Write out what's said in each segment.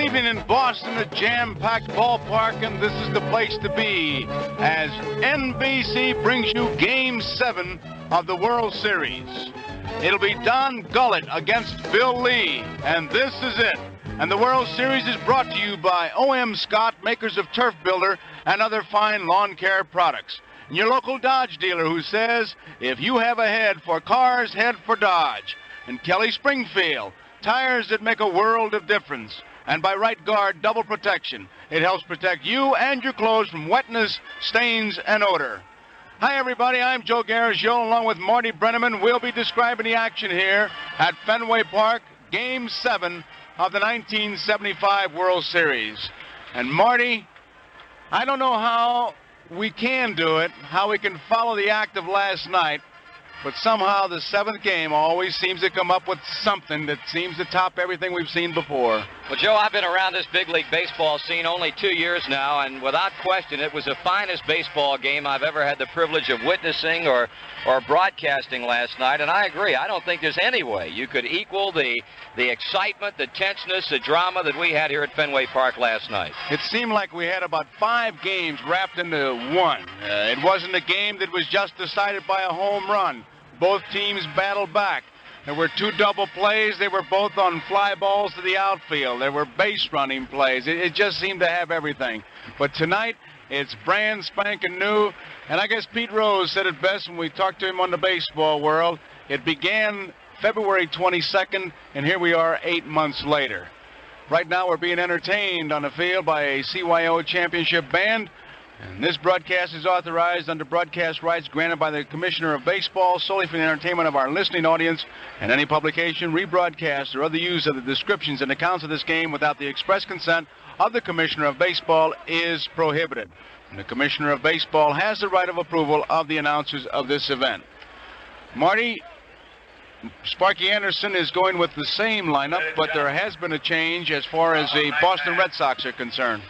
evening in Boston, a jam-packed ballpark, and this is the place to be as NBC brings you Game 7 of the World Series. It'll be Don Gullett against Bill Lee, and this is it. And the World Series is brought to you by O.M. Scott, makers of Turf Builder and other fine lawn care products. And your local Dodge dealer who says, if you have a head for cars, head for Dodge. And Kelly Springfield, tires that make a world of difference. And by Right Guard Double Protection, it helps protect you and your clothes from wetness, stains, and odor. Hi, everybody. I'm Joe Garagiola, along with Marty Brennaman. We'll be describing the action here at Fenway Park, Game 7 of the 1975 World Series. And Marty, I don't know how we can do it, how we can follow the act of last night, but somehow the seventh game always seems to come up with something that seems to top everything we've seen before. Well, Joe, I've been around this big league baseball scene only 2 years now, and without question, it was the finest baseball game I've ever had the privilege of witnessing or broadcasting last night. And I agree. I don't think there's any way you could equal the excitement, the tenseness, the drama that we had here at Fenway Park last night. It seemed like we had about 5 games wrapped into one. It wasn't a game that was just decided by a home run. Both teams battled back. There were 2 double plays. They were both on fly balls to the outfield. There were base running plays. It just seemed to have everything. But tonight, it's brand spanking new. And I guess Pete Rose said it best when we talked to him on the baseball world. It began February 22nd, and here we are 8 months later. Right now, we're being entertained on the field by a CYO championship band. And this broadcast is authorized under broadcast rights granted by the Commissioner of Baseball solely for the entertainment of our listening audience, and any publication, rebroadcast, or other use of the descriptions and accounts of this game without the express consent of the Commissioner of Baseball is prohibited. And the Commissioner of Baseball has the right of approval of the announcers of this event. Marty, Sparky Anderson is going with the same lineup, but there has been a change as far as the Boston Red Sox are concerned.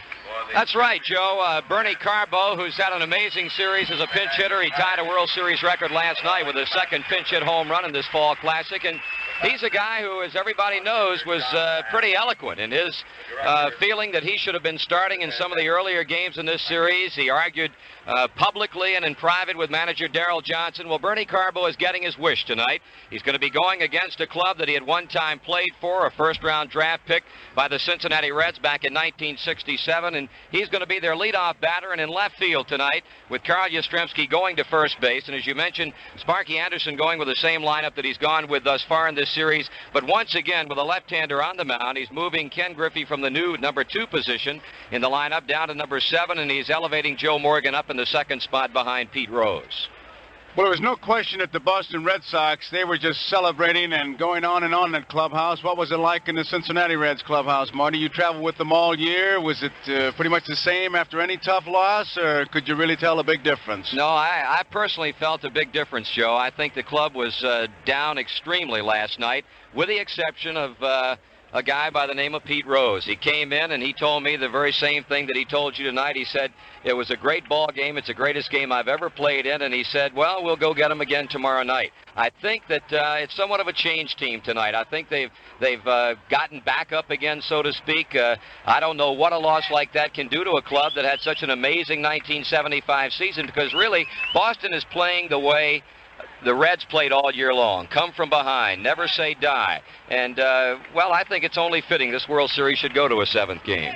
That's right, Joe. Bernie Carbo, who's had an amazing series as a pinch hitter. He tied a World Series record last night with his second pinch hit home run in this fall classic. And he's a guy who, as everybody knows, was pretty eloquent in his feeling that he should have been starting in some of the earlier games in this series. He argued publicly and in private with manager Darrell Johnson. Well, Bernie Carbo is getting his wish tonight. He's going to be going against a club that he had one time played for, a first-round draft pick by the Cincinnati Reds back in 1967, and he's going to be their leadoff batter and in left field tonight with Carl Yastrzemski going to first base. And as you mentioned, Sparky Anderson going with the same lineup that he's gone with thus far in this series. But once again, with a left-hander on the mound, he's moving Ken Griffey from the new number 2 position in the lineup down to number 7, and he's elevating Joe Morgan up in the second spot behind Pete Rose. Well, there was no question that the Boston Red Sox, they were just celebrating and going on in that clubhouse. What was it like in the Cincinnati Reds clubhouse, Marty? You traveled with them all year. Was it pretty much the same after any tough loss, or could you really tell a big difference? No, I personally felt a big difference, Joe. I think the club was down extremely last night, with the exception of a guy by the name of Pete Rose. He came in and he told me the very same thing that he told you tonight. He said, it was a great ball game. It's the greatest game I've ever played in. And he said, well, we'll go get him again tomorrow night. I think that it's somewhat of a change team tonight. I think they've gotten back up again, so to speak. I don't know what a loss like that can do to a club that had such an amazing 1975 season, because really Boston is playing the way the Reds played all year long. Come from behind, never say die. And, well, I think it's only fitting this World Series should go to a 7th game.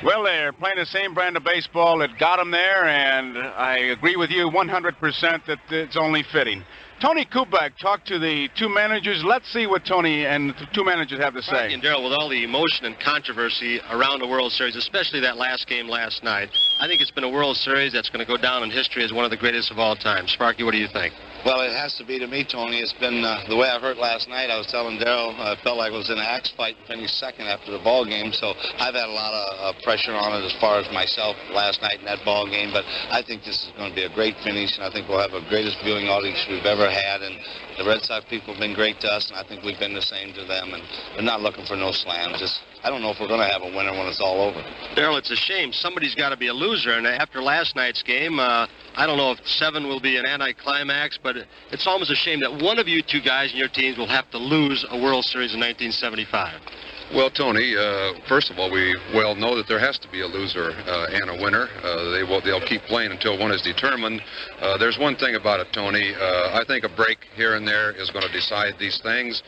Well, they're playing the same brand of baseball that got them there, and I agree with you 100% that it's only fitting. Tony Kubek talked to the 2 managers. Let's see what Tony and the 2 managers have to say. And Darrell, with all the emotion and controversy around the World Series, especially that last game last night, I think it's been a World Series that's going to go down in history as one of the greatest of all time. Sparky, what do you think? Well, it has to be to me, Tony. It's been the way I heard last night. I was telling Darrell, I felt like I was in an axe fight and finished second after the ball game. So I've had a lot of pressure on it as far as myself last night in that ball game. But I think this is going to be a great finish, and I think we'll have the greatest viewing audience we've ever had. And the Red Sox people have been great to us, and I think we've been the same to them. And they're not looking for no slams. I don't know if we're going to have a winner when it's all over. Darrell, it's a shame. Somebody's got to be a loser. And after last night's game, I don't know if 7 will be an anticlimax, but it's almost a shame that one of you 2 guys in your teams will have to lose a World Series in 1975. Well, Tony, first of all, we well know that there has to be a loser and a winner. They'll keep playing until one is determined. There's one thing about it, Tony. I think a break here and there is going to decide these things.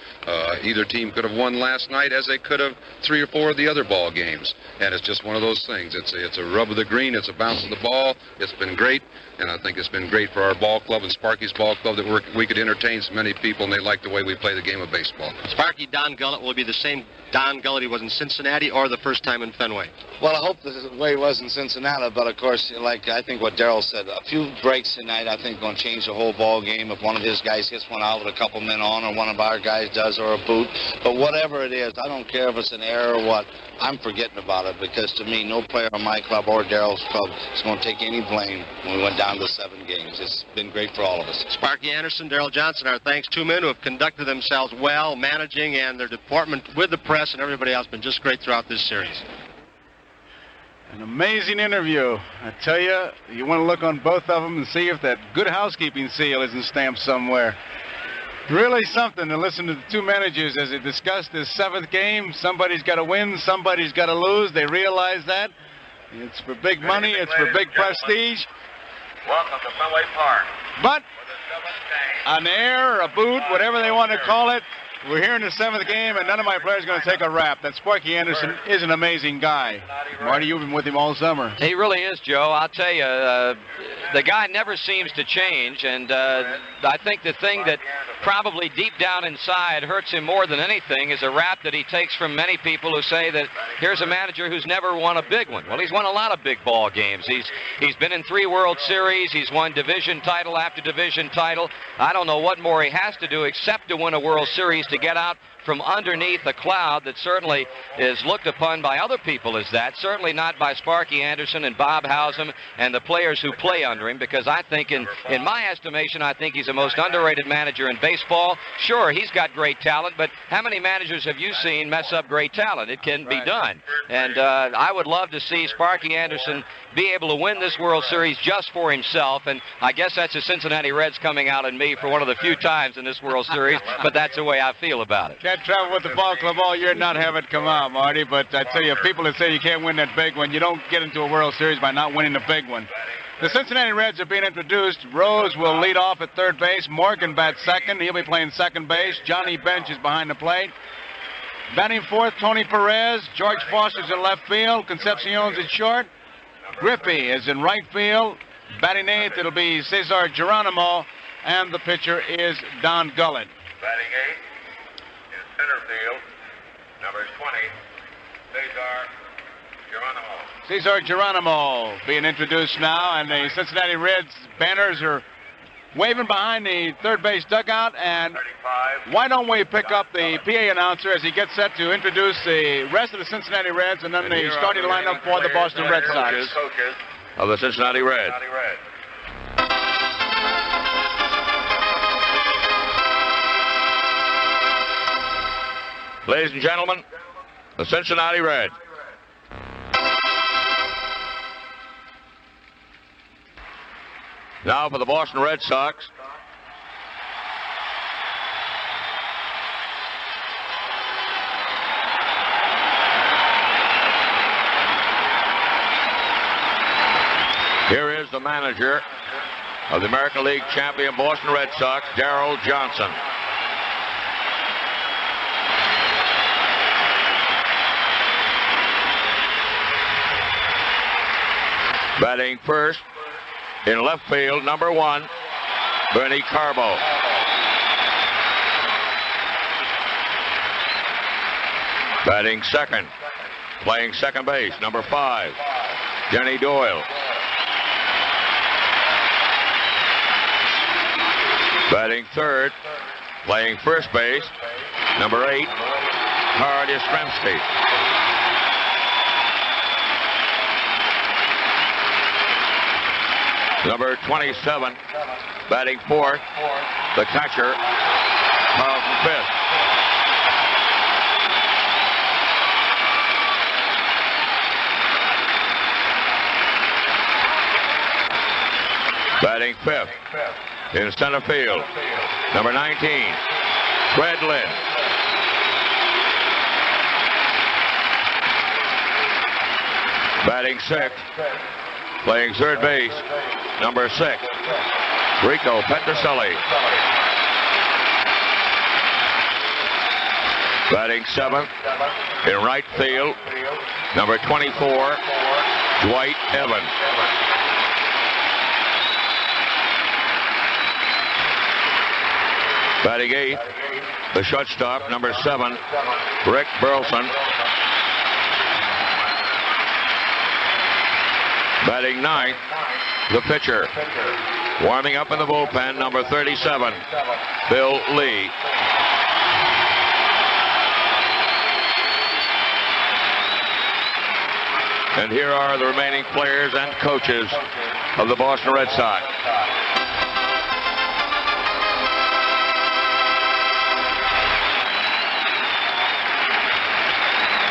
Either team could have won last night as they could have 3 or 4 of the other ball games. And it's just one of those things. It's a rub of the green. It's a bounce of the ball. It's been great. And I think it's been great for our ball club and Sparky's ball club that we could entertain so many people, and they like the way we play the game of baseball. Sparky, Don Gullett will be the same Don Gullett he was in Cincinnati or the first time in Fenway? Well, I hope the way it was in Cincinnati, but of course, like I think what Darrell said, a few breaks tonight I think going to change the whole ball game. If one of his guys hits one out with a couple men on, or one of our guys does, or a boot. But whatever it is, I don't care if it's an error or what, I'm forgetting about it, because to me, no player on my club or Darrell's club is going to take any blame when we went down to 7 games. It's been great for all of us. Sparky Anderson, Darrell Johnson, our thanks. 2 men who have conducted themselves well, managing, and their deportment with the press and everybody else been just great throughout this series. An amazing interview. I tell you, you want to look on both of them and see if that good housekeeping seal isn't stamped somewhere. Really something to listen to the 2 managers as they discuss this 7th game. Somebody's got to win, somebody's got to lose. They realize that. It's for big money, it's for big prestige. Welcome to Fenway Park. But an error, a boot, whatever they want to call it, we're here in the 7th game, and none of my players are going to take a rap. That Sparky Anderson is an amazing guy. Marty, you've been with him all summer. He really is, Joe. I'll tell you, the guy never seems to change, and I think the thing that probably deep down inside hurts him more than anything is a rap that he takes from many people who say that here's a manager who's never won a big one. Well, he's won a lot of big ball games. He's been in 3 World Series. He's won division title after division title. I don't know what more he has to do except to win a World Series to get out from underneath a cloud that certainly is looked upon by other people as that, certainly not by Sparky Anderson and Bob Howsam and the players who play under him, because I think, in my estimation, I think he's the most underrated manager in baseball. Sure, he's got great talent, but how many managers have you seen mess up great talent? It can be done. And I would love to see Sparky Anderson be able to win this World Series just for himself, and I guess that's the Cincinnati Reds coming out in me for one of the few times in this World Series, but that's the way I feel about it. Can't travel with the ball club all year and not have it come out, Marty, but I tell you, people that say you can't win that big one, you don't get into a World Series by not winning the big one. The Cincinnati Reds are being introduced. Rose will lead off at third base. Morgan bats second. He'll be playing second base. Johnny Bench is behind the plate. Batting fourth, Tony Perez. George Foster's in left field. Concepcion's at short. Griffey is in right field. Batting eighth, it'll be Cesar Geronimo. And the pitcher is Don Gullett. Batting 8 in center field, number 20, Cesar Geronimo. Cesar Geronimo being introduced now, and the Cincinnati Reds banners are waving behind the third base dugout. And 35. why don't we pick up the PA announcer as he gets set to introduce the rest of the Cincinnati Reds and then the starting lineup for the Boston Red Sox. Coaches Of the Cincinnati Reds. Ladies and gentlemen, the Cincinnati Reds. Now for the Boston Red Sox. Here is the manager of the American League champion Boston Red Sox, Darrell Johnson. Batting first in left field, number 1, Bernie Carbo. Batting second, playing second base, number 5, Denny Doyle. Batting third, playing first base, number 8, Howard Yastrzemski. Number 27, batting fourth, the catcher, Carlton Fisk. Batting fifth, in center field, number 19, Fred Lynn. Batting sixth, playing third base, number 6, Rico Petrocelli. Batting seventh, in right field, number 24, Dwight Evans. Batting eighth, the shortstop, number 7, Rick Burleson. Batting ninth, the pitcher. Warming up in the bullpen, number 37, Bill Lee. And here are the remaining players and coaches of the Boston Red Sox.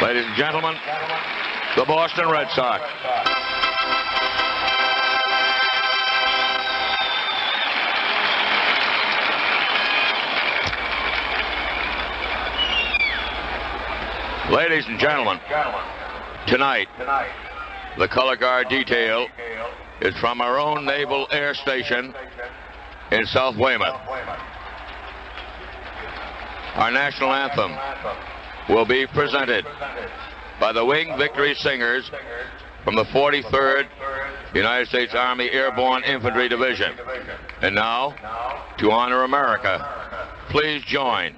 Ladies and gentlemen, the Boston Red Sox. Ladies and gentlemen, tonight, the color guard detail is from our own Naval Air Station in South Weymouth. Our national anthem will be presented by the Wing Victory Singers from the 43rd United States Army Airborne Infantry Division. And now, to honor America, please join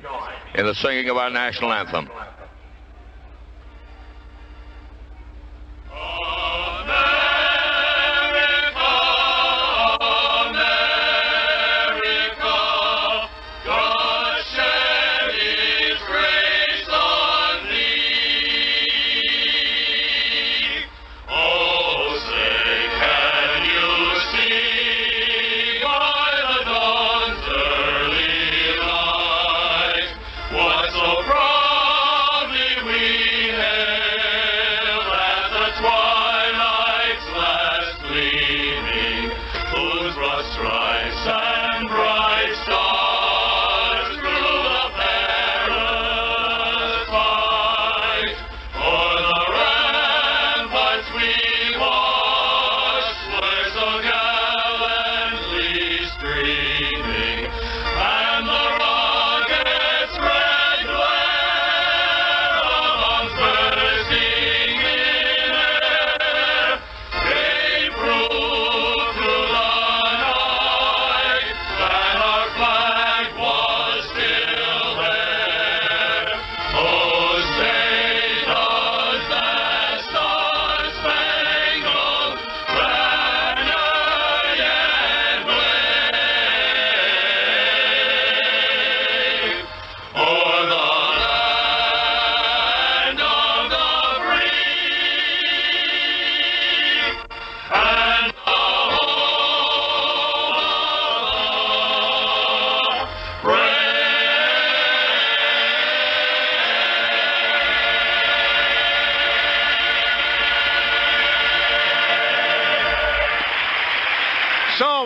in the singing of our national anthem.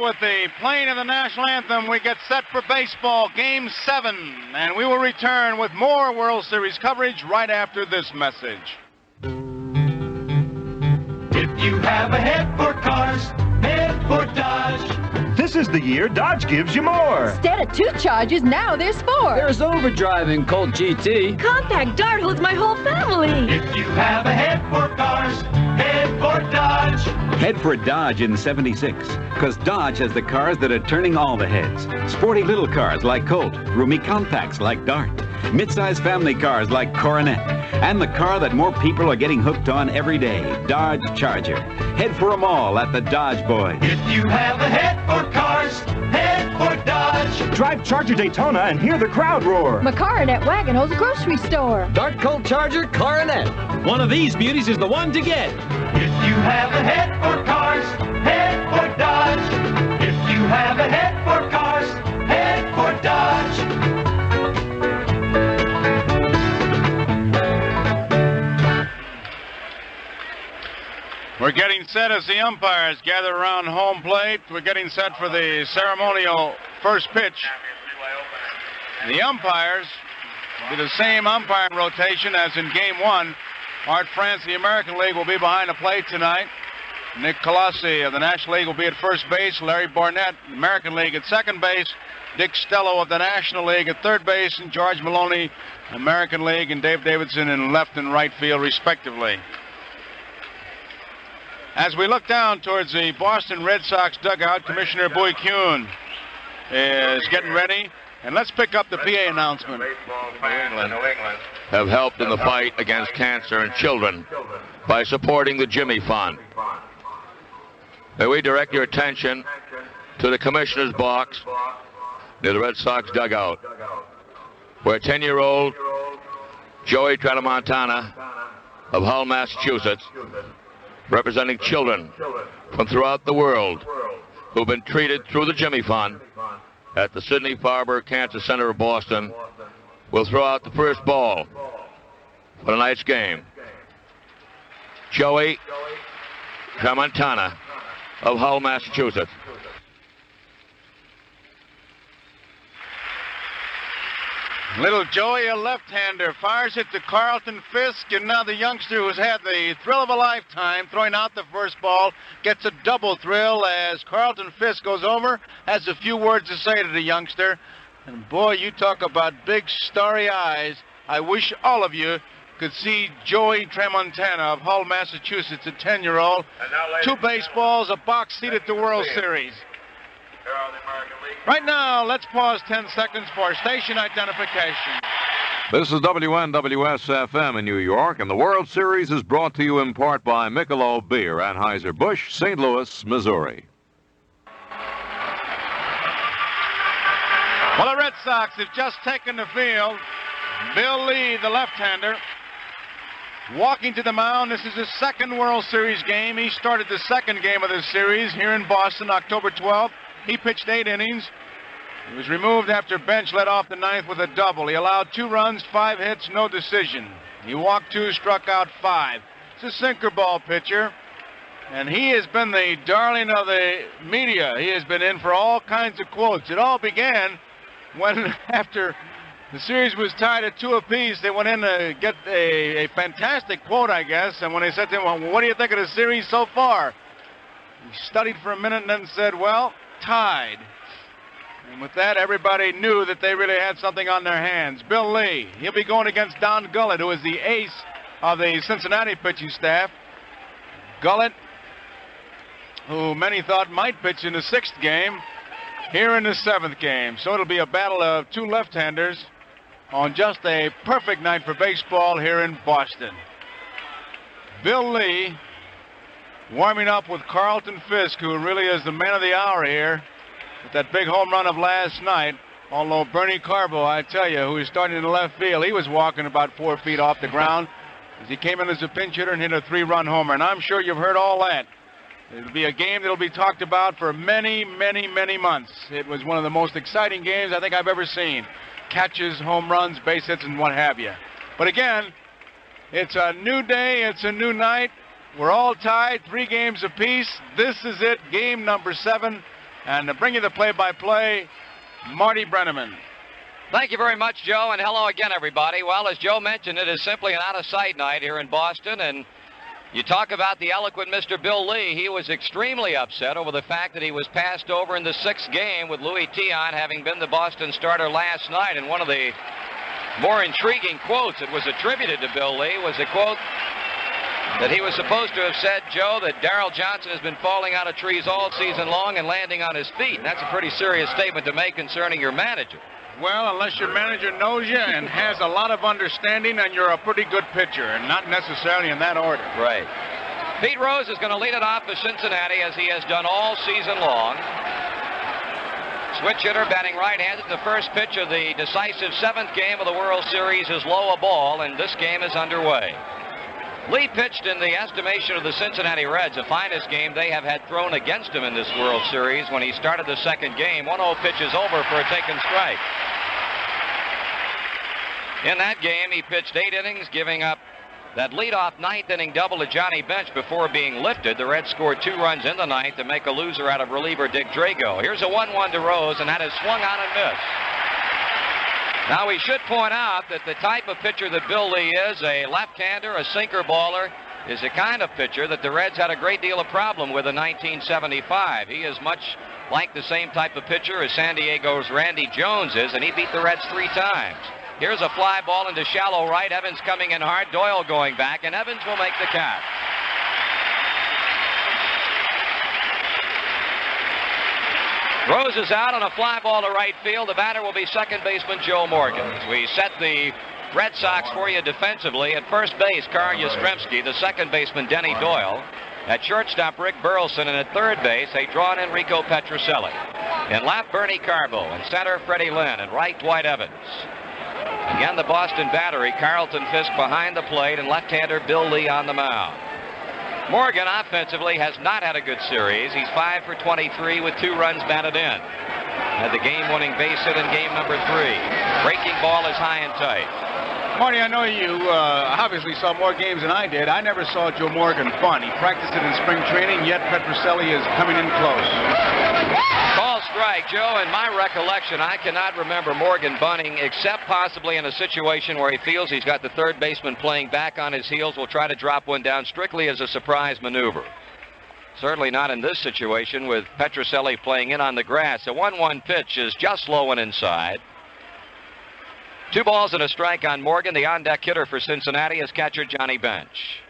With the playing of the national anthem, we get set for baseball, Game 7, and we will return with more World Series coverage right after this message. If you have a head for cars, head for Dodge. This is the year Dodge gives you more. Instead of 2 charges, now there's 4. There's overdrive in Colt GT. Compact Dart holds my whole family. If you have a head for cars, head for Dodge. Head for Dodge in 76, because Dodge has the cars that are turning all the heads. Sporty little cars like Colt, roomy compacts like Dart, mid-size family cars like Coronet, and the car that more people are getting hooked on every day, Dodge Charger. Head for them all at the Dodge Boys. If you have a head for cars, head for Dodge. Drive Charger Daytona and hear the crowd roar. My Coronet wagon holds a grocery store. Dart Colt Charger Coronet. One of these beauties is the one to get. If you have a head for cars, head for Dodge. If you have a head for cars, head for Dodge. We're getting set as the umpires gather around home plate. We're getting set for the ceremonial first pitch. The umpires do the same umpiring rotation as in Game 1. Art France, the American League, will be behind the plate tonight. Nick Colossi of the National League will be at first base. Larry Barnett, American League, at second base. Dick Stello of the National League at third base. And George Maloney, American League, and Dave Davidson in left and right field, respectively. As we look down towards the Boston Red Sox dugout, Commissioner Bowie Kuhn is getting ready. And let's pick up the PA announcement. New England have helped in the fight against cancer in children by supporting the Jimmy Fund. May we direct your attention to the commissioner's box near the Red Sox dugout, where 10-year-old Joey Tramontana of Hull, Massachusetts, representing children from throughout the world who've been treated through the Jimmy Fund at the Sidney Farber Cancer Center of Boston, will throw out the first ball for tonight's game. Joey Tramontana of Hull, Massachusetts. Little Joey, a left-hander, fires it to Carlton Fisk, and now the youngster who's had the thrill of a lifetime throwing out the first ball gets a double thrill as Carlton Fisk goes over, has a few words to say to the youngster. And boy, you talk about big starry eyes. I wish all of you could see Joey Tramontana of Hull, Massachusetts, a 10-year-old. 2 baseballs, a box seat at the World Series. Right now, let's pause 10 seconds for station identification. This is WNWS-FM in New York, and the World Series is brought to you in part by Michelob Beer, Anheuser-Busch, St. Louis, Missouri. Well, the Red Sox have just taken the field. Bill Lee, the left-hander, walking to the mound. This is his second World Series game. He started the second game of this series here in Boston, October 12th. He pitched 8 innings. He was removed after bench led off the 9th with a double. He allowed 2 runs, 5 hits, no decision. He walked 2, struck out 5. It's a sinker ball pitcher, and he has been the darling of the media. He has been in for all kinds of quotes. It all began when, after the series was tied at 2 apiece, they went in to get a fantastic quote, I guess. And when they said to him, well, what do you think of the series so far? He studied for a minute and then said, well, tied. And with that, everybody knew that they really had something on their hands. Bill Lee, he'll be going against Don Gullett, who is the ace of the Cincinnati pitching staff. Gullett, who many thought might pitch in the 6th game, here in the 7th game. So it'll be a battle of 2 left-handers on just a perfect night for baseball here in Boston. Bill Lee warming up with Carlton Fisk, who really is the man of the hour here with that big home run of last night. Although Bernie Carbo, I tell you, who is starting in the left field, he was walking about 4 feet off the ground as he came in as a pinch hitter and hit a 3-run homer. And I'm sure you've heard all that. It'll be a game that'll be talked about for many, many, many months. It was one of the most exciting games I think I've ever seen. Catches, home runs, base hits, and what have you. But again, it's a new day, it's a new night. We're all tied, 3 games apiece. This is it, game number 7. And to bring you the play-by-play, Marty Brennaman. Thank you very much, Joe, and hello again, everybody. Well, as Joe mentioned, it is simply an out-of-sight night here in Boston, and you talk about the eloquent Mr. Bill Lee. He was extremely upset over the fact that he was passed over in the 6th game with Louis Tiant having been the Boston starter last night. And one of the more intriguing quotes that was attributed to Bill Lee was a quote that he was supposed to have said, Joe, that Darrell Johnson has been falling out of trees all season long and landing on his feet. And that's a pretty serious statement to make concerning your manager. Well, unless your manager knows you and has a lot of understanding, and you're a pretty good pitcher, and not necessarily in that order. Right. Pete Rose is going to lead it off for Cincinnati, as he has done all season long. Switch hitter batting right-handed. The first pitch of the decisive 7th game of the World Series is low a ball, and this game is underway. Lee pitched in the estimation of the Cincinnati Reds, the finest game they have had thrown against him in this World Series when he started the 2nd game. 1-0 pitch is over for a taken strike. In that game, he pitched 8 innings, giving up that leadoff 9th inning double to Johnny Bench before being lifted. The Reds scored 2 runs in the 9th to make a loser out of reliever Dick Drago. Here's a 1-1 to Rose, and that is swung on and missed. Now, we should point out that the type of pitcher that Bill Lee is, a left-hander, a sinker baller, is the kind of pitcher that the Reds had a great deal of problem with in 1975. He is much like the same type of pitcher as San Diego's Randy Jones is, and he beat the Reds 3 times. Here's a fly ball into shallow right. Evans coming in hard. Doyle going back, and Evans will make the catch. Rose is out on a fly ball to right field. The batter will be second baseman Joe Morgan. As we set the Red Sox for you defensively, at first base, Carl Yastrzemski, the second baseman Denny Doyle. At shortstop, Rick Burleson, and at third base, they draw in Enrico Petrocelli. In left, Bernie Carbo. In center, Freddie Lynn. And right, Dwight Evans. Again, the Boston battery, Carlton Fisk behind the plate, and left-hander Bill Lee on the mound. Morgan offensively has not had a good series. He's 5 for 23 with 2 runs batted in. Had the game-winning base hit in game number 3. Breaking ball is high and tight. Marty, I know you obviously saw more games than I did. I never saw Joe Morgan bunt. He practiced it in spring training, yet Petrocelli is coming in close. Ball strike, Joe. In my recollection, I cannot remember Morgan bunting except possibly in a situation where he feels he's got the third baseman playing back on his heels, will try to drop one down strictly as a surprise maneuver. Certainly not in this situation with Petrocelli playing in on the grass. A 1-1 pitch is just low and inside. 2 balls and a strike on Morgan. The on-deck hitter for Cincinnati is catcher Johnny Bench.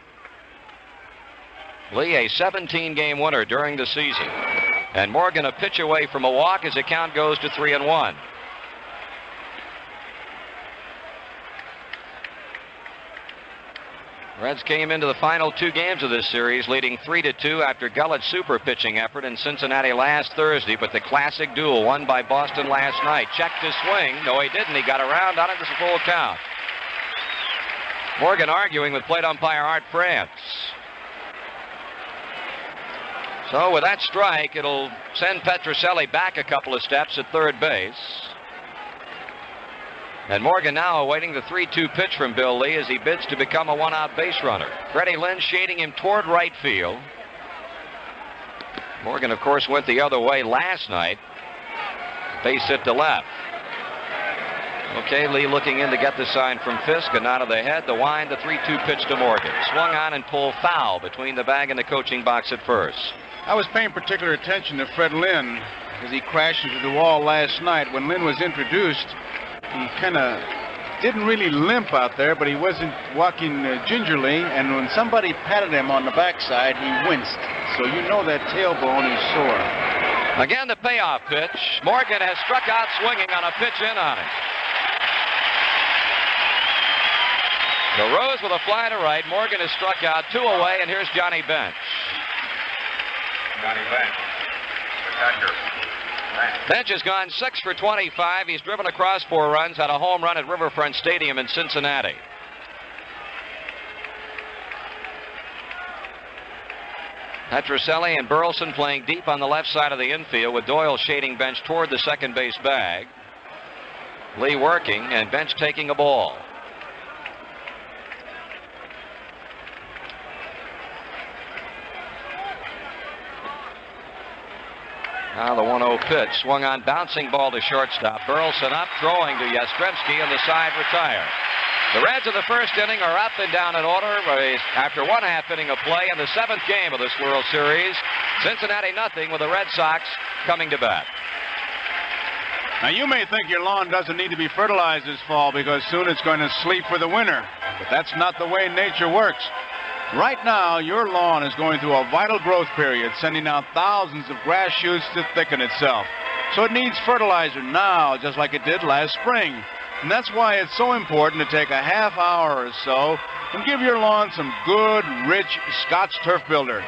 Lee, a 17-game winner during the season. And Morgan a pitch away from a walk as the count goes to 3-1. Reds came into the final 2 games of this series leading 3-2 after Gullett's super pitching effort in Cincinnati last Thursday, but the classic duel won by Boston last night. Checked his swing. No, he didn't. He got around on it as a full count. Morgan arguing with plate umpire Art France. So with that strike, it'll send Petrocelli back a couple of steps at third base. And Morgan now awaiting the 3-2 pitch from Bill Lee as he bids to become a one-out base runner. Freddie Lynn shading him toward right field. Morgan, of course, went the other way last night. Base hit to left. Okay, Lee looking in to get the sign from Fisk, a nod of the head. The wind, the 3-2 pitch to Morgan. Swung on and pulled foul between the bag and the coaching box at first. I was paying particular attention to Fred Lynn as he crashed into the wall last night. When Lynn was introduced, he kind of didn't really limp out there, but he wasn't walking gingerly, and when somebody patted him on the backside, he winced. So you know that tailbone is sore. Again, the payoff pitch. Morgan has struck out swinging on a pitch in on it. So Rose with a fly to right. Morgan has struck out 2 away, and here's Johnny Bench. Johnny Bench, the catcher. Bench has gone 6 for 25. He's driven across 4 runs, had a home run at Riverfront Stadium in Cincinnati. Petrocelli and Burleson playing deep on the left side of the infield with Doyle shading Bench toward the second base bag. Lee working and Bench taking a ball. Now the 1-0 pitch, swung on, bouncing ball to shortstop. Burleson up, throwing to Yastrzemski, and the side retires. The Reds in the first inning are up and down in order after 1/2 inning of play in the 7th game of this World Series. Cincinnati nothing with the Red Sox coming to bat. Now you may think your lawn doesn't need to be fertilized this fall because soon it's going to sleep for the winter, but that's not the way nature works. Right now, your lawn is going through a vital growth period, sending out thousands of grass shoots to thicken itself. So it needs fertilizer now, just like it did last spring. And that's why it's so important to take a half hour or so and give your lawn some good, rich Scotts Turf Builder.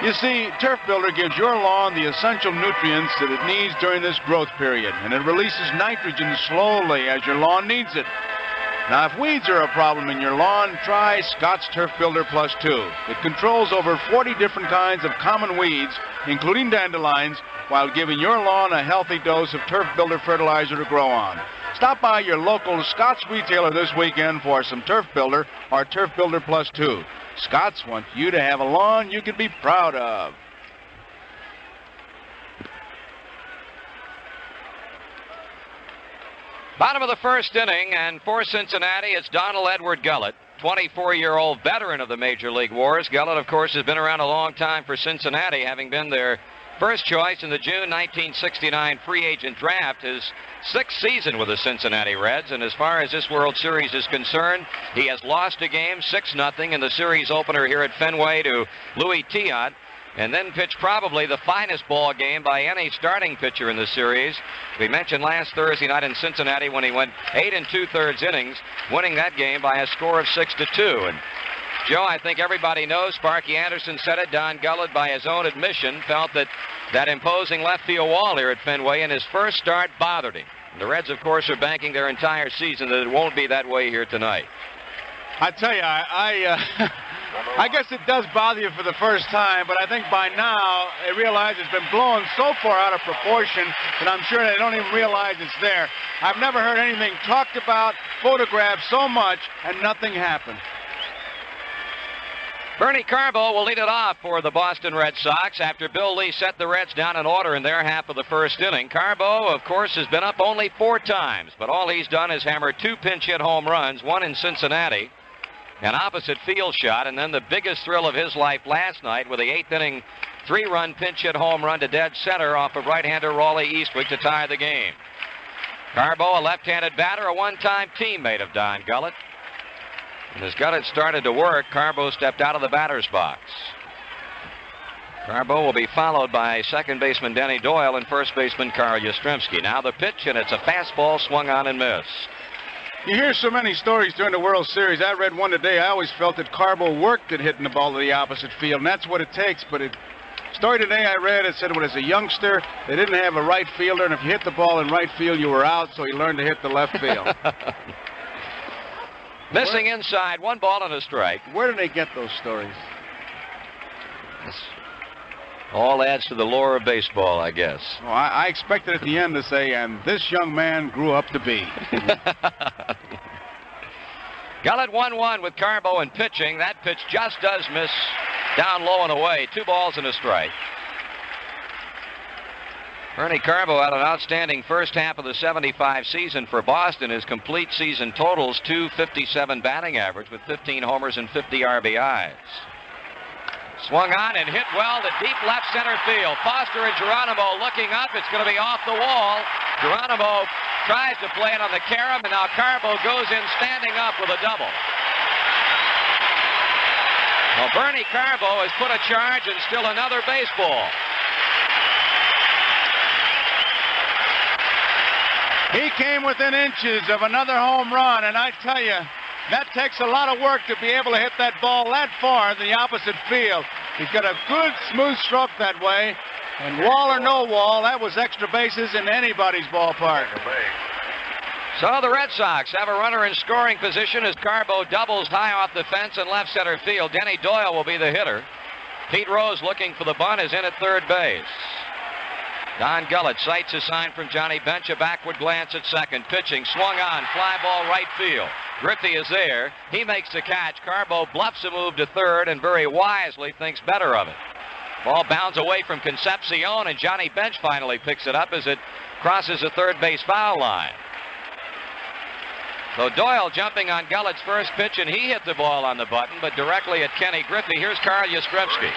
You see, Turf Builder gives your lawn the essential nutrients that it needs during this growth period, and it releases nitrogen slowly as your lawn needs it. Now, if weeds are a problem in your lawn, try Scotts Turf Builder Plus 2. It controls over 40 different kinds of common weeds, including dandelions, while giving your lawn a healthy dose of Turf Builder fertilizer to grow on. Stop by your local Scotts retailer this weekend for some Turf Builder or Turf Builder Plus 2. Scotts want you to have a lawn you can be proud of. Bottom of the first inning, and for Cincinnati, it's Donald Edward Gullett, 24-year-old veteran of the Major League Wars. Gullett, of course, has been around a long time for Cincinnati, having been their first choice in the June 1969 free agent draft. His sixth season with the Cincinnati Reds, and as far as this World Series is concerned, he has lost a game 6-0 in the series opener here at Fenway to Louis Tiant, and then pitched probably the finest ball game by any starting pitcher in the series. We mentioned last Thursday night in Cincinnati when he went 8 2/3 innings, winning that game by a score of 6-2. And Joe, I think everybody knows, Sparky Anderson said it, Don Gullett, by his own admission, felt that imposing left field wall here at Fenway in his first start bothered him. The Reds, of course, are banking their entire season that it won't be that way here tonight. I tell you, I guess it does bother you for the first time, but I think by now they realize it's been blown so far out of proportion that I'm sure they don't even realize it's there. I've never heard anything talked about, photographed so much, and nothing happened. Bernie Carbo will lead it off for the Boston Red Sox after Bill Lee set the Reds down in order in their half of the first inning. Carbo, of course, has been up only 4 times, but all he's done is hammer 2 pinch hit home runs, one in Cincinnati, an opposite field shot, and then the biggest thrill of his life last night with the 8th inning 3-run pinch hit home run to dead center off of right-hander Raleigh Eastwick to tie the game. Carbo, a left-handed batter, a one-time teammate of Don Gullett. And as Gullett started to work, Carbo stepped out of the batter's box. Carbo will be followed by second baseman Denny Doyle and first baseman Carl Yastrzemski. Now the pitch, and it's a fastball swung on and missed. You hear so many stories during the World Series. I read one today. I always felt that Carbo worked at hitting the ball to the opposite field, and that's what it takes. But story today I read, it said when as a youngster, they didn't have a right fielder, and if you hit the ball in right field, you were out, so he learned to hit the left field. Missing inside, 1 ball and a strike. Where do they get those stories? This all adds to the lore of baseball, I guess. Oh, I expected at the end to say, and this young man grew up to be. Gullett 1-1 with Carbo in pitching. That pitch just does miss down low and away. 2 balls and a strike. Bernie Carbo had an outstanding first half of the 75 season for Boston. His complete season totals .257 batting average with 15 homers and 50 RBIs. Swung on and hit well to deep left center field. Foster and Geronimo looking up. It's going to be off the wall. Geronimo tries to play it on the carom, and now Carbo goes in standing up with a double. Well, Bernie Carbo has put a charge and still another baseball. He came within inches of another home run, and I tell you, that takes a lot of work to be able to hit that ball that far in the opposite field. He's got a good, smooth stroke that way, and wall or no wall, that was extra bases in anybody's ballpark. So the Red Sox have a runner in scoring position as Carbo doubles high off the fence in left center field. Denny Doyle will be the hitter. Pete Rose looking for the bunt is in at third base. Don Gullett sights a sign from Johnny Bench, a backward glance at second. Pitching, swung on, fly ball right field. Griffey is there. He makes the catch. Carbo bluffs a move to third and very wisely thinks better of it. Ball bounds away from Concepcion, and Johnny Bench finally picks it up as it crosses the third base foul line. So Doyle jumping on Gullett's first pitch, and he hit the ball on the button, but directly at Kenny Griffey. Here's Carl Yastrzemski.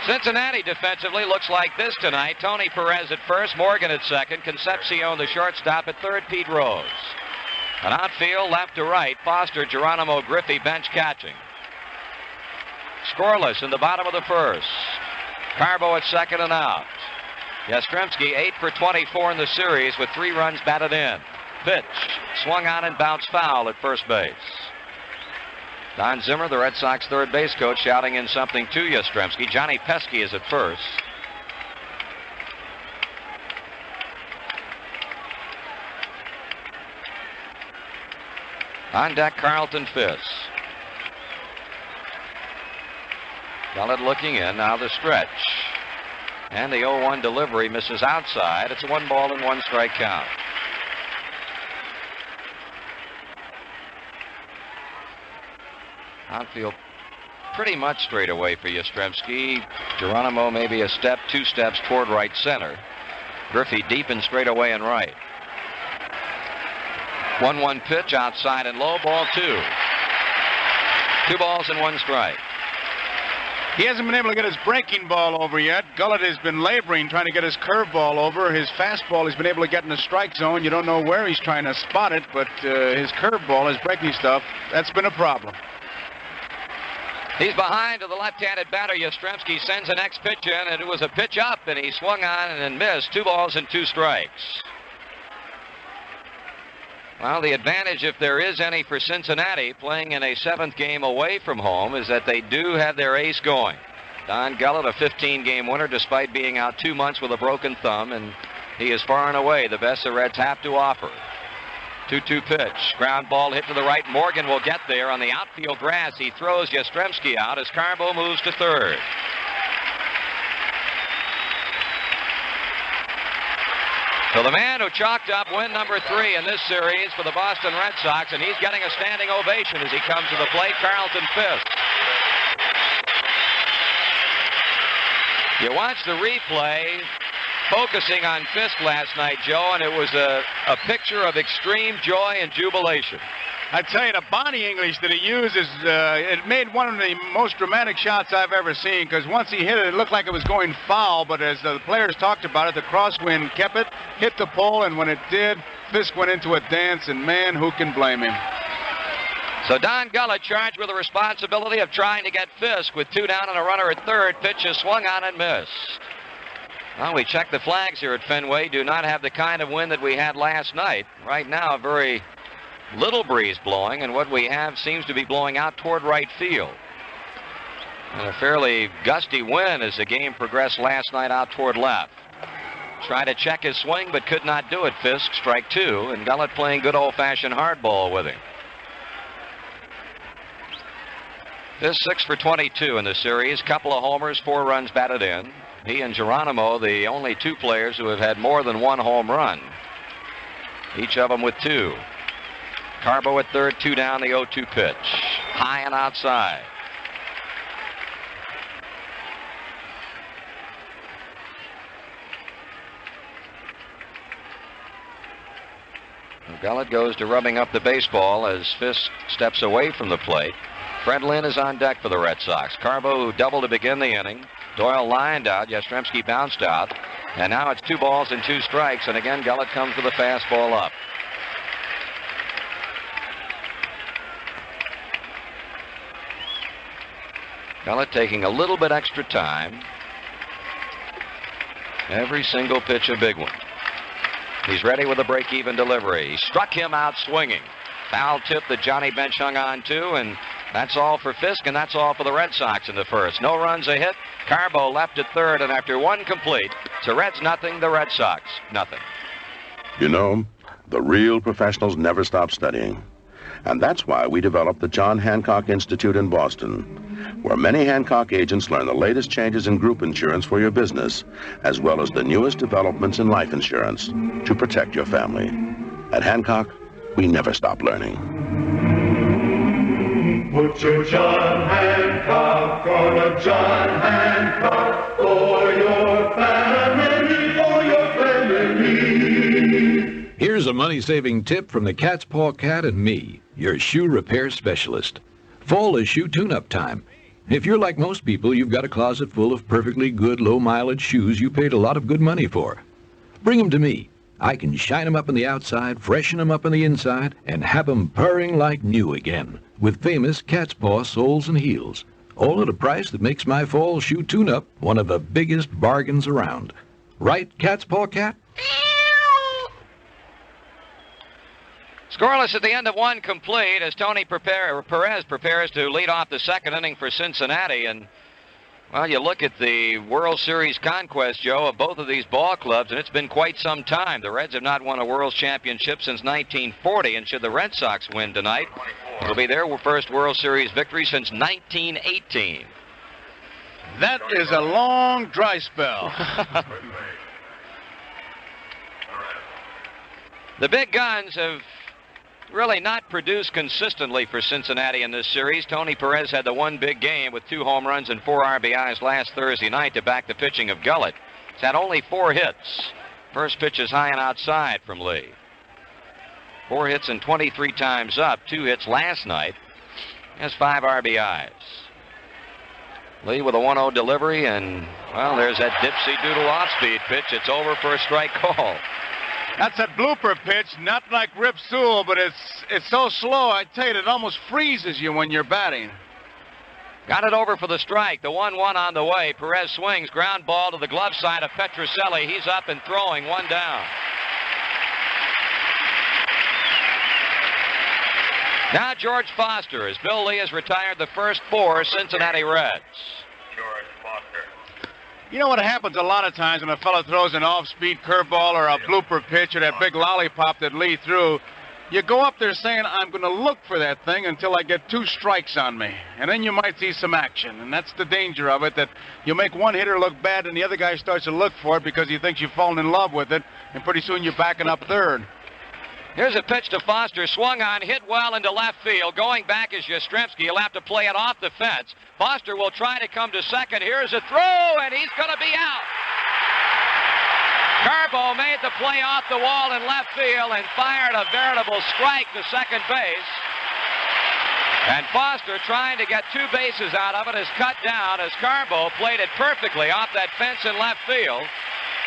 Cincinnati defensively looks like this tonight. Tony Perez at first, Morgan at second, Concepcion the shortstop at third, Pete Rose. An outfield left to right, Foster, Geronimo, Griffey, Bench catching. Scoreless in the bottom of the first. Carbo at second and out. Yastrzemski 8 for 24 in the series with 3 runs batted in. Pitch, swung on and bounced foul at first base. Don Zimmer, the Red Sox third base coach, shouting in something to Yastrzemski. Johnny Pesky is at first. On deck, Carlton Fisk. Gullett looking in, now the stretch. And the 0-1 delivery misses outside. It's a 1 ball and 1 strike count. Outfield pretty much straight away for Yastrzemski. Geronimo maybe a step, 2 steps toward right center. Griffey deep and straight away and right. 1-1 pitch outside and low, ball 2. 2 balls and 1 strike. He hasn't been able to get his breaking ball over yet. Gullett has been laboring trying to get his curveball over. His fastball he's been able to get in the strike zone. You don't know where he's trying to spot it, but his curveball, his breaking stuff, that's been a problem. He's behind to the left-handed batter. Yastrzemski sends the next pitch in, and it was a pitch up, and he swung on and missed. 2 balls and 2 strikes. Well, the advantage, if there is any, for Cincinnati playing in a 7th game away from home is that they do have their ace going. Don Gullett, a 15-game winner despite being out 2 months with a broken thumb, and he is far and away the best the Reds have to offer. 2-2 pitch. Ground ball hit to the right. Morgan will get there on the outfield grass. He throws Yastrzemski out as Carbo moves to third. So the man who chalked up win number 3 in this series for the Boston Red Sox, and he's getting a standing ovation as he comes to the plate, Carlton Fisk. You watch the replay focusing on Fisk last night, Joe, and it was a picture of extreme joy and jubilation. I tell you, the body English that he uses, it made one of the most dramatic shots I've ever seen, because once he hit it, it looked like it was going foul, but as the players talked about it, the crosswind kept it, hit the pole, and when it did, Fisk went into a dance, and man, who can blame him? So Don Gullett charged with the responsibility of trying to get Fisk with 2 down and a runner at third. Pitch is swung on and missed. Well, we checked the flags here at Fenway. Do not have the kind of wind that we had last night. Right now, a very little breeze blowing, and what we have seems to be blowing out toward right field. And a fairly gusty wind as the game progressed last night out toward left. Tried to check his swing, but could not do it. Fisk, strike 2, and Gullett playing good old-fashioned hardball with him. Fisk 6 for 22 in the series. Couple of homers, 4 runs batted in. He and Geronimo, the only 2 players who have had more than 1 home run. Each of them with 2. Carbo at third, 2 down, the 0-2 pitch. High and outside. Gullett goes to rubbing up the baseball as Fisk steps away from the plate. Fred Lynn is on deck for the Red Sox. Carbo, who doubled to begin the inning. Doyle lined out. Yastrzemski bounced out. And now it's 2 balls and 2 strikes. And again, Gullett comes with a fastball up. Gullett taking a little bit extra time. Every single pitch a big one. He's ready with a break-even delivery. He struck him out swinging. Foul tip that Johnny Bench hung on to, and that's all for Fisk, and that's all for the Red Sox in the first. No runs, a hit. Carbo left at third, and after 1 complete, it's the Reds nothing, the Red Sox nothing. You know, the real professionals never stop studying. And that's why we developed the John Hancock Institute in Boston, where many Hancock agents learn the latest changes in group insurance for your business, as well as the newest developments in life insurance to protect your family. At Hancock, we never stop learning. Put your John Hancock on a John Hancock for your family, for your family. Here's a money-saving tip from the Cat's Paw Cat and me, your shoe repair specialist. Fall is shoe tune-up time. If you're like most people, you've got a closet full of perfectly good, low-mileage shoes you paid a lot of good money for. Bring them to me. I can shine them up on the outside, freshen them up on the inside, and have them purring like new again with famous Cat's Paw soles and heels. All at a price that makes my fall shoe tune-up one of the biggest bargains around. Right, Cat's Paw Cat? Scoreless at the end of 1 complete as Tony Perez prepares to lead off the second inning for Cincinnati. And, well, you look at the World Series conquest, Joe, of both of these ball clubs, and it's been quite some time. The Reds have not won a World Championship since 1940, and should the Red Sox win tonight, it'll be their first World Series victory since 1918. That is a long dry spell. The big guns have really not produced consistently for Cincinnati in this series. Tony Perez had the 1 big game with 2 home runs and 4 RBIs last Thursday night to back the pitching of Gullett. He's had only 4 hits. First pitch is high and outside from Lee. 4 hits and 23 times up. 2 hits last night. Has 5 RBIs. Lee with a 1-0 delivery, and, well, there's that dipsy-doodle off-speed pitch. It's over for a strike call. That's a blooper pitch, not like Rip Sewell, but it's so slow, I tell you, it almost freezes you when you're batting. Got it over for the strike. The 1-1 on the way. Perez swings. Ground ball to the glove side of Petrocelli. He's up and throwing. 1 down. Now George Foster, as Bill Lee has retired the first 4 Cincinnati Reds. George Foster. You know what happens a lot of times when a fellow throws an off-speed curveball or a blooper pitch or that big lollipop that Lee threw? You go up there saying, I'm going to look for that thing until I get 2 strikes on me. And then you might see some action. And that's the danger of it, that you make one hitter look bad and the other guy starts to look for it because he thinks you've fallen in love with it. And pretty soon you're backing up third. Here's a pitch to Foster, swung on, hit well into left field. Going back is Yastrzemski. He'll have to play it off the fence. Foster will try to come to second. Here's a throw, and he's going to be out. Carbo made the play off the wall in left field and fired a veritable strike to second base. And Foster, trying to get 2 bases out of it, is cut down as Carbo played it perfectly off that fence in left field.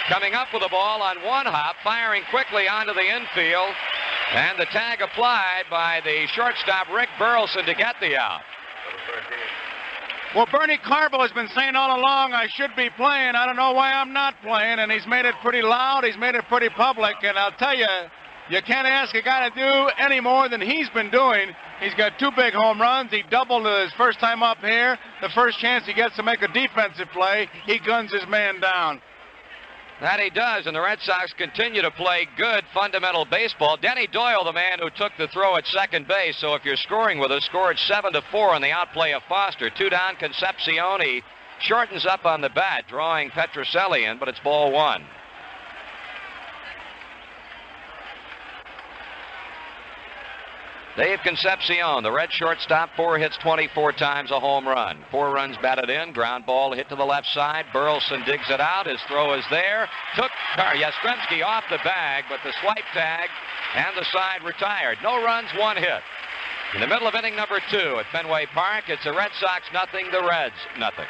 Coming up with the ball on 1 hop, firing quickly onto the infield, and the tag applied by the shortstop Rick Burleson to get the out. Well, Bernie Carbo has been saying all along I should be playing. I don't know why I'm not playing, and he's made it pretty loud. He's made it pretty public, and I'll tell you, you can't ask a guy to do any more than he's been doing. He's got 2 big home runs. He doubled his first time up here. The first chance he gets to make a defensive play, he guns his man down. That he does, and the Red Sox continue to play good fundamental baseball. Denny Doyle, the man who took the throw at second base, so if you're scoring with us, scored 7-4 on the outplay of Foster. 2 down, Concepcion. He shortens up on the bat, drawing Petrocelli in, but it's ball 1. Dave Concepcion, the Red shortstop, 4 hits 24 times, a home run. 4 runs batted in, ground ball hit to the left side. Burleson digs it out. His throw is there. Took Yastrzemski off the bag, but the swipe tag and the side retired. No runs, 1 hit. In the middle of inning number 2 at Fenway Park, it's the Red Sox nothing, the Reds nothing.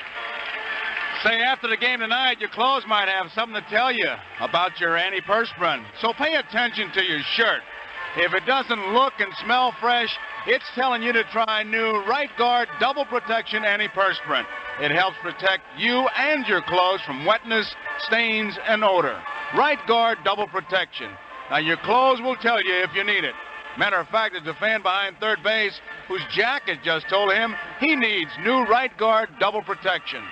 Say, after the game tonight, your clothes might have something to tell you about your antiperspirant. So pay attention to your shirt. If it doesn't look and smell fresh, it's telling you to try new Right Guard Double Protection Antiperspirant. It helps protect you and your clothes from wetness, stains, and odor. Right Guard Double Protection. Now, your clothes will tell you if you need it. Matter of fact, there's a fan behind third base whose jacket just told him he needs new Right Guard Double Protection.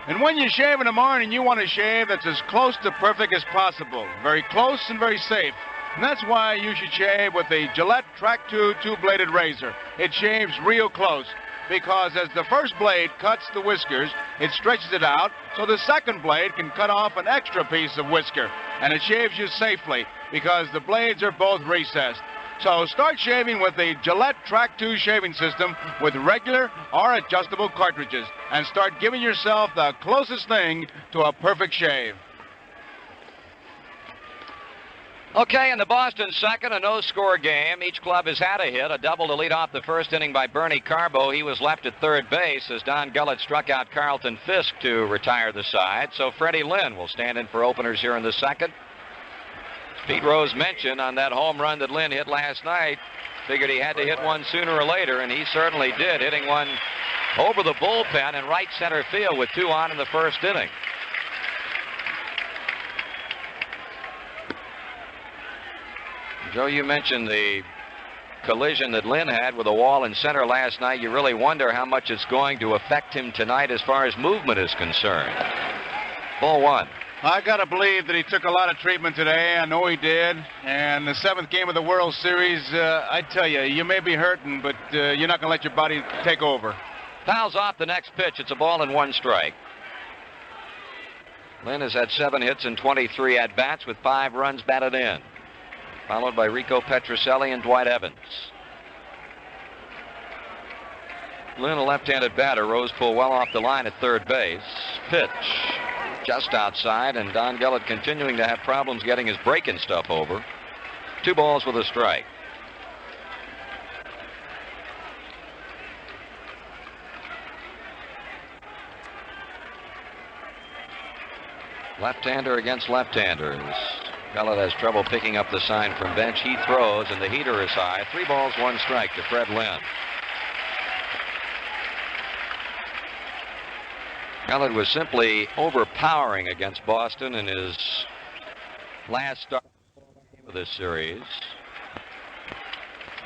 And when you shave in the morning, you want to shave that's as close to perfect as possible. Very close and very safe. And that's why you should shave with the Gillette Track 2 2-bladed razor. It shaves real close because as the first blade cuts the whiskers, it stretches it out so the second blade can cut off an extra piece of whisker. And it shaves you safely because the blades are both recessed. So start shaving with the Gillette Track 2 shaving system with regular or adjustable cartridges and start giving yourself the closest thing to a perfect shave. Okay, in the Boston second, a no-score game. Each club has had a hit, a double to lead off the first inning by Bernie Carbo. He was left at third base as Don Gullett struck out Carlton Fisk to retire the side. So Freddie Lynn will stand in for openers here in the second. Pete Rose mentioned on that home run that Lynn hit last night, figured he had to hit one sooner or later, and he certainly did, hitting one over the bullpen in right center field with 2 on in the first inning. Joe, you mentioned the collision that Lynn had with a wall in center last night. You really wonder how much it's going to affect him tonight as far as movement is concerned. Ball 1. I got to believe that he took a lot of treatment today. I know he did. And the 7th game of the World Series, I tell you, you may be hurting, but you're not going to let your body take over. Fouls off the next pitch. It's a ball and 1 strike. Lynn has had 7 hits and 23 at-bats with 5 runs batted in, followed by Rico Petrocelli and Dwight Evans. Lynn, a left-handed batter. Rose pulled well off the line at third base. Pitch. just outside, and Don Gullett continuing to have problems getting his breaking stuff over. 2 balls with a strike. Left-hander against left-handers. Gullett has trouble picking up the sign from bench. He throws, and the heater is high. 3 balls, 1 strike to Fred Lynn. Gullett was simply overpowering against Boston in his last start of this series.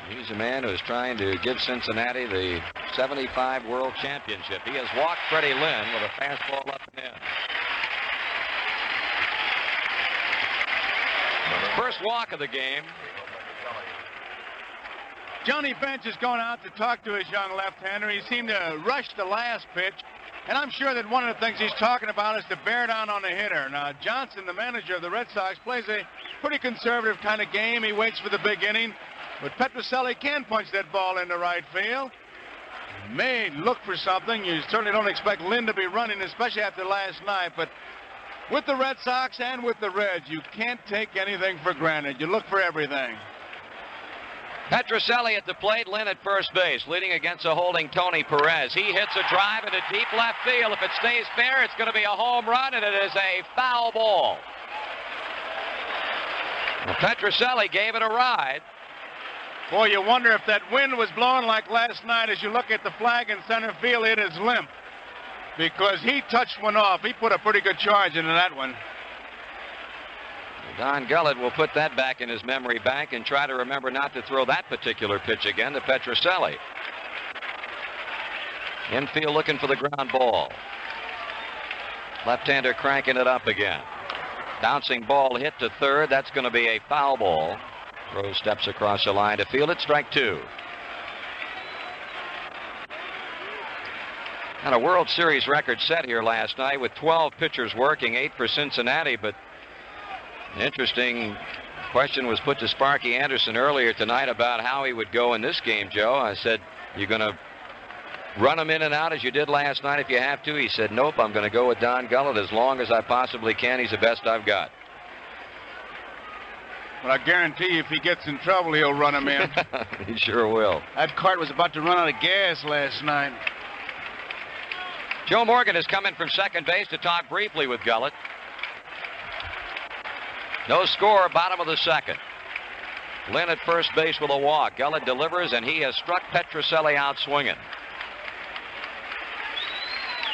He's a man who's trying to give Cincinnati the '75 World Championship. He has walked Freddie Lynn with a fastball up and in. First walk of the game. Johnny Bench is going out to talk to his young left-hander. He seemed to rush the last pitch. And I'm sure that one of the things he's talking about is to bear down on the hitter. Now, Johnson, the manager of the Red Sox, plays a pretty conservative kind of game. He waits for the big inning. But Petrocelli can punch that ball into right field. May look for something. You certainly don't expect Lynn to be running, especially after last night. But with the Red Sox and with the Reds, you can't take anything for granted. You look for everything. Petrocelli at the plate, Lynn at first base, leading against a holding Tony Perez. He hits a drive into deep left field. If it stays fair, it's going to be a home run, and it is a foul ball. Well, Petrocelli gave it a ride. Boy, you wonder if that wind was blowing like last night. As you look at the flag in center field, it is limp. Because he touched one off. He put a pretty good charge into that one. Don Gullett will put that back in his memory bank and try to remember not to throw that particular pitch again to Petrocelli. Infield looking for the ground ball. Left-hander cranking it up again. Bouncing ball hit to third. That's going to be a foul ball. Rose steps across the line to field it. Strike 2. And a World Series record set here last night with 12 pitchers working, 8 for Cincinnati, but an interesting question was put to Sparky Anderson earlier tonight about how he would go in this game, Joe. I said, you're going to run him in and out as you did last night if you have to? He said, nope, I'm going to go with Don Gullett as long as I possibly can. He's the best I've got. Well, I guarantee you if he gets in trouble, he'll run him in. He sure will. That cart was about to run out of gas last night. Joe Morgan has come in from second base to talk briefly with Gullett. No score, bottom of the second. Lynn at first base with a walk. Gullett delivers, and he has struck Petrocelli out swinging.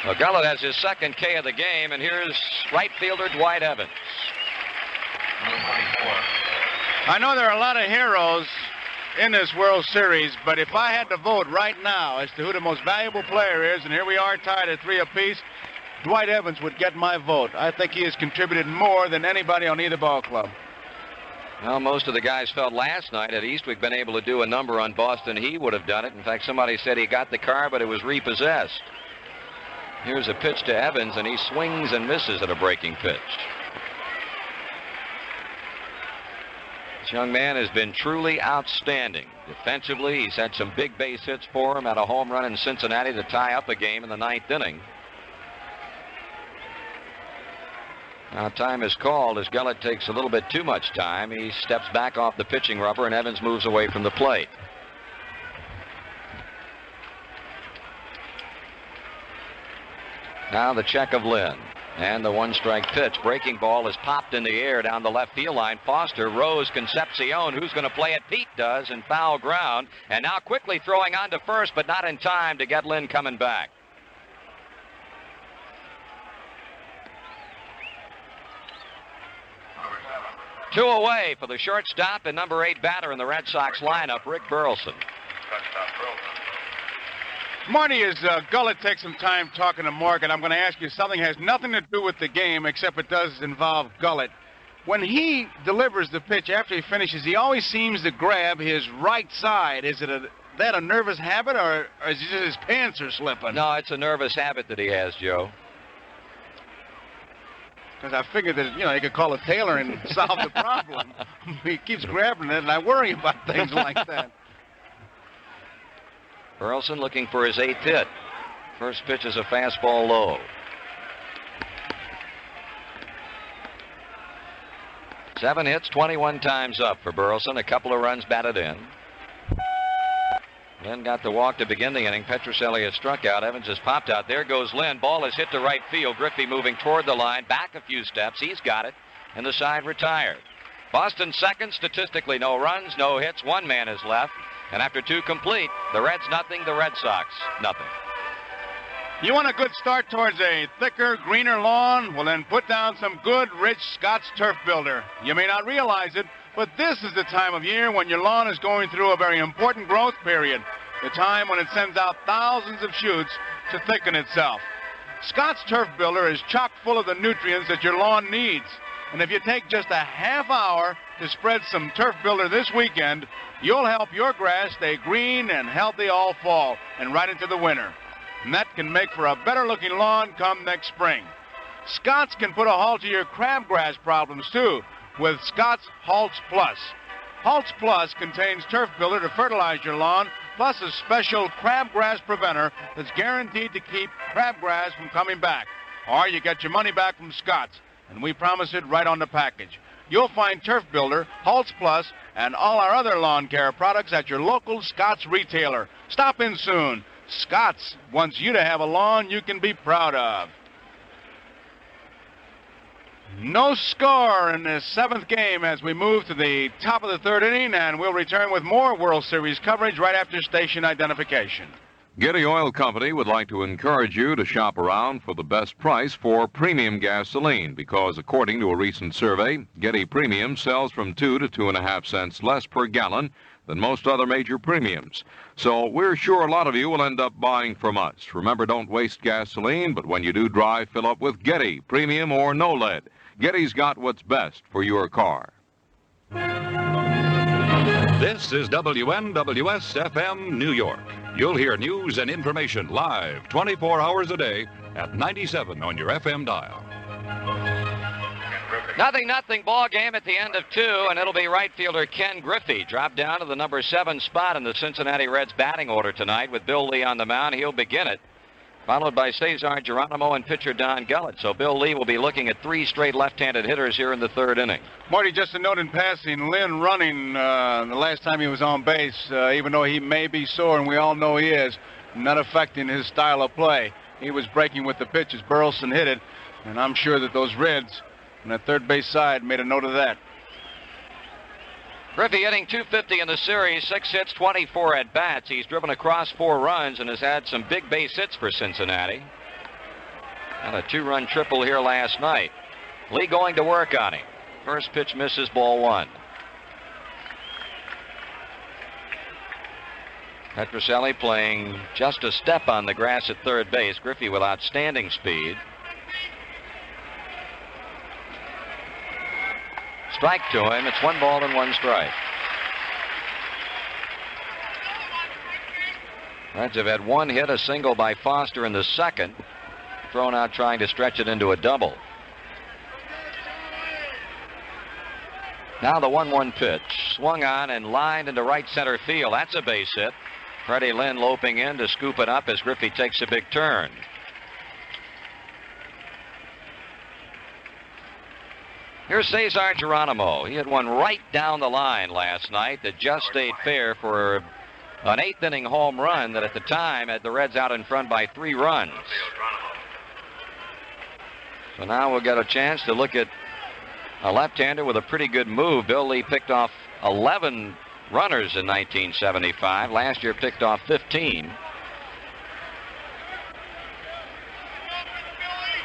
Well, Gullett has his second K of the game, and here's right fielder Dwight Evans. I know there are a lot of heroes in this World Series, but if I had to vote right now as to who the most valuable player is, and here we are tied at 3 apiece, Dwight Evans would get my vote. I think he has contributed more than anybody on either ball club. Well, most of the guys felt last night had Eastwick been able to do a number on Boston, he would have done it. In fact, somebody said he got the car, but it was repossessed. Here's a pitch to Evans, and he swings and misses at a breaking pitch. This young man has been truly outstanding. Defensively, he's had some big base hits for him, had a home run in Cincinnati to tie up a game in the 9th inning. Now time is called as Gullett takes a little bit too much time. He steps back off the pitching rubber, and Evans moves away from the plate. Now the check of Lynn. And the 1-strike pitch. Breaking ball is popped in the air down the left field line. Foster, Rose, Concepcion. Who's going to play it? Pete does in foul ground. And now quickly throwing on to first, but not in time to get Lynn coming back. Two away for the shortstop and number 8 batter in the Red Sox lineup, Rick Burleson. Marty, as Gullett takes some time talking to Morgan, I'm going to ask you something that has nothing to do with the game, except it does involve Gullett. When he delivers the pitch after he finishes, he always seems to grab his right side. Is it that a nervous habit, or is it just his pants are slipping? No, it's a nervous habit that he has, Joe. Because I figured that, you know, he could call a tailor and solve the problem. He keeps grabbing it, and I worry about things like that. Burleson looking for his 8th hit. First pitch is a fastball low. 7 hits, 21 times up for Burleson. A couple of runs batted in. Lynn got the walk to begin the inning. Petrocelli has struck out. Evans has popped out. There goes Lynn. Ball is hit to right field. Griffey moving toward the line. Back a few steps. He's got it. And the side retired. Boston second. Statistically, no runs, no hits. One man is left. And after 2 complete, the Reds nothing, the Red Sox nothing. You want a good start towards a thicker, greener lawn? Well, then put down some good, rich Scott's Turf Builder. You may not realize it, but this is the time of year when your lawn is going through a very important growth period. The time when it sends out thousands of shoots to thicken itself. Scott's Turf Builder is chock full of the nutrients that your lawn needs. And if you take just a half hour to spread some Turf Builder this weekend, you'll help your grass stay green and healthy all fall and right into the winter. And that can make for a better looking lawn come next spring. Scott's can put a halt to your crabgrass problems too with Scott's Halts Plus. Halts Plus contains Turf Builder to fertilize your lawn, plus a special crabgrass preventer that's guaranteed to keep crabgrass from coming back. Or you get your money back from Scott's, and we promise it right on the package. You'll find Turf Builder, Halts Plus, and all our other lawn care products at your local Scott's retailer. Stop in soon. Scott's wants you to have a lawn you can be proud of. No score in the 7th game as we move to the top of the 3rd inning, and we'll return with more World Series coverage right after station identification. Getty Oil Company would like to encourage you to shop around for the best price for premium gasoline because, according to a recent survey, Getty Premium sells from 2 to 2.5 cents less per gallon than most other major premiums. So we're sure a lot of you will end up buying from us. Remember, don't waste gasoline, but when you do drive, fill up with Getty, premium or no lead. Getty's got what's best for your car. This is WNWS-FM New York. You'll hear news and information live 24 hours a day at 97 on your FM dial. 0-0 ball game at the end of 2, and it'll be right fielder Ken Griffey dropped down to the number 7 spot in the Cincinnati Reds batting order tonight with Bill Lee on the mound. He'll begin it, followed by Cesar Geronimo and pitcher Don Gullett. So Bill Lee will be looking at 3 straight left-handed hitters here in the 3rd inning. Marty, just a note in passing, Lynn running the last time he was on base, even though he may be sore, and we all know he is, not affecting his style of play. He was breaking with the pitch as Burleson hit it, and I'm sure that those Reds on that third base side made a note of that. Griffey hitting .250 in the series, 6 hits, 24 at-bats. He's driven across 4 runs and has had some big base hits for Cincinnati. And a 2-run triple here last night. Lee going to work on him. First pitch misses, ball 1. Petrocelli playing just a step on the grass at third base. Griffey with outstanding speed. Strike to him. It's 1 ball and 1 strike. Reds have had 1 hit, a single by Foster in the 2nd. Thrown out trying to stretch it into a double. Now the 1-1 pitch. Swung on and lined into right center field. That's a base hit. Freddie Lynn loping in to scoop it up as Griffey takes a big turn. Here's Cesar Geronimo. He had one right down the line last night that just stayed fair for an 8th inning home run that at the time had the Reds out in front by 3 runs. So now we'll get a chance to look at a left-hander with a pretty good move. Bill Lee picked off 11 runners in 1975. Last year picked off 15.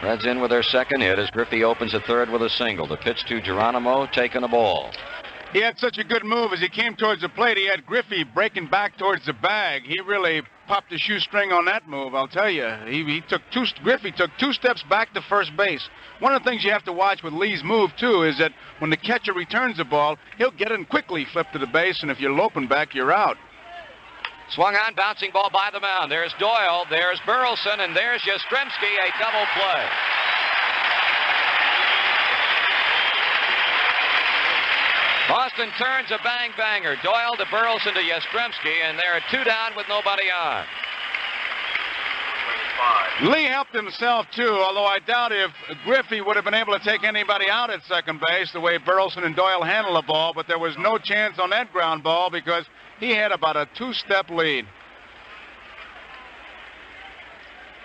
Reds in with their 2nd hit as Griffey opens the 3rd with a single. The pitch to Geronimo, taking a ball. He had such a good move as he came towards the plate. He had Griffey breaking back towards the bag. He really popped a shoestring on that move, I'll tell you. Griffey took 2 steps back to first base. One of the things you have to watch with Lee's move, too, is that when the catcher returns the ball, he'll get in quickly, flip to the base, and if you're loping back, you're out. Swung on, bouncing ball by the mound. There's Doyle, there's Burleson, and there's Yastrzemski, a double play. Boston turns a bang-banger. Doyle to Burleson to Yastrzemski, and they're 2 down with nobody on. Lee helped himself, too, although I doubt if Griffey would have been able to take anybody out at second base the way Burleson and Doyle handled the ball, but there was no chance on that ground ball because he had about a two-step lead.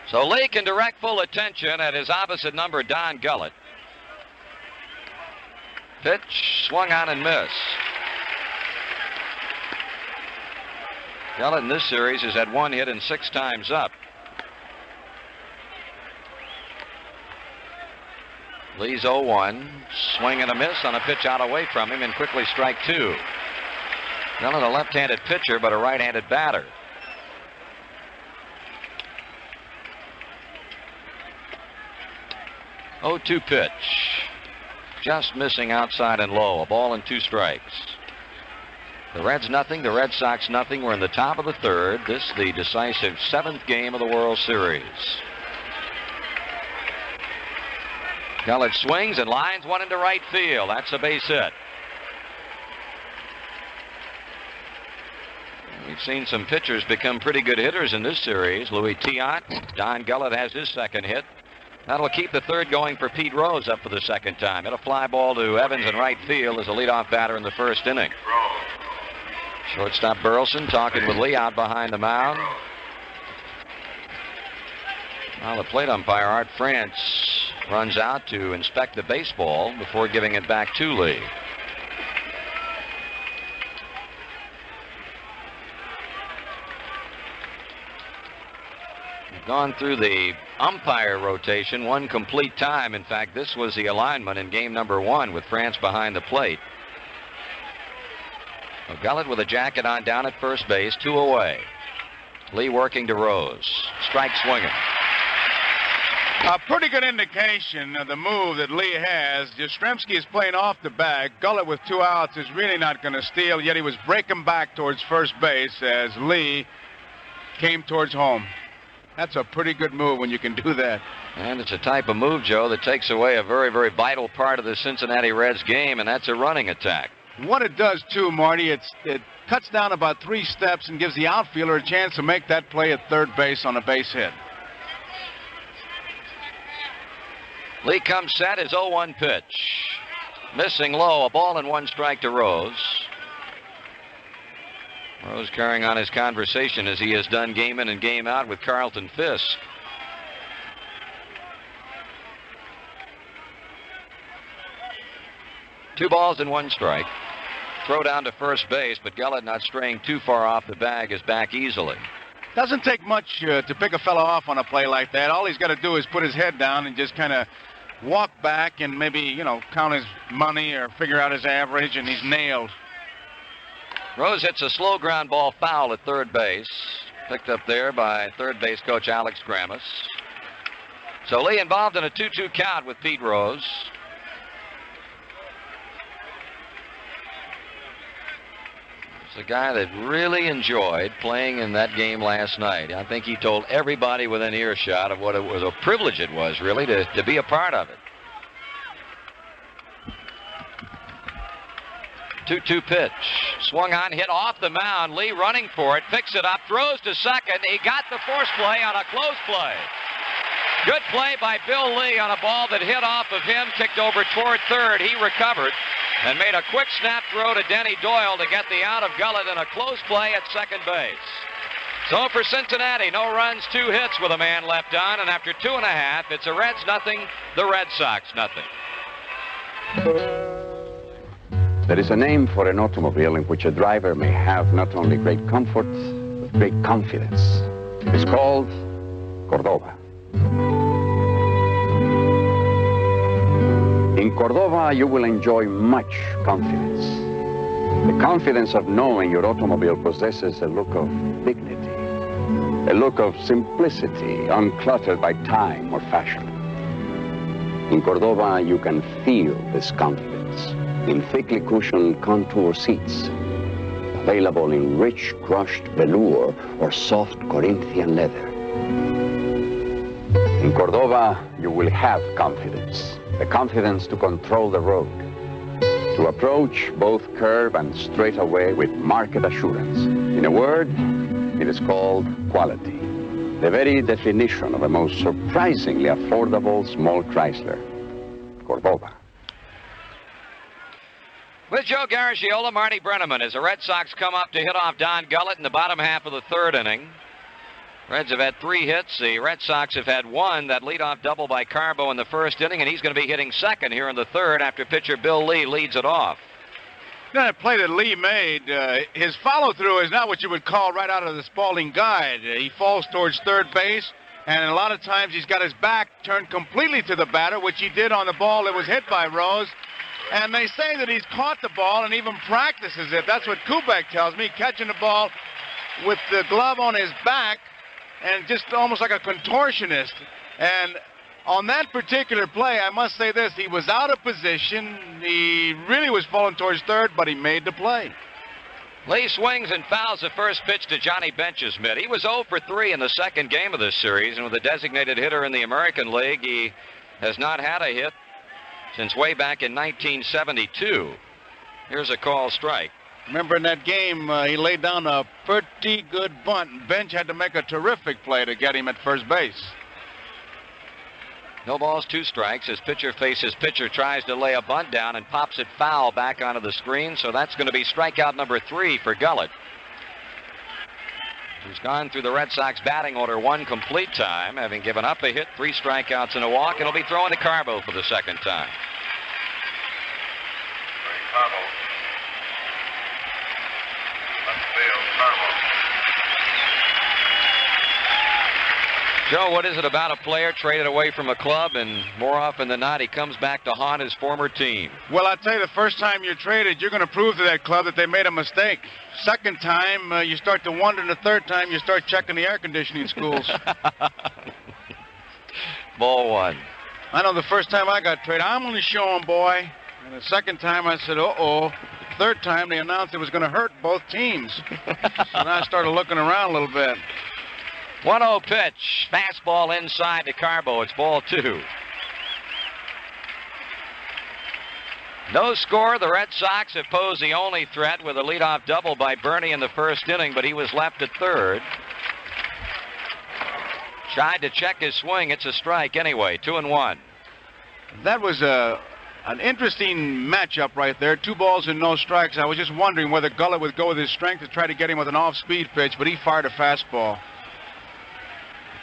So Lee can direct full attention at his opposite number, Don Gullett. Pitch, swung on and missed. Gullett in this series has had 1 hit and 6 times up. Lee's 0-1. Swing and a miss on a pitch out away from him and quickly strike 2. Gullett, a left-handed pitcher, but a right-handed batter. 0-2 pitch. Just missing outside and low. A ball and 2 strikes. The Reds nothing, the Red Sox nothing. We're in the top of the 3rd. This the decisive 7th game of the World Series. Gullett swings and lines one into right field. That's a base hit. We've seen some pitchers become pretty good hitters in this series. Louis Tiant. Don Gullett has his 2nd hit. That'll keep the 3rd going for Pete Rose up for the 2nd time. Hit a fly ball to Evans in right field as a leadoff batter in the 1st inning. Shortstop Burleson talking with Lee out behind the mound. Now the plate umpire, Art France, runs out to inspect the baseball before giving it back to Lee. We've gone through the umpire rotation 1 complete time. In fact, this was the alignment in game number 1 with France behind the plate. Gullett with a jacket on down at first base, 2 away. Lee working to Rose. Strike swinging. A pretty good indication of the move that Lee has. Jastrzemski is playing off the bag. Gullett with 2 outs is really not going to steal, yet he was breaking back towards first base as Lee came towards home. That's a pretty good move when you can do that. And it's a type of move, Joe, that takes away a very, very vital part of the Cincinnati Reds game, and that's a running attack. What it does, too, Marty, it cuts down about 3 steps and gives the outfielder a chance to make that play at third base on a base hit. Lee comes set, his 0-1 pitch. Missing low, a ball and 1 strike to Rose. Rose carrying on his conversation as he has done game in and game out with Carlton Fisk. Two balls and 1 strike. Throw down to first base, but Gullett, not straying too far off the bag, is back easily. Doesn't take much to pick a fellow off on a play like that. All he's got to do is put his head down and just kind of walk back and maybe, you know, count his money or figure out his average, and he's nailed. Rose hits a slow ground ball foul at third base. Picked up there by third base coach Alex Gramis. So Lee involved in a 2-2 count with Pete Rose. It's a guy that really enjoyed playing in that game last night. I think he told everybody within earshot of what it was, a privilege it was, really, to be a part of it. 2-2 pitch. Swung on, hit off the mound. Lee running for it, picks it up, throws to second. He got the force play on a close play. Good play by Bill Lee on a ball that hit off of him, kicked over toward third. He recovered and made a quick snap throw to Denny Doyle to get the out of Gullett in a close play at second base. So for Cincinnati, no runs, 2 hits with a man left on, and after 2.5, it's a Reds nothing, the Red Sox nothing. There is a name for an automobile in which a driver may have not only great comfort, but great confidence. It is called Cordova. In Cordova, you will enjoy much confidence. The confidence of knowing your automobile possesses a look of dignity, a look of simplicity, uncluttered by time or fashion. In Cordova, you can feel this confidence in thickly cushioned contour seats, available in rich crushed velour or soft Corinthian leather. In Cordova, you will have confidence, the confidence to control the road, to approach both curve and straightaway with marked assurance. In a word, it is called quality. the very definition of a most surprisingly affordable small Chrysler, Cordoba. With Joe Garagiola, Marty Brennaman, as the Red Sox come up to hit off Don Gullett in the bottom half of the third inning. Reds have had 3 hits. The Red Sox have had 1. That leadoff double by Carbo in the first inning, and he's going to be hitting second here in the third after pitcher Bill Lee leads it off. That play that Lee made, his follow-through is not what you would call right out of the Spalding guide. He falls towards third base, and a lot of times he's got his back turned completely to the batter, which he did on the ball that was hit by Rose. And they say that he's caught the ball and even practices it. That's what Kubek tells me, catching the ball with the glove on his back and just almost like a contortionist. And on that particular play, I must say this, he was out of position. He really was falling towards third, but he made the play. Lee swings and fouls the first pitch to Johnny Bench's mitt. He was 0 for 3 in the second game of this series, and with a designated hitter in the American League, he has not had a hit since way back in 1972. Here's a call strike. Remember in that game, he laid down a pretty good bunt. Bench had to make a terrific play to get him at first base. No balls, 2 strikes. His pitcher faces pitcher, tries to lay a bunt down and pops it foul back onto the screen. So that's going to be strikeout number 3 for Gullett, who's gone through the Red Sox batting order 1 complete time, having given up a hit, 3 strikeouts and a walk, and he'll be throwing to Carbo for the second time. Joe, what is it about a player traded away from a club, and more often than not, he comes back to haunt his former team? Well, I'll tell you, the first time you're traded, you're going to prove to that club that they made a mistake. Second time, you start to wonder, and the third time, you start checking the air conditioning schools. Ball 1. I know the first time I got traded, I'm going to show him, boy. And the second time, I said, uh-oh. Third time, they announced it was going to hurt both teams. So now I started looking around a little bit. 1-0 pitch. Fastball inside to Carbo. It's ball 2. No score. The Red Sox have posed the only threat with a leadoff double by Bernie in the first inning, but he was left at third. Tried to check his swing. It's a strike anyway. 2-1. That was an interesting matchup right there. 2 balls and no strikes. I was just wondering whether Gullett would go with his strength to try to get him with an off-speed pitch, but he fired a fastball.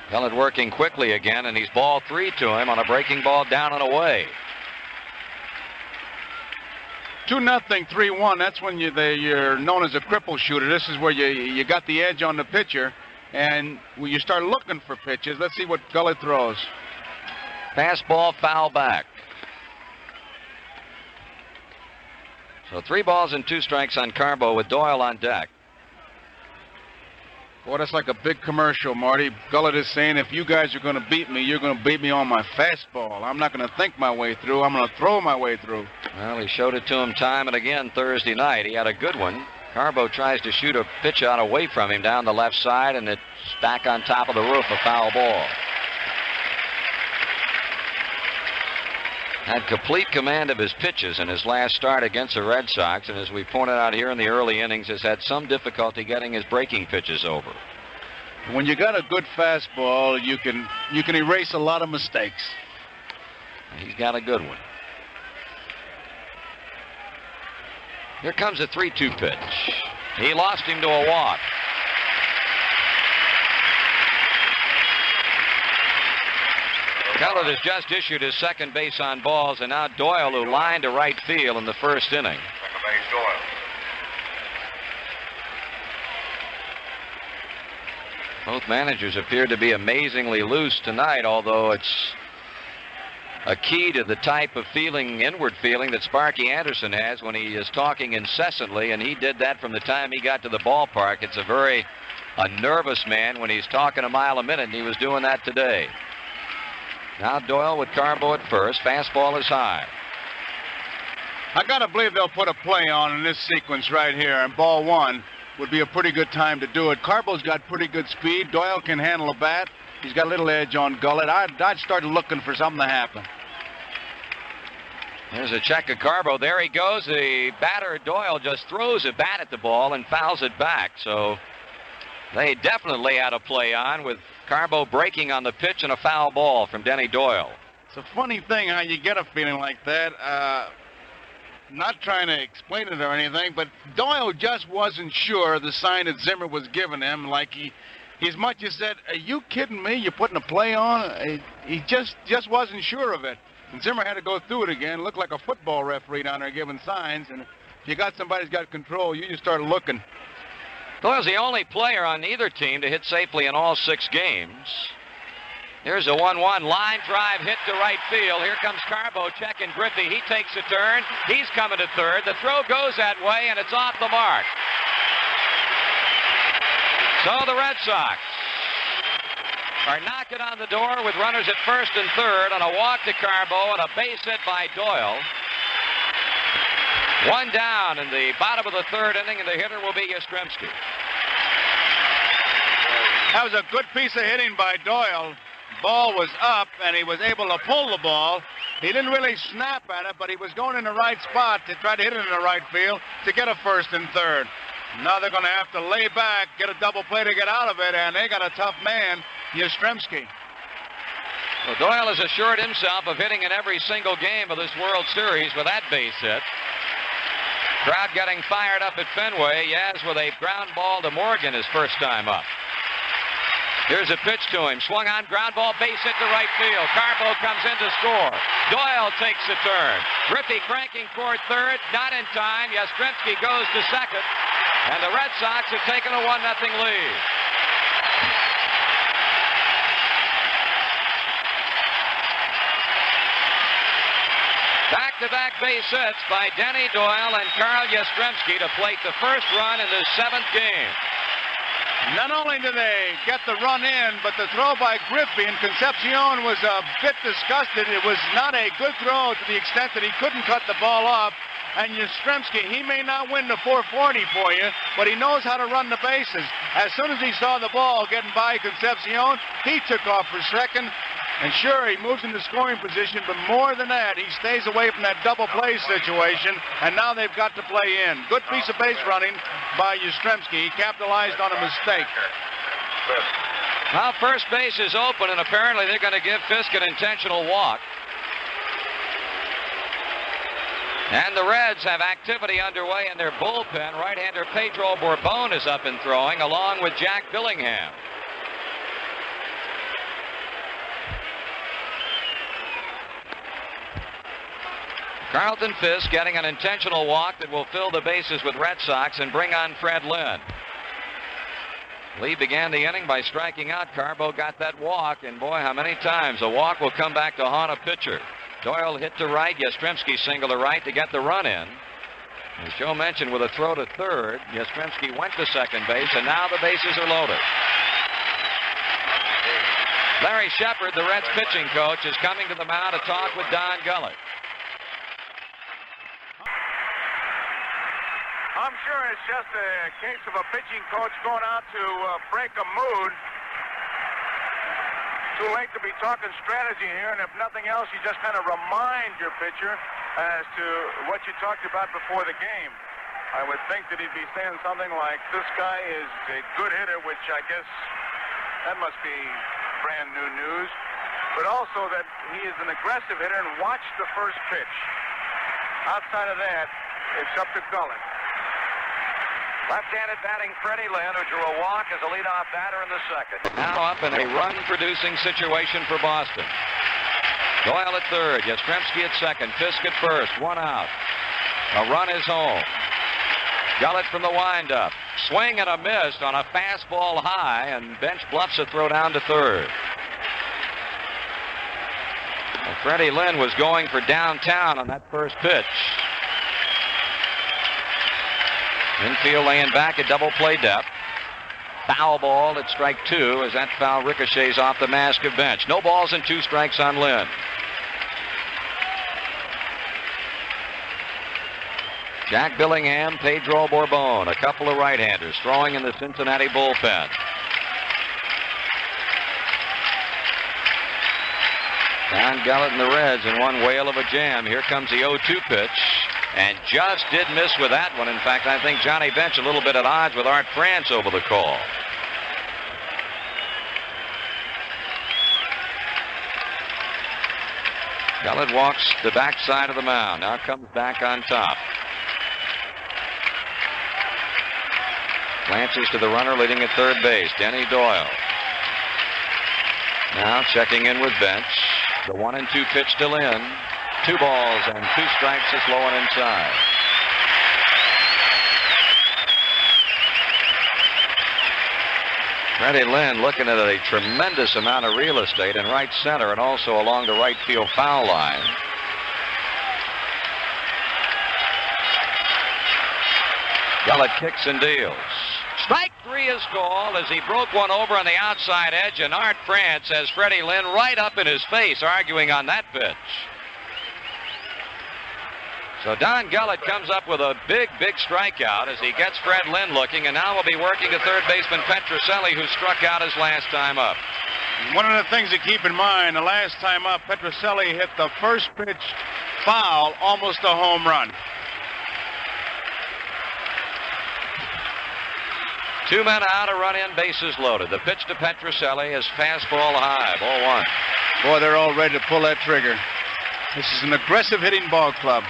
Gullett working quickly again, and he's ball 3 to him on a breaking ball down and away. 2-0, 3-1. That's when you're known as a cripple shooter. This is where you got the edge on the pitcher, and when you start looking for pitches. Let's see what Gullett throws. Fastball foul back. So 3 balls and 2 strikes on Carbo with Doyle on deck. Boy, that's like a big commercial, Marty. Gullett is saying, if you guys are going to beat me, you're going to beat me on my fastball. I'm not going to think my way through. I'm going to throw my way through. Well, he showed it to him time and again Thursday night. He had a good one. Carbo tries to shoot a pitch out away from him down the left side, and it's back on top of the roof, a foul ball. Had complete command of his pitches in his last start against the Red Sox, and as we pointed out here in the early innings, has had some difficulty getting his breaking pitches over. When you got a good fastball, you can erase a lot of mistakes. He's got a good one. Here comes a 3-2 pitch. He lost him to a walk. Gullett has just issued his second base on balls, and now Doyle, who lined to right field in the first inning. Second base, Doyle. Both managers appeared to be amazingly loose tonight, although it's a key to the type of feeling, inward feeling, that Sparky Anderson has when he is talking incessantly, and he did that from the time he got to the ballpark. It's a nervous man when he's talking a mile a minute, and he was doing that today. Now Doyle with Carbo at first. Fastball is high. I got to believe they'll put a play on in this sequence right here, and ball 1 would be a pretty good time to do it. Carbo's got pretty good speed. Doyle can handle a bat. He's got a little edge on Gullett. I'd start looking for something to happen. There's a check of Carbo. There he goes. The batter, Doyle, just throws a bat at the ball and fouls it back. So they definitely had a play on with Carbo breaking on the pitch and a foul ball from Denny Doyle. It's a funny thing how you get a feeling like that. Not trying to explain it or anything, but Doyle just wasn't sure of the sign that Zimmer was giving him. Like he as much as said, "Are you kidding me? You're putting a play on?" He just wasn't sure of it. And Zimmer had to go through it again. Looked like a football referee down there giving signs. And if you got somebody who's got control, you just start looking. Doyle's the only player on either team to hit safely in all 6 games. Here's a 1-1 line drive hit to right field. Here comes Carbo checking Griffey. He takes a turn. He's coming to third. The throw goes that way, and it's off the mark. So the Red Sox are knocking on the door with runners at first and third on a walk to Carbo and a base hit by Doyle. 1 down in the bottom of the 3rd inning, and the hitter will be Yastrzemski. That was a good piece of hitting by Doyle. Ball was up, and he was able to pull the ball. He didn't really snap at it, but he was going in the right spot to try to hit it in the right field to get a first and third. Now they're going to have to lay back, get a double play to get out of it, and they got a tough man, Yastrzemski. Well, Doyle has assured himself of hitting in every single game of this World Series with that base hit. Crowd getting fired up at Fenway. Yaz with a ground ball to Morgan his first time up. Here's a pitch to him. Swung on, ground ball, base hit to right field. Carbo comes in to score. Doyle takes a turn. Griffey cranking toward third. Not in time. Yastrzemski goes to second. And the Red Sox have taken a 1-0 lead. Back-to-back base hits by Denny Doyle and Carl Yastrzemski to plate the first run in the 7th game. Not only did they get the run in, but the throw by Griffey, and Concepcion was a bit disgusted. It was not a good throw to the extent that he couldn't cut the ball off. And Yastrzemski, he may not win the 440 for you, but he knows how to run the bases. As soon as he saw the ball getting by Concepcion, he took off for second. And sure, he moves into scoring position, but more than that, he stays away from that double play situation, and now they've got to play in. Good piece of base running by Yastrzemski. He capitalized on a mistake. Well, first base is open, and apparently they're going to give Fisk an intentional walk. And the Reds have activity underway in their bullpen. Right-hander Pedro Bourbon is up and throwing, along with Jack Billingham. Carlton Fisk getting an intentional walk that will fill the bases with Red Sox and bring on Fred Lynn. Lee began the inning by striking out. Carbo got that walk, and boy, how many times a walk will come back to haunt a pitcher. Doyle hit to right. Yastrzemski single to right to get the run in. As Joe mentioned, with a throw to third, Yastrzemski went to second base, and now the bases are loaded. Larry Shepard, the Reds pitching coach, is coming to the mound to talk with Don Gullett. I'm sure it's just a case of a pitching coach going out to break a mood. Too late to be talking strategy here, and if nothing else, you just kind of remind your pitcher as to what you talked about before the game. I would think that he'd be saying something like, this guy is a good hitter, which I guess that must be brand new news, but also that he is an aggressive hitter, and watch the first pitch. Outside of that, it's up to Gullett. Left-handed batting Freddie Lynn, who drew a walk as a leadoff batter in the second. Now up in a run-producing situation for Boston. Doyle at third, Yastrzemski at second, Fisk at first, 1 out. A run is home. Gullett from the windup. Swing and a miss on a fastball high, and Bench bluffs a throw down to third. Well, Freddie Lynn was going for downtown on that first pitch. Infield laying back at double play depth. Foul ball at strike 2 as that foul ricochets off the mask of Bench. No balls and 2 strikes on Lynn. Jack Billingham, Pedro Bourbon, a couple of right-handers throwing in the Cincinnati bullpen. Don Gullett and the Reds in one whale of a jam. Here comes the 0-2 pitch. And just did miss with that one. In fact, I think Johnny Bench a little bit at odds with Art France over the call. Gullett walks the backside of the mound. Now comes back on top. Glances to the runner leading at third base, Denny Doyle. Now checking in with Bench. The 1-2 pitch still in. 2 balls and 2 strikes is low and inside. Freddie Lynn looking at a tremendous amount of real estate in right center and also along the right field foul line. Gullett kicks and deals. Strike 3 is called as he broke one over on the outside edge, and Art France has Freddie Lynn right up in his face arguing on that pitch. So Don Gullett comes up with a big strikeout as he gets Fred Lynn looking, and now will be working to third baseman Petrocelli, who struck out his last time up. One of the things to keep in mind, the last time up, Petrocelli hit the first pitch foul, almost a home run. 2 men out, a run in, bases loaded. The pitch to Petrocelli is fastball high, ball 1. Boy, they're all ready to pull that trigger. This is an aggressive hitting ball club.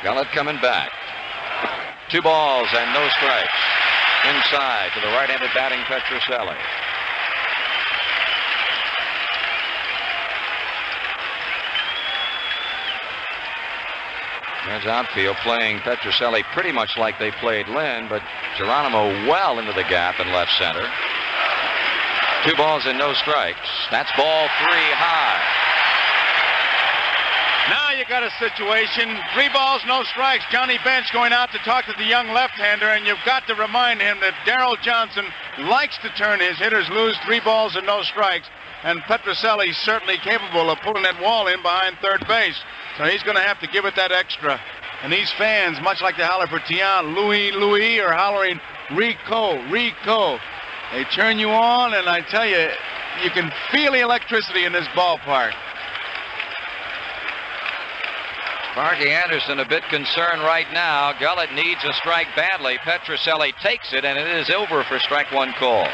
Gullett coming back. 2 balls and no strikes. Inside to the right-handed batting Petrocelli. Reds outfield playing Petrocelli pretty much like they played Lynn, but Geronimo well into the gap in left center. 2 balls and no strikes. That's ball 3 high. Now you got a situation, 3 balls, no strikes. Johnny Bench going out to talk to the young left-hander, and you've got to remind him that Darrell Johnson likes to turn his hitters loose. 3 balls and no strikes, and Petrocelli's certainly capable of pulling that wall in behind third base. So he's going to have to give it that extra. And these fans, much like they holler for Tian, Louis, Louis, are hollering Rico, Rico. They turn you on, and I tell you, you can feel the electricity in this ballpark. Sparky Anderson a bit concerned right now. Gullett needs a strike badly. Petrocelli takes it, and it is over for strike 1 call.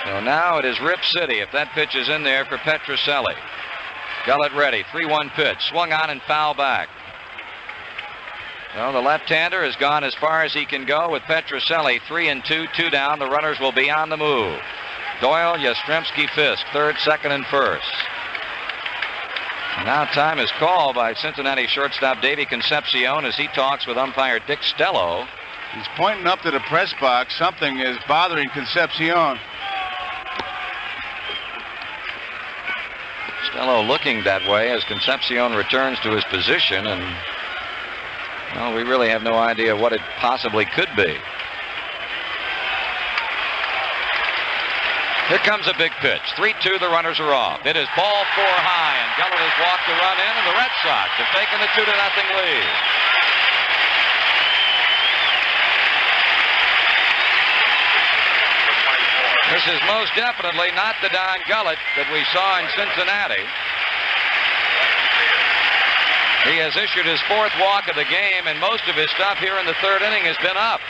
So now it is Rip City if that pitch is in there for Petrocelli. Gullett ready. 3-1 pitch. Swung on and foul back. So the left-hander has gone as far as he can go with Petrocelli. 3-2, 2 down. The runners will be on the move. Doyle, Yastrzemski, Fisk, third, second, and first. Now time is called by Cincinnati shortstop Davey Concepcion as he talks with umpire Dick Stello. He's pointing up to the press box. Something is bothering Concepcion. Stello looking that way as Concepcion returns to his position, and well, we really have no idea what it possibly could be. Here comes a big pitch. 3-2, the runners are off. It is ball 4 high, and Gullett has walked the run in, and the Red Sox have taken the 2-0 lead. This is most definitely not the Don Gullett that we saw in Cincinnati. He has issued his 4th walk of the game, and most of his stuff here in the 3rd inning has been up.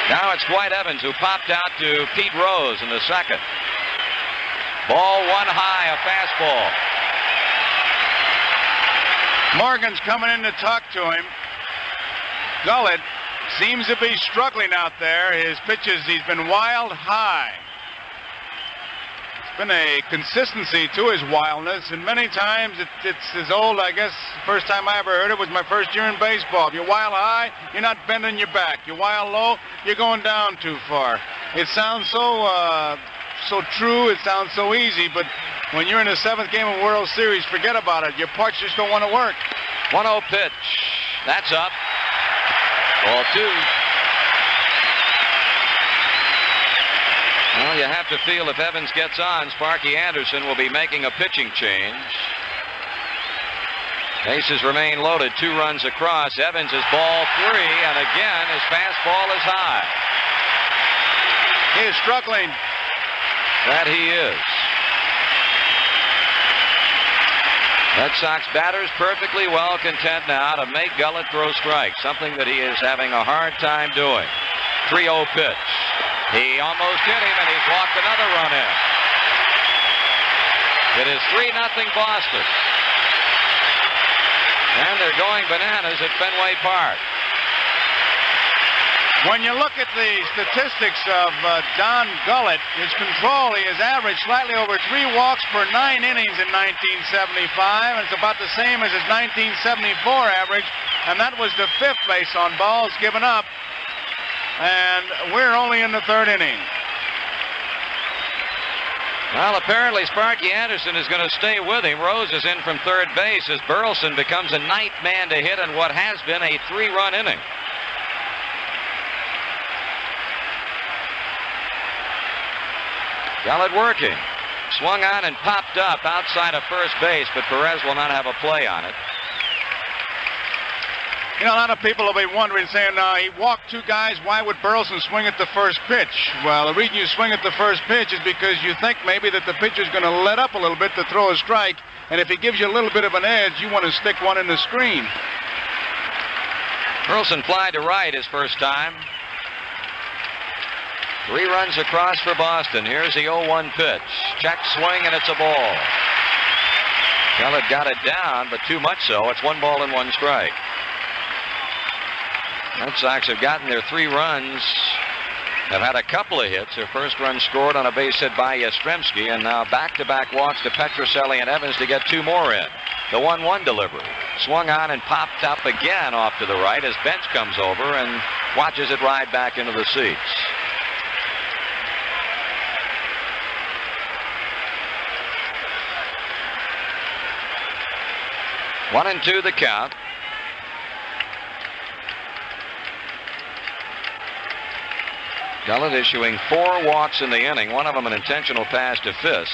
Now it's Dwight Evans who popped out to Pete Rose in the 2nd. Ball 1 high, a fastball. Morgan's coming in to talk to him. Gullett seems to be struggling out there. His pitches, he's been wild high. It's been a consistency to his wildness, and many times it's as old, I guess, the first time I ever heard it was my first year in baseball. If you're wild high, you're not bending your back. You're wild low, you're going down too far. It sounds so true, it sounds so easy, but when you're in the 7th game of World Series, forget about it. Your parts just don't want to work. 1-0 pitch. That's up. Ball 2. Well, you have to feel if Evans gets on, Sparky Anderson will be making a pitching change. Bases remain loaded. 2 runs across. Evans is ball 3, and again his fastball is high. He is struggling. That he is. Red Sox batters perfectly well content now to make Gullett throw strikes, something that he is having a hard time doing. 3-0 pitch. He almost hit him, and he's walked another run in. It is 3-0 Boston. And they're going bananas at Fenway Park. When you look at the statistics of Don Gullett, his control, he has averaged slightly over 3 walks per 9 innings in 1975, and it's about the same as his 1974 average, and that was the 5th base on balls given up, and we're only in the 3rd inning. Well, apparently Sparky Anderson is going to stay with him. Rose is in from 3rd base as Burleson becomes a 9th man to hit in what has been a 3-run inning. Gullett working. Swung on and popped up outside of first base, but Perez will not have a play on it. You know, a lot of people will be wondering, saying, he walked 2 guys. Why would Burleson swing at the first pitch? Well, the reason you swing at the first pitch is because you think maybe that the pitcher's going to let up a little bit to throw a strike, and if he gives you a little bit of an edge, you want to stick one in the screen. Burleson fly to right his first time. 3 runs across for Boston. Here's the 0-1 pitch. Check swing, and it's a ball. Gullett got it down, but too much so. It's 1 ball and 1 strike. Red Sox have gotten their 3 runs, have had a couple of hits. Their first run scored on a base hit by Yastrzemski, and now back-to-back walks to Petrocelli and Evans to get 2 more in. The 1-1 delivery. Swung on and popped up again off to the right as Bench comes over and watches it ride back into the seats. One and 2 the count. Gullett issuing 4 walks in the inning, one of them an intentional pass to Fisk.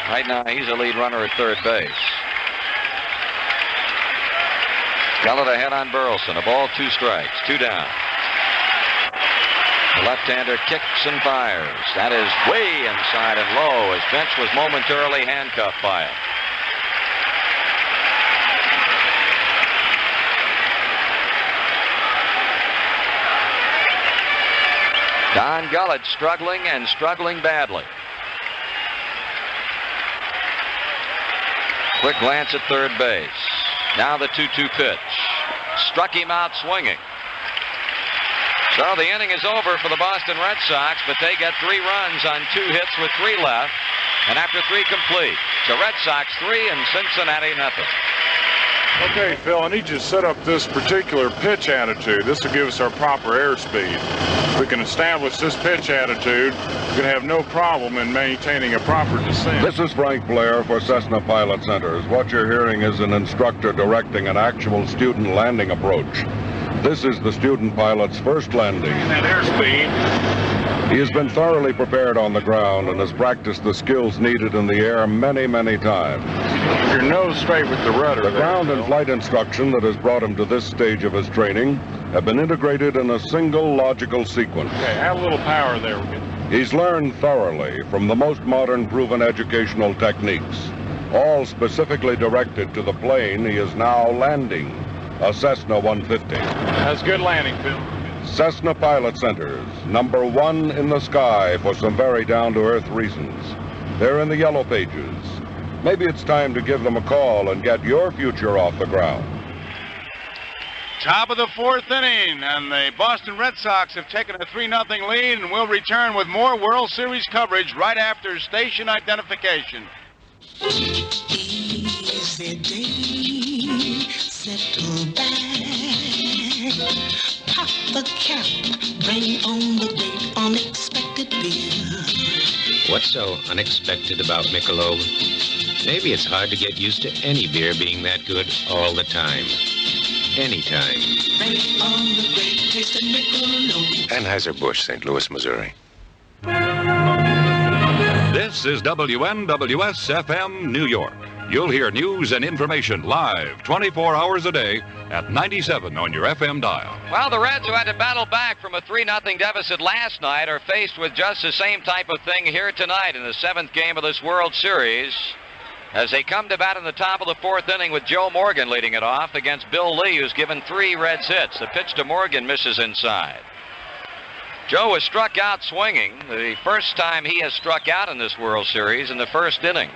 Right now he's a lead runner at 3rd base. Gullett ahead on Burleson. A ball, 2 strikes, 2 down. The left-hander kicks and fires. That is way inside and low as Bench was momentarily handcuffed by it. Don Gullett struggling and struggling badly. Quick glance at 3rd base. Now the 2-2 pitch. Struck him out swinging. So the inning is over for the Boston Red Sox, but they get 3 runs on 2 hits with 3 left. And after 3 complete, the Red Sox 3 and Cincinnati nothing. Okay, Phil, I need you to set up this particular pitch attitude. This will give us our proper airspeed. If we can establish this pitch attitude, we can have no problem in maintaining a proper descent. This is Frank Blair for Cessna Pilot Centers. What you're hearing is an instructor directing an actual student landing approach. This is the student pilot's first landing. That airspeed. He has been thoroughly prepared on the ground and has practiced the skills needed in the air many, many times. Your nose straight with the rudder. The ground and flight instruction that has brought him to this stage of his training have been integrated in a single logical sequence. Okay, add a little power there. He's learned thoroughly from the most modern proven educational techniques, all specifically directed to the plane he is now landing, a Cessna 150. That's good landing, Phil. Cessna Pilot Centers, number 1 in the sky for some very down-to-earth reasons. They're in the yellow pages. Maybe it's time to give them a call and get your future off the ground. Top of the 4th inning, and the Boston Red Sox have taken a 3-0 lead and will return with more World Series coverage right after station identification. Easy day, settle back, pop the cap, bring on the great unexpected beer. What's so unexpected about Michelob? Maybe it's hard to get used to any beer being that good all the time. Anytime. Bring on the great taste of Michelob. Anheuser-Busch, St. Louis, Missouri. This is WNWS-FM, New York. You'll hear news and information live 24 hours a day at 97 on your FM dial. Well, the Reds, who had to battle back from a 3-0 deficit last night, are faced with just the same type of thing here tonight in the 7th game of this World Series. as they come to bat in the top of the fourth inning with Joe Morgan leading it off against Bill Lee, who's given 3 Reds hits. The pitch to Morgan misses inside. Joe was struck out swinging, the first time he has struck out in this World Series in the first inning.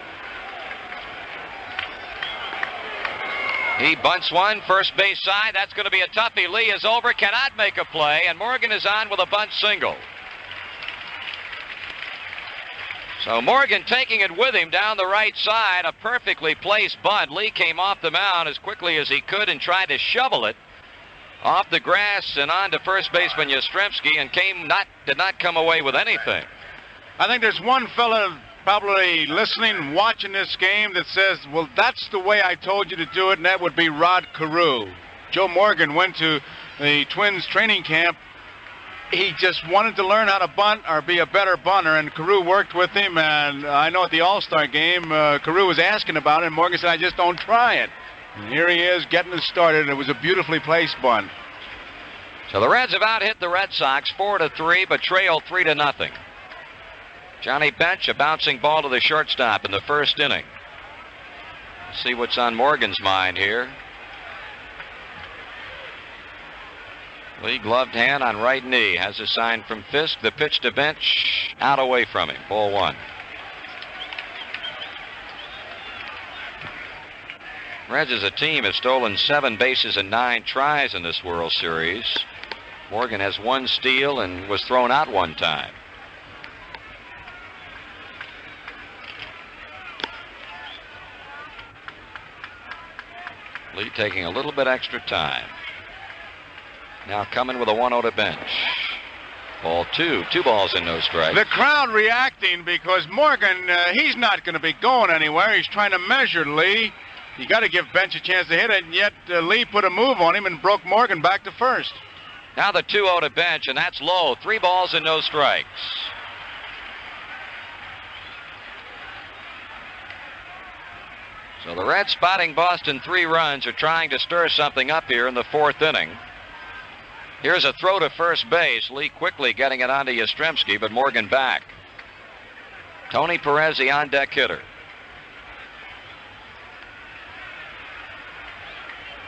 He bunts one, first base side. That's going to be a toughie. Lee is over, cannot make a play, and Morgan is on with a bunt single. So Morgan taking it with him down the right side, a perfectly placed bunt. Lee came off the mound as quickly as he could and tried to shovel it off the grass and on to first baseman Yastrzemski, and did not come away with anything. I think there's one fella probably listening and watching this game that says, well, that's the way I told you to do it, and that would be Rod Carew. Joe Morgan went to the Twins training camp. He just wanted to learn how to bunt or be a better bunter, and Carew worked with him. And I know at the All-Star game, Carew was asking about it, and Morgan said, I just don't try it. And here he is getting it started. It was a beautifully placed bunt. So the Reds have out-hit the Red Sox 4-3, but trail 3-0. Johnny Bench, a bouncing ball to the shortstop in the first inning. Let's see what's on Morgan's mind here. Lee gloved hand on right knee. Has a sign from Fisk. The pitch to Bench. Out away from him. Ball 1. Reds as a team have stolen 7 bases and 9 tries in this World Series. Morgan has 1 steal and was thrown out 1 time. Lee taking a little bit extra time. Now coming with a 1-0 to Bench. Ball 2. 2 balls and no strikes. The crowd reacting because Morgan, he's not going to be going anywhere. He's trying to measure Lee. You got to give Bench a chance to hit it, and yet Lee put a move on him and broke Morgan back to first. Now the 2-0 to Bench, and that's low. 3 balls and no strikes. So the Reds, spotting Boston 3 runs, are trying to stir something up here in the 4th inning. Here's a throw to first base. Lee quickly getting it onto Yastrzemski, but Morgan back. Tony Perez, the on-deck hitter.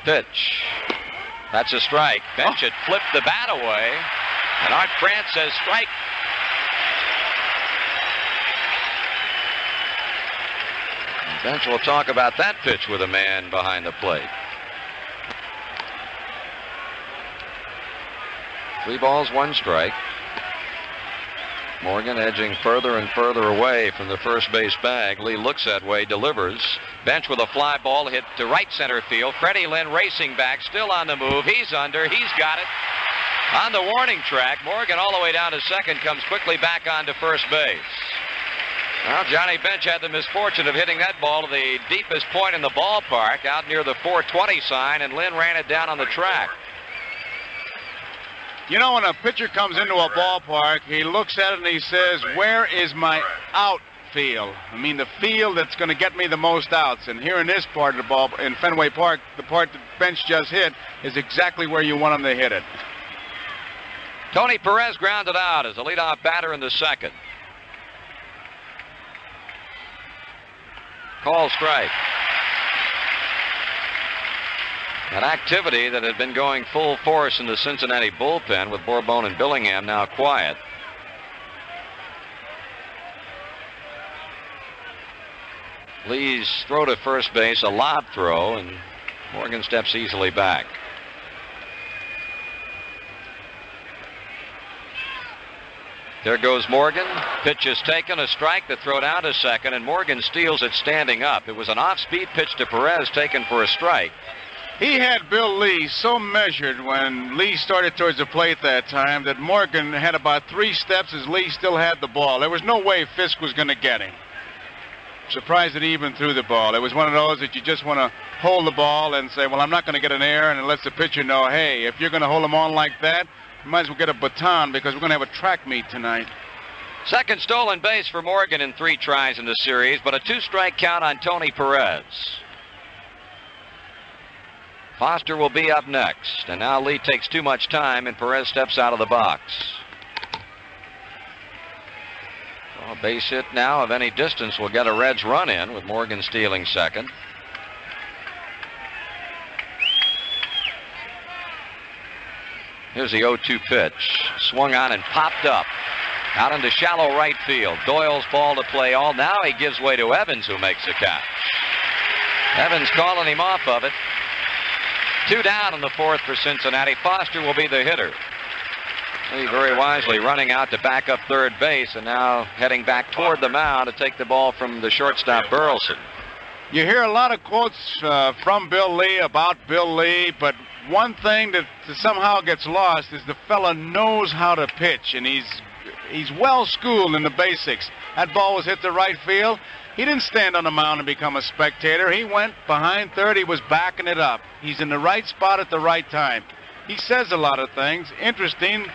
Pitch. That's a strike. Bench had flipped the bat away, and Art France says strike. And Bench will talk about that pitch with a man behind the plate. 3 balls, 1 strike. Morgan edging further and further away from the first base bag. Lee looks that way, delivers. Bench with a fly ball hit to right center field. Freddie Lynn racing back, still on the move. He's under. He's got it. On the warning track, Morgan all the way down to second, comes quickly back onto first base. Well, Johnny Bench had the misfortune of hitting that ball to the deepest point in the ballpark, out near the 420 sign, and Lynn ran it down on the track. You know, when a pitcher comes into a ballpark, he looks at it and he says, where is my outfield? I mean, the field that's going to get me the most outs. And here in this part of the ball, in Fenway Park, the part that Bench just hit is exactly where you want him to hit it. Tony Perez grounded out as a leadoff batter in the 2nd. Call strike. An activity that had been going full force in the Cincinnati bullpen with Bourbon and Billingham now quiet. Lee's throw to first base, a lob throw, and Morgan steps easily back. There goes Morgan. Pitch is taken, a strike, the throw down to second, and Morgan steals it standing up. It was an off-speed pitch to Perez taken for a strike. He had Bill Lee so measured when Lee started towards the plate that time that Morgan had about 3 steps as Lee still had the ball. There was no way Fisk was going to get him. Surprised that he even threw the ball. It was one of those that you just want to hold the ball and say, well, I'm not going to get an error, and it lets the pitcher know, hey, if you're going to hold him on like that, you might as well get a baton because we're going to have a track meet tonight. Second stolen base for Morgan in 3 tries in the series, but a 2-strike count on Tony Perez. Foster will be up next, and now Lee takes too much time, and Perez steps out of the box. A base hit now of any distance will get a Reds run in, with Morgan stealing second. Here's the 0-2 pitch. Swung on and popped up. Out into shallow right field. Doyle's ball to play all. Now he gives way to Evans, who makes the catch. Evans calling him off of it. 2 down in the 4th for Cincinnati. Foster will be the hitter. He very wisely running out to back up third base, and now heading back toward the mound to take the ball from the shortstop Burleson. You hear a lot of quotes from Bill Lee about Bill Lee, but one thing that somehow gets lost is the fella knows how to pitch, and he's well schooled in the basics. That ball was hit to right field. He didn't stand on the mound and become a spectator. He went behind third. He was backing it up. He's in the right spot at the right time. He says a lot of things. Interesting.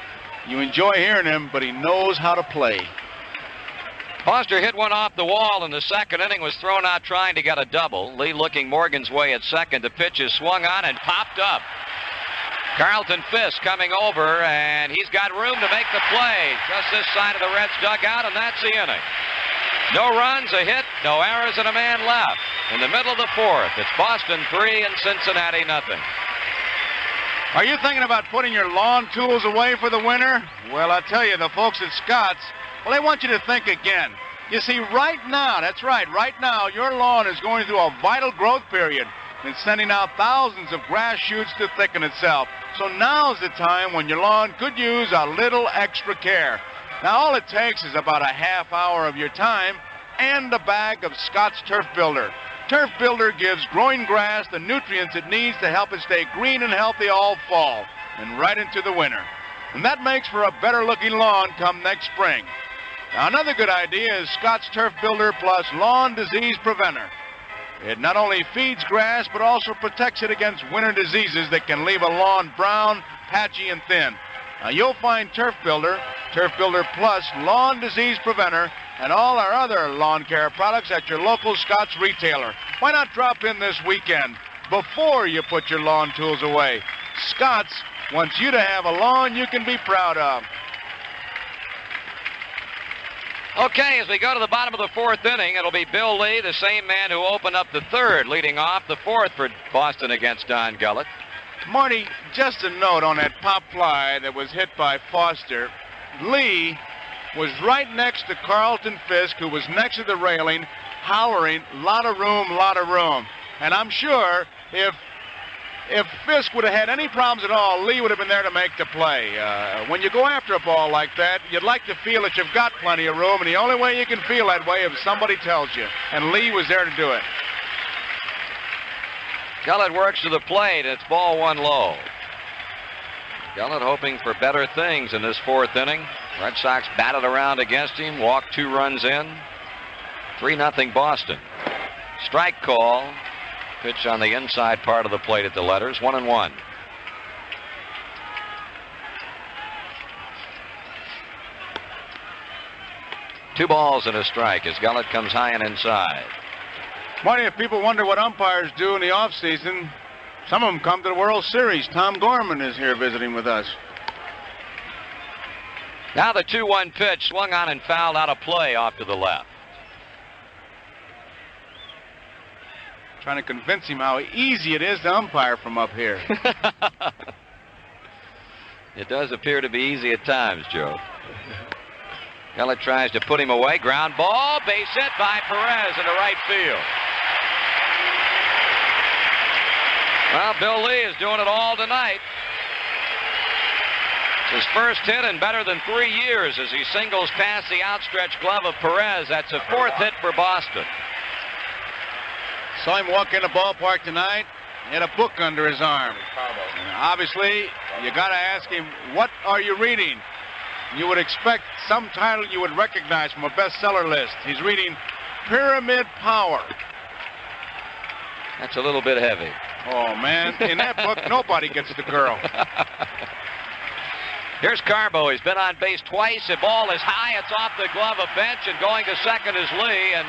You enjoy hearing him, but he knows how to play. Foster hit one off the wall in the 2nd inning, was thrown out trying to get a double. Lee looking Morgan's way at second. The pitch is swung on and popped up. Carlton Fisk coming over, and he's got room to make the play just this side of the Reds dugout, and that's the inning. No runs, a hit, no errors, and a man left. In the middle of the 4th, it's Boston 3 and Cincinnati nothing. Are you thinking about putting your lawn tools away for the winter? Well, I tell you, the folks at Scott's, well, they want you to think again. You see, right now, that's right now, your lawn is going through a vital growth period and sending out thousands of grass shoots to thicken itself. So now's the time when your lawn could use a little extra care. Now, all it takes is about a half hour of your time and a bag of Scott's Turf Builder. Turf Builder gives growing grass the nutrients it needs to help it stay green and healthy all fall and right into the winter. And that makes for a better looking lawn come next spring. Now, another good idea is Scott's Turf Builder Plus Lawn Disease Preventer. It not only feeds grass, but also protects it against winter diseases that can leave a lawn brown, patchy, and thin. Now, you'll find Turf Builder Plus Lawn Disease Preventer, and all our other lawn care products at your local Scott's retailer. Why not drop in this weekend before you put your lawn tools away? Scott's wants you to have a lawn you can be proud of. Okay, as we go to the bottom of the 4th inning, it'll be Bill Lee, the same man who opened up the 3rd, leading off the 4th for Boston against Don Gullett. Marty, just a note on that pop fly that was hit by Foster. Lee was right next to Carlton Fisk, who was next to the railing, hollering, lot of room. And I'm sure if Fisk would have had any problems at all, Lee would have been there to make the play. When you go after a ball like that, you'd like to feel that you've got plenty of room, and the only way you can feel that way is if somebody tells you. And Lee was there to do it. Gullett works to the plate. It's ball 1 low. Gullett hoping for better things in this 4th inning. Red Sox batted around against him, walked 2 runs in. 3-0 Boston. Strike call. Pitch on the inside part of the plate at the letters. 1-1. Two balls and a strike as Gullett comes high and inside. Marty, if people wonder what umpires do in the offseason, some of them come to the World Series. Tom Gorman is here visiting with us. Now the 2-1 pitch, swung on and fouled out of play off to the left. Trying to convince him how easy it is to umpire from up here. It does appear to be easy at times, Joe. Gullett tries to put him away. Ground ball, base hit by Perez into right field. Well, Bill Lee is doing it all tonight. It's his first hit in better than 3 years as he singles past the outstretched glove of Perez. That's a 4th hit for Boston. Saw him walk in the ballpark tonight. He had a book under his arm. And obviously, you got to ask him, what are you reading? You would expect some title you would recognize from a bestseller list. He's reading Pyramid Power. That's a little bit heavy. Oh, man. In that book, nobody gets the girl. Here's Carbo. He's been on base twice. The ball is high. It's off the glove of bench, and going to second is Lee. And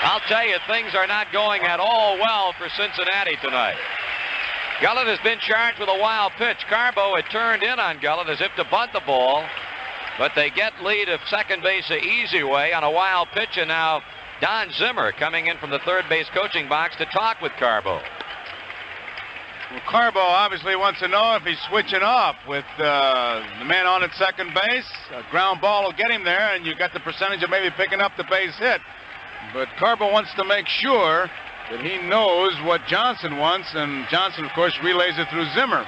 I'll tell you, things are not going at all well for Cincinnati tonight. Gullett has been charged with a wild pitch. Carbo had turned in on Gullett as if to bunt the ball. But they get lead of second base the easy way on a wild pitch, and now Don Zimmer coming in from the third base coaching box to talk with Carbo. Well, Carbo obviously wants to know if he's switching off with the man on at second base. A ground ball will get him there, and you got the percentage of maybe picking up the base hit. But Carbo wants to make sure that he knows what Johnson wants, and Johnson, of course, relays it through Zimmer.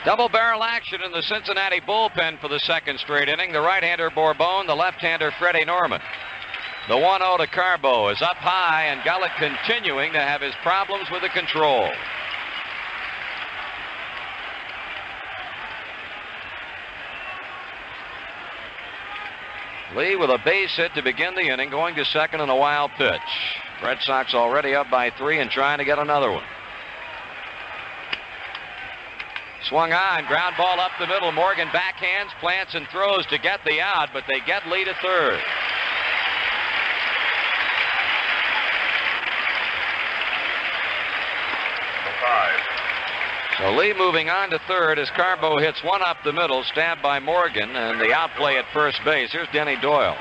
Double barrel action in the Cincinnati bullpen for the second straight inning. The right-hander Bourbon, the left-hander Freddie Norman. The 1-0 to Carbo is up high, and Gullett continuing to have his problems with the control. Lee with a base hit to begin the inning, going to second on a wild pitch. Red Sox already up by 3 and trying to get another one. Swung on, ground ball up the middle. Morgan backhands, plants, and throws to get the out, but they get Lee to third. So Lee moving on to third as Carbo hits one up the middle, stabbed by Morgan, and the outplay at first base. Here's Denny Doyle.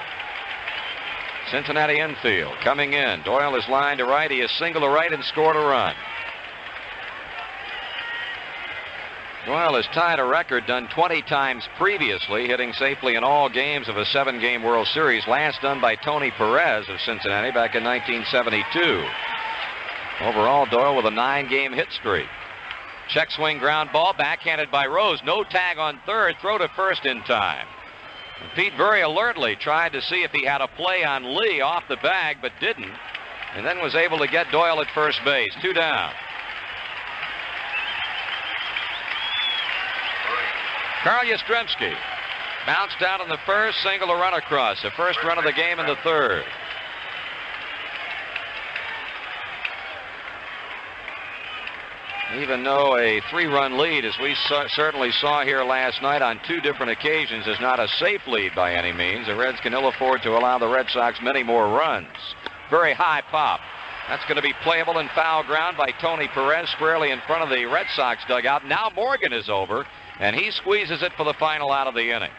Cincinnati infield coming in. Doyle is lined to right. He has singled to right and scored a run. Doyle has tied a record done 20 times previously, hitting safely in all games of a 7-game World Series, last done by Tony Perez of Cincinnati back in 1972. Overall, Doyle with a 9-game hit streak. Check swing ground ball, backhanded by Rose. No tag on third, throw to first in time. And Pete very alertly tried to see if he had a play on Lee off the bag, but didn't, and then was able to get Doyle at first base. 2 down. Carl Yastrzemski bounced out in the first, single to run across. The first run of the game in the third. Even though a 3-run lead, as we certainly saw here last night on 2 different occasions, is not a safe lead by any means, the Reds can ill afford to allow the Red Sox many more runs. Very high pop. That's going to be playable in foul ground by Tony Perez squarely in front of the Red Sox dugout. Now Morgan is over, and he squeezes it for the final out of the inning.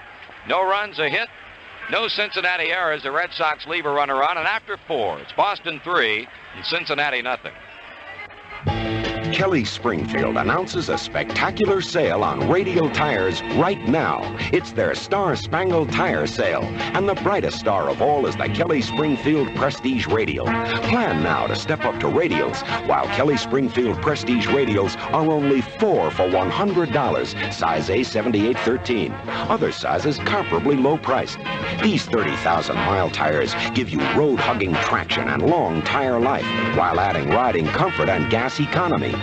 No runs, a hit, no Cincinnati errors. The Red Sox leave a runner on, and after 4, it's Boston 3 and Cincinnati nothing. Kelly Springfield announces a spectacular sale on radial tires right now. It's their Star-Spangled Tire Sale, and the brightest star of all is the Kelly Springfield Prestige Radial. Plan now to step up to radials, while Kelly Springfield Prestige Radials are only 4 for $100, size A7813. Other sizes comparably low priced. These 30,000-mile tires give you road-hugging traction and long tire life, while adding riding comfort and gas economy.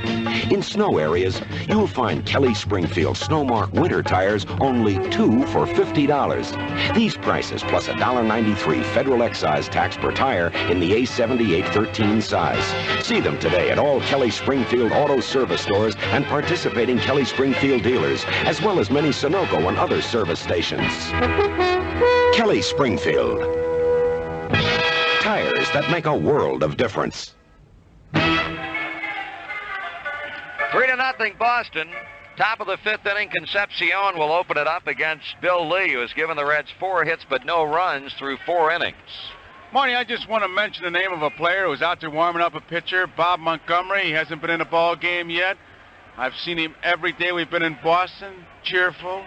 In snow areas, you'll find Kelly Springfield Snowmark winter tires only 2 for $50. These prices plus a $1.93 federal excise tax per tire in the A7813 size. See them today at all Kelly Springfield auto service stores and participating Kelly Springfield dealers, as well as many Sunoco and other service stations. Kelly Springfield. Tires that make a world of difference. 3-0 Boston. Top of the 5th inning, Concepcion will open it up against Bill Lee, who has given the Reds 4 hits but no runs through 4 innings. Marty, I just want to mention the name of a player who's out there warming up a pitcher, Bob Montgomery. He hasn't been in a ball game yet. I've seen him every day we've been in Boston, cheerful,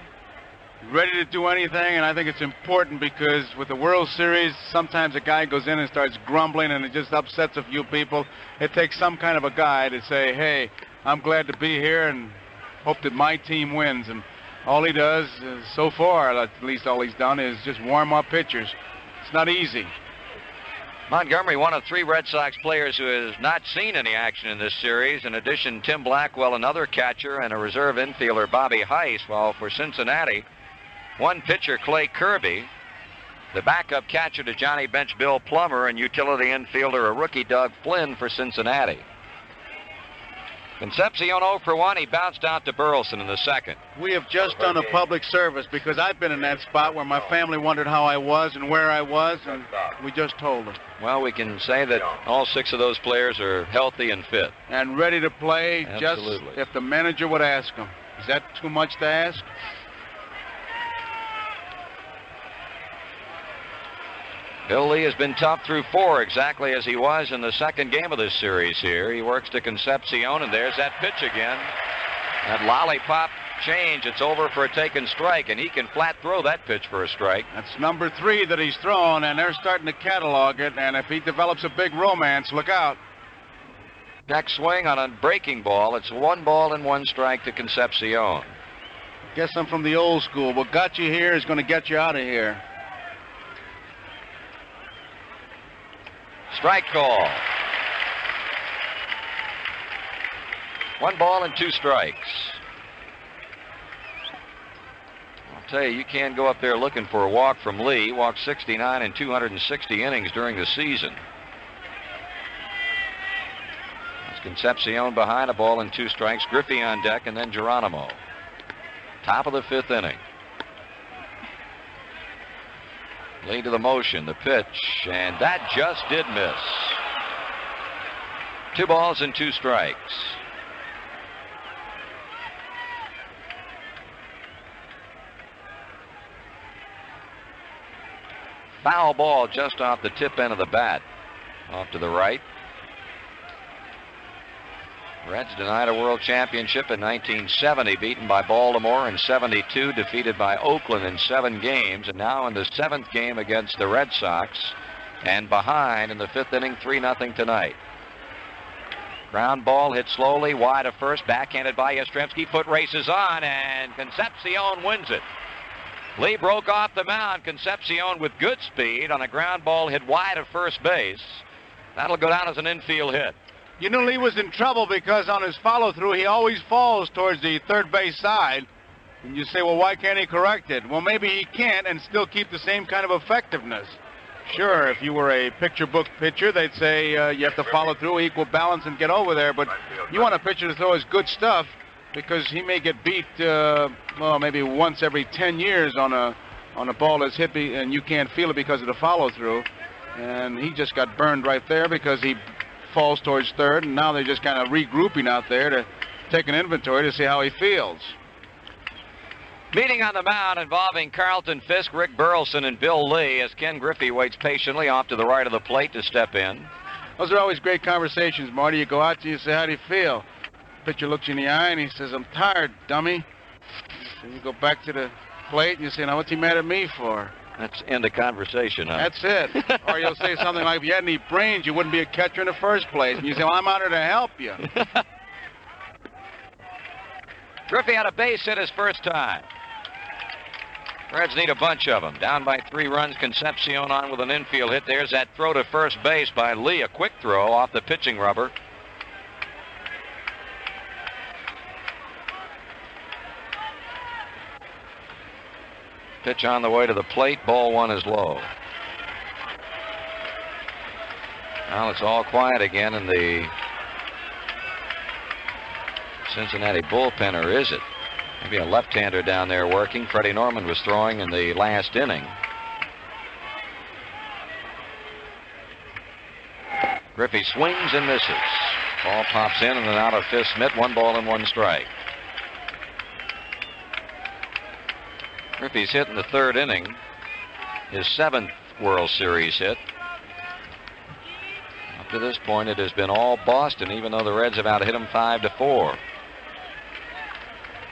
ready to do anything, and I think it's important because with the World Series, sometimes a guy goes in and starts grumbling and it just upsets a few people. It takes some kind of a guy to say, hey, I'm glad to be here and hope that my team wins. And all he does, so far, at least all he's done, is just warm up pitchers. It's not easy. Montgomery, one of 3 Red Sox players who has not seen any action in this series. In addition, Tim Blackwell, another catcher, and a reserve infielder, Bobby Heiss. While for Cincinnati, one pitcher, Clay Kirby, the backup catcher to Johnny Bench, Bill Plummer, and utility infielder, a rookie, Doug Flynn, for Cincinnati. Concepcion 0 for 1. He bounced out to Burleson in the second. We have just done a public service because I've been in that spot where my family wondered how I was and where I was, and we just told them. Well, we can say that all 6 of those players are healthy and fit. And ready to play. Absolutely. Just if the manager would ask them. Is that too much to ask? Bill Lee has been tough through 4, exactly as he was in the second game of this series here. He works to Concepcion, and there's that pitch again. That lollipop change. It's over for a taken strike, and he can flat throw that pitch for a strike. That's number 3 that he's thrown, and they're starting to catalog it, and if he develops a big romance, look out. Check swing on a breaking ball. It's 1 ball and 1 strike to Concepcion. Guess I'm from the old school. What got you here is going to get you out of here. Strike call. 1 ball and 2 strikes. I'll tell you, you can't go up there looking for a walk from Lee. He walked 69 in 260 innings during the season. That's Concepcion behind, a ball and 2 strikes. Griffey on deck, and then Geronimo. Top of the 5th inning. Lee to the motion, the pitch, and that just did miss. 2 balls and 2 strikes. Foul ball just off the tip end of the bat, off to the right. Reds denied a world championship in 1970, beaten by Baltimore, in 72, defeated by Oakland in 7 games, and now in the 7th game against the Red Sox, and behind in the 5th inning, 3-0 tonight. Ground ball hit slowly, wide of first, backhanded by Yastrzemski, foot races on, and Concepcion wins it. Lee broke off the mound. Concepcion with good speed on a ground ball hit wide of first base. That'll go down as an infield hit. You know, Lee was in trouble because on his follow-through, he always falls towards the third base side. And you say, well, why can't he correct it? Well, maybe he can't and still keep the same kind of effectiveness. Sure, if you were a picture book pitcher, they'd say you have to follow through, equal balance, and get over there. But you want a pitcher to throw his good stuff because he may get beat, well, maybe once every 10 years on a ball that's hit, and you can't feel it because of the follow-through. And he just got burned right there because he falls towards third, and now they're just kind of regrouping out there to take an inventory to see how he feels. Meeting on the mound involving Carlton Fisk, Rick Burleson, and Bill Lee as Ken Griffey waits patiently off to the right of the plate to step in. Those are always great conversations, Marty. You go out to you say, how do you feel? Pitcher looks you in the eye and he says, I'm tired, dummy. So you go back to the plate and you say, now what's he mad at me for? That's end of conversation, huh? That's it. Or you'll say something like, if you had any brains, you wouldn't be a catcher in the first place. And you say, well, I'm out here to help you. Griffey had a base hit his first time. Reds need a bunch of them. Down by 3 runs, Concepcion on with an infield hit. There's that throw to first base by Lee. A quick throw off the pitching rubber. Pitch on the way to the plate. Ball 1 is low. Well, it's all quiet again in the Cincinnati bullpen, or is it? Maybe a left-hander down there working. Freddie Norman was throwing in the last inning. Griffey swings and misses. Ball pops in and then out of Fisk mitt. 1 ball and 1 strike. Griffey's hit in the 3rd inning. His 7th World Series hit. Up to this point, it has been all Boston, even though the Reds have out hit him 5-4.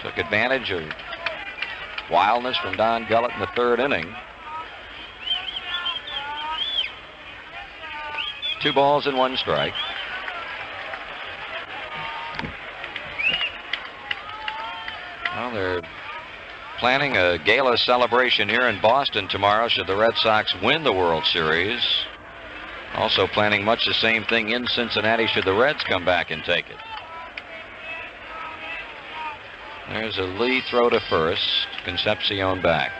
Took advantage of wildness from Don Gullett in the 3rd inning. 2 balls and 1 strike. Well, they're planning a gala celebration here in Boston tomorrow should the Red Sox win the World Series. Also planning much the same thing in Cincinnati should the Reds come back and take it. There's a Lee throw to first. Concepcion back.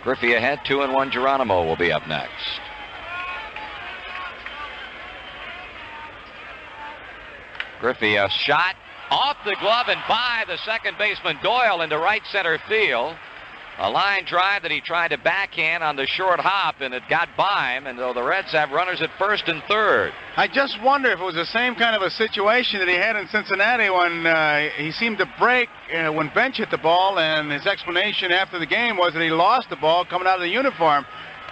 Griffey ahead, 2-1. Geronimo will be up next. Griffey, a shot off the glove and by the second baseman Doyle into right center field. A line drive that he tried to backhand on the short hop, and it got by him, and though the Reds have runners at first and third. I just wonder if it was the same kind of a situation that he had in Cincinnati when he seemed to break when Bench hit the ball, and his explanation after the game was that he lost the ball coming out of the uniform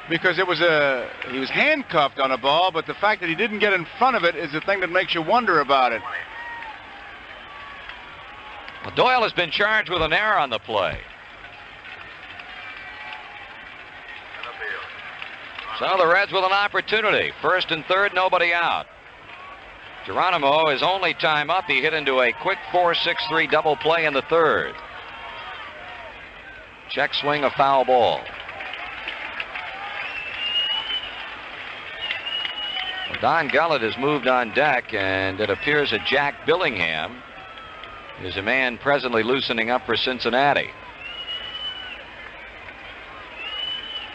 because he was handcuffed on a ball, but the fact that he didn't get in front of it is the thing that makes you wonder about it. Well, Doyle has been charged with an error on the play. So the Reds with an opportunity. First and third, nobody out. Geronimo, his only time up, he hit into a quick 4-6-3 double play in the third. Check swing, a foul ball. Well, Don Gullett has moved on deck, and it appears that Jack Billingham is a man presently loosening up for Cincinnati.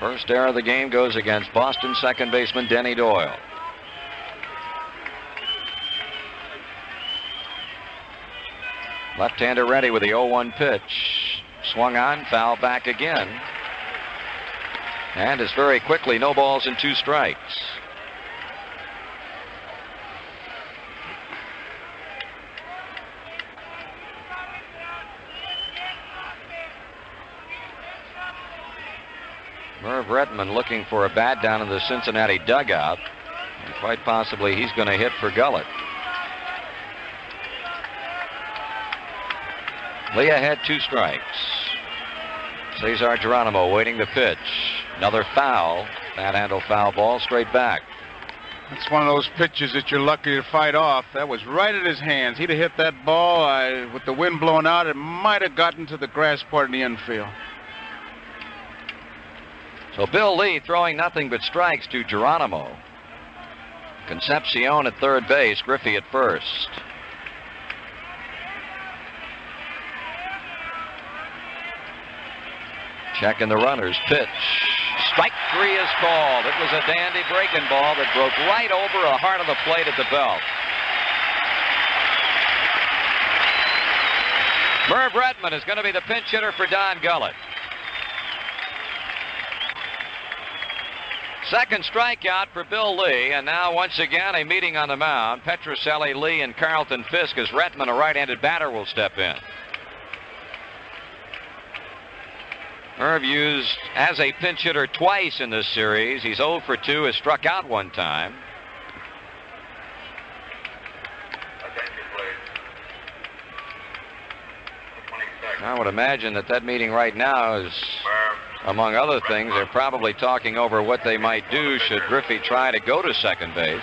First error of the game goes against Boston second baseman Denny Doyle. Left-hander ready with the 0-1 pitch. Swung on, foul back again. And it's very quickly no balls and 2 strikes. Merv Rettenman looking for a bat down in the Cincinnati dugout. And quite possibly he's going to hit for Gullett. Lee ahead, 2 strikes. Cesar Geronimo waiting the pitch. Another foul. That handle foul ball straight back. That's one of those pitches that you're lucky to fight off. That was right in his hands. He'd have hit that ball with the wind blowing out. It might have gotten to the grass part of the infield. So Bill Lee throwing nothing but strikes to Geronimo. Concepcion at third base, Griffey at first. Checking the runners. Pitch. Strike 3 is called. It was a dandy breaking ball that broke right over the heart of the plate at the belt. Merv Rettenman is going to be the pinch hitter for Don Gullett. Second strikeout for Bill Lee, and now once again a meeting on the mound. Petrocelli, Lee, and Carlton Fisk as Rettenman, a right-handed batter, will step in. Merv used as a pinch hitter twice in this series. He's 0 for 2, has struck out 1 time. I would imagine that meeting right now is, among other things, they're probably talking over what they might do should Griffey try to go to second base.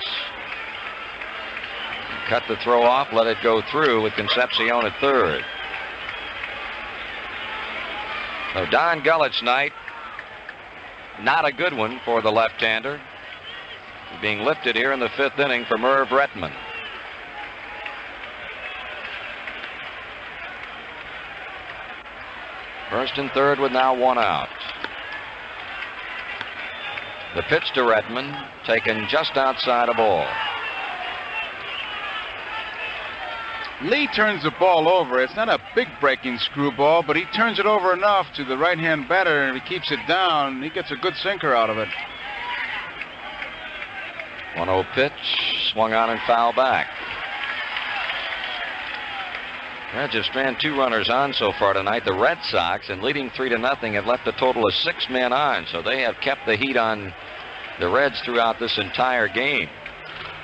Cut the throw off, let it go through with Concepcion at third. So Don Gullett's night, not a good one for the left-hander. Being lifted here in the 5th inning for Merv Rettenman. First and third with now 1 out. The pitch to Rettenman, taken just outside a ball. Lee turns the ball over. It's not a big breaking screwball, but he turns it over enough to the right-hand batter, and if he keeps it down, he gets a good sinker out of it. 1-0 pitch, swung on and foul back. Reds have stranded 2 runners on so far tonight. The Red Sox, and leading 3-0, have left a total of 6 men on, so they have kept the heat on the Reds throughout this entire game.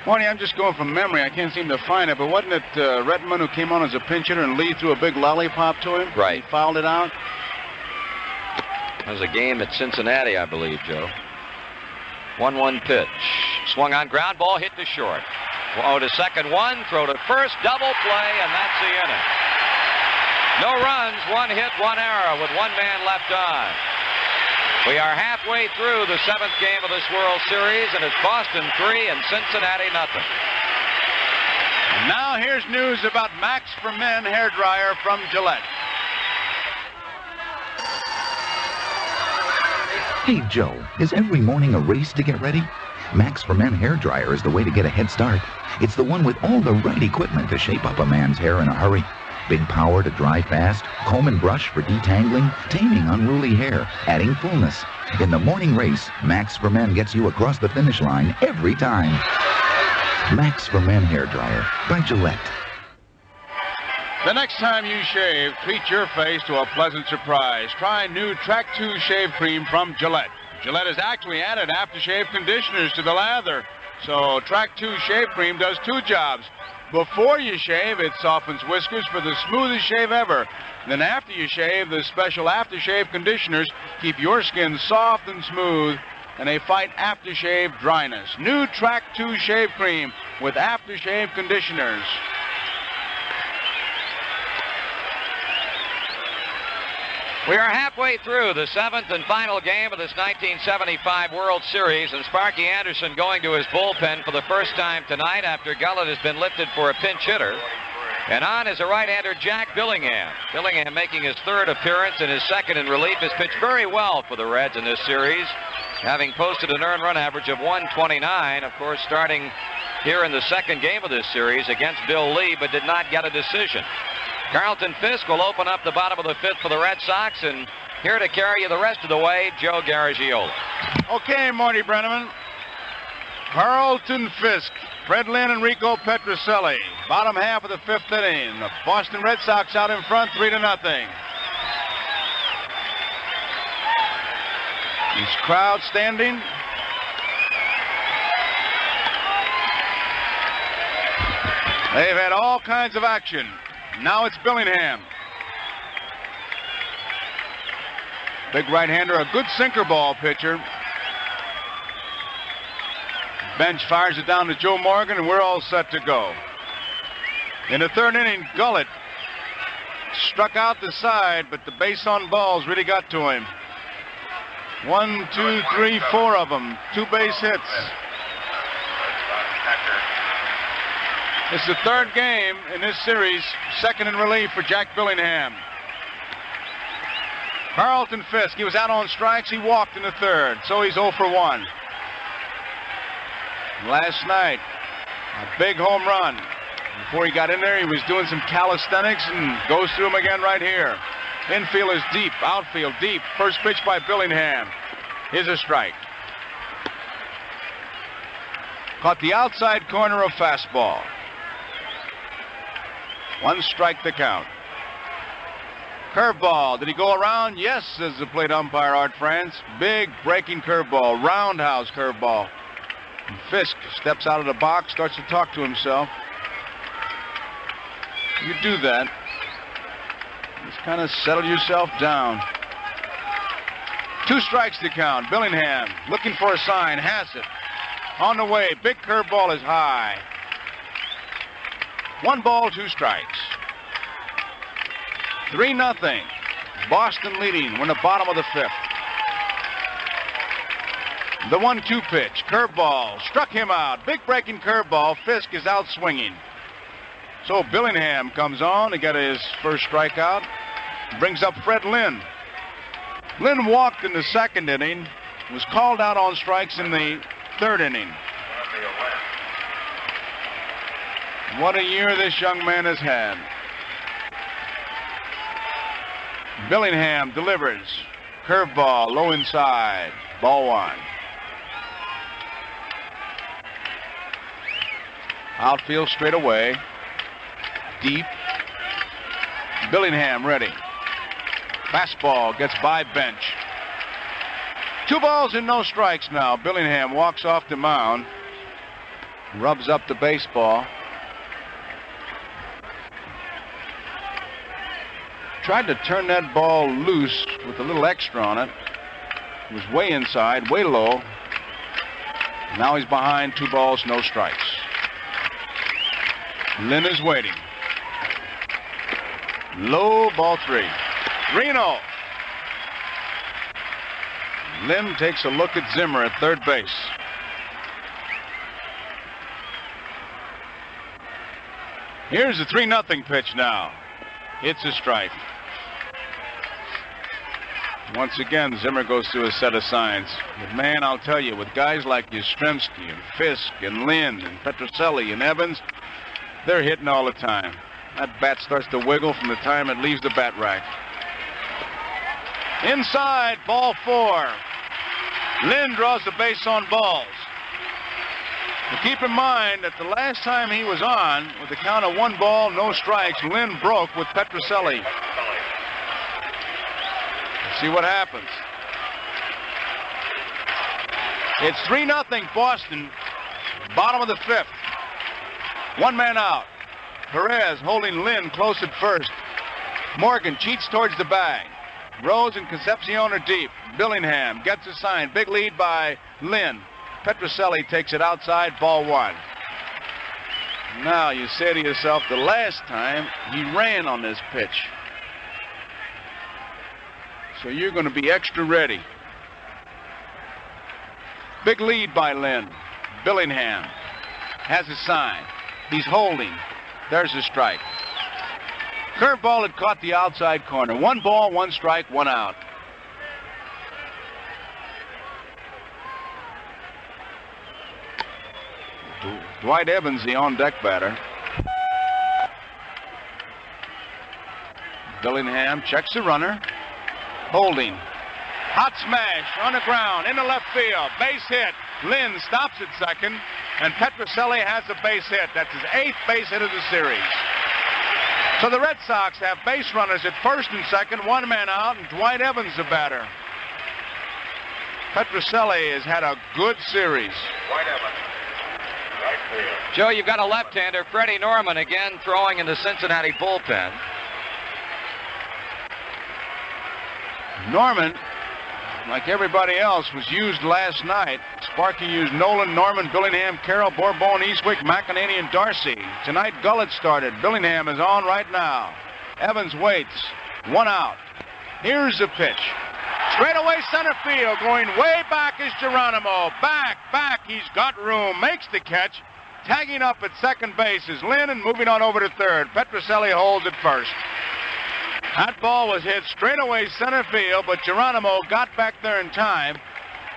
Marty, I'm just going from memory. I can't seem to find it, but wasn't it Rettenman who came on as a pinch hitter and Lee threw a big lollipop to him? Right. He fouled it out? That was a game at Cincinnati, I believe, Joe. 1-1 pitch. Swung on, ground ball, hit to short. Oh, to second, 1, throw to first, double play, and that's the inning. No runs, 1 hit, 1 error with 1 man left on. We are halfway through the 7th game of this World Series, and it's Boston 3 and Cincinnati nothing. And now here's news about Max for Men hairdryer from Gillette. Hey, Joe, is every morning a race to get ready? Max for Men hairdryer is the way to get a head start. It's the one with all the right equipment to shape up a man's hair in a hurry. Big power to dry fast, comb and brush for detangling, taming unruly hair, adding fullness. In the morning race, Max for Men gets you across the finish line every time. Max for Men hair dryer by Gillette. The next time you shave, treat your face to a pleasant surprise. Try new Track 2 shave cream from Gillette. Gillette has actually added aftershave conditioners to the lather. So Track 2 shave cream does two jobs. Before you shave, it softens whiskers for the smoothest shave ever. Then after you shave, the special aftershave conditioners keep your skin soft and smooth, and they fight aftershave dryness. New Track 2 shave cream with aftershave conditioners. We are halfway through the seventh and final game of this 1975 World Series, and Sparky Anderson going to his bullpen for the first time tonight after Gullett has been lifted for a pinch hitter. And on is a right-hander, Jack Billingham. Billingham making his third appearance and his second in relief, has pitched very well for the Reds in this series, having posted an earned run average of 129, of course, starting here in the second game of this series against Bill Lee, but did not get a decision. Carlton Fisk will open up the bottom of the fifth for the Red Sox, and here to carry you the rest of the way, Joe Garagiola. Okay, Marty Brennaman. Carlton Fisk, Fred Lynn, and Rico Petrocelli. Bottom half of the fifth inning. The Boston Red Sox out in front, 3-0. This crowd standing. They've had all kinds of action. Now it's Billingham. Big right-hander, a good sinker ball pitcher. Bench fires it down to Joe Morgan, and we're all set to go. In the third inning, Gullett struck out the side, but the base on balls really got to him. 1, 2, 3, 4 of them. 2 base hits. It's the third game in this series, second in relief for Jack Billingham. Carlton Fisk, he was out on strikes. He walked in the third, so he's 0 for 1. Last night, a big home run. Before he got in there, he was doing some calisthenics and goes through them again right here. Infield is deep, outfield deep. First pitch by Billingham is a strike. Caught the outside corner of fastball. 1 strike to count. Curveball. Did he go around? Yes, says the plate umpire, Art France. Big breaking curveball. Roundhouse curveball. And Fisk steps out of the box, starts to talk to himself. You do that. Just kind of settle yourself down. 2 strikes to count. Billingham looking for a sign. Has it. On the way. Big curveball is high. 1 ball, 2 strikes. 3-0. Boston leading. We're in the bottom of the fifth. The 1-2 pitch. Curveball. Struck him out. Big breaking curveball. Fisk is out swinging. So Billingham comes on to get his first strikeout. Brings up Fred Lynn. Lynn walked in the second inning. Was called out on strikes in the third inning. What a year this young man has had. Billingham delivers. Curveball, low inside. Ball 1. Outfield straight away. Deep. Billingham ready. Fastball gets by Bench. 2 balls and no strikes now. Billingham walks off the mound. Rubs up the baseball. Tried to turn that ball loose with a little extra on it. It was way inside, way low. Now he's behind, 2 balls, no strikes. Lynn is waiting. Low, ball 3. 3-0. Lynn takes a look at Zimmer at third base. Here's the 3-0 pitch now. It's a strike. Once again, Zimmer goes through a set of signs. But man, I'll tell you, with guys like Yastrzemski and Fisk and Lynn and Petrocelli and Evans, they're hitting all the time. That bat starts to wiggle from the time it leaves the bat rack. Inside, ball 4. Lynn draws the base on balls. But keep in mind that the last time he was on, with the count of 1 ball, no strikes, Lynn broke with Petrocelli. Let's see what happens. It's 3-0 Boston, bottom of the 5th. 1 man out. Perez holding Lynn close at first. Morgan cheats towards the bag. Rose and Concepcion are deep. Billingham gets a sign. Big lead by Lynn. Petrocelli takes it outside, ball 1. Now you say to yourself, the last time he ran on this pitch. So you're going to be extra ready. Big lead by Lynn. Billingham has a sign. He's holding. There's a strike. Curveball had caught the outside corner. 1 ball, 1 strike, 1 out. Dwight Evans, the on-deck batter. Billingham checks the runner. Holding. Hot smash on the ground, into left field. Base hit. Lynn stops at second, and Petrocelli has a base hit. That's his 8th base hit of the series. So the Red Sox have base runners at first and second, 1 man out, and Dwight Evans the batter. Petrocelli has had a good series. Dwight Evans. Right field. Joe, you've got a left-hander, Freddie Norman, again throwing in the Cincinnati bullpen. Norman, like everybody else, was used last night. Sparky used Nolan, Norman, Billingham, Carroll, Bourbon, Eastwick, McEnany, and Darcy. Tonight, Gullett started. Billingham is on right now. Evans waits. 1 out. Here's the pitch. Straight away center field. Going way back is Geronimo. Back. He's got room. Makes the catch. Tagging up at second base is Lynn, and moving on over to third. Petrocelli holds at first. That ball was hit straight away center field, but Geronimo got back there in time.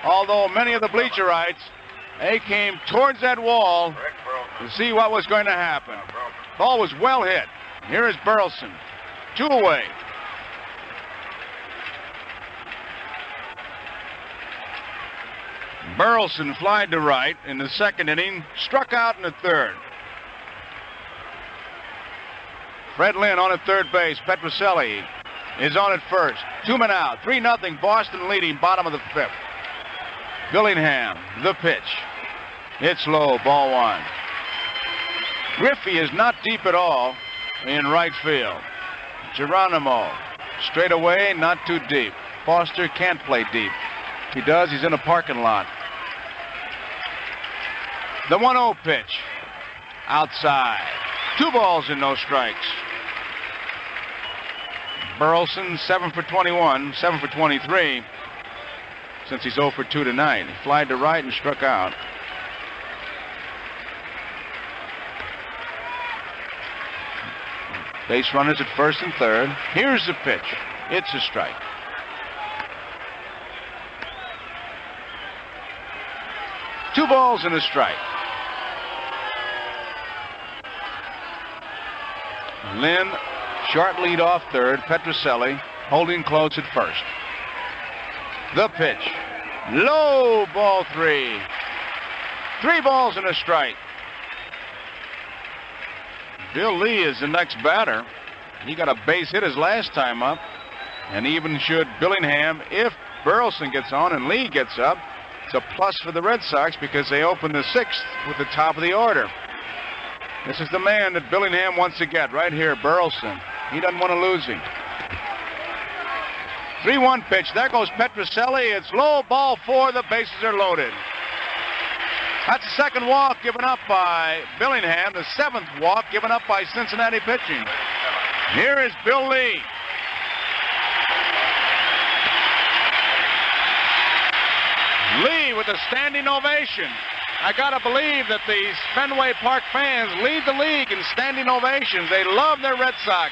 Although many of the bleacherites, they came towards that wall to see what was going to happen. Ball was well hit. Here is Burleson. 2 away. Burleson flied to right in the second inning, struck out in the third. Fred Lynn on at third base. Petrocelli is on at first. 2 men out. 3-0 Boston leading, bottom of the 5th. Billingham, the pitch. It's low, ball 1. Griffey is not deep at all in right field. Geronimo, straight away, not too deep. Foster can't play deep. If he does, he's in a parking lot. The 1-0 pitch. Outside. 2 balls and no strikes. Burleson, 7 for 21, 7 for 23, since he's 0 for 2 tonight. He flied to right and struck out. Base runners at first and third. Here's the pitch. It's a strike. Two balls and a strike. Lynn, short lead off third. Petrocelli holding close at first. The pitch. Low, ball 3. 3 balls and a strike. Bill Lee is the next batter. He got a base hit his last time up, and even should Billingham if Burleson gets on and Lee gets up. It's a plus for the Red Sox because they open the 6th with the top of the order. This is the man that Billingham wants to get right here, Burleson. He doesn't want to lose him. 3-1 pitch. There goes Petrocelli. It's low, ball 4. The bases are loaded. That's the second walk given up by Billingham. The 7th walk given up by Cincinnati pitching. Here is Bill Lee. Lee with a standing ovation. I gotta believe that these Fenway Park fans lead the league in standing ovations. They love their Red Sox.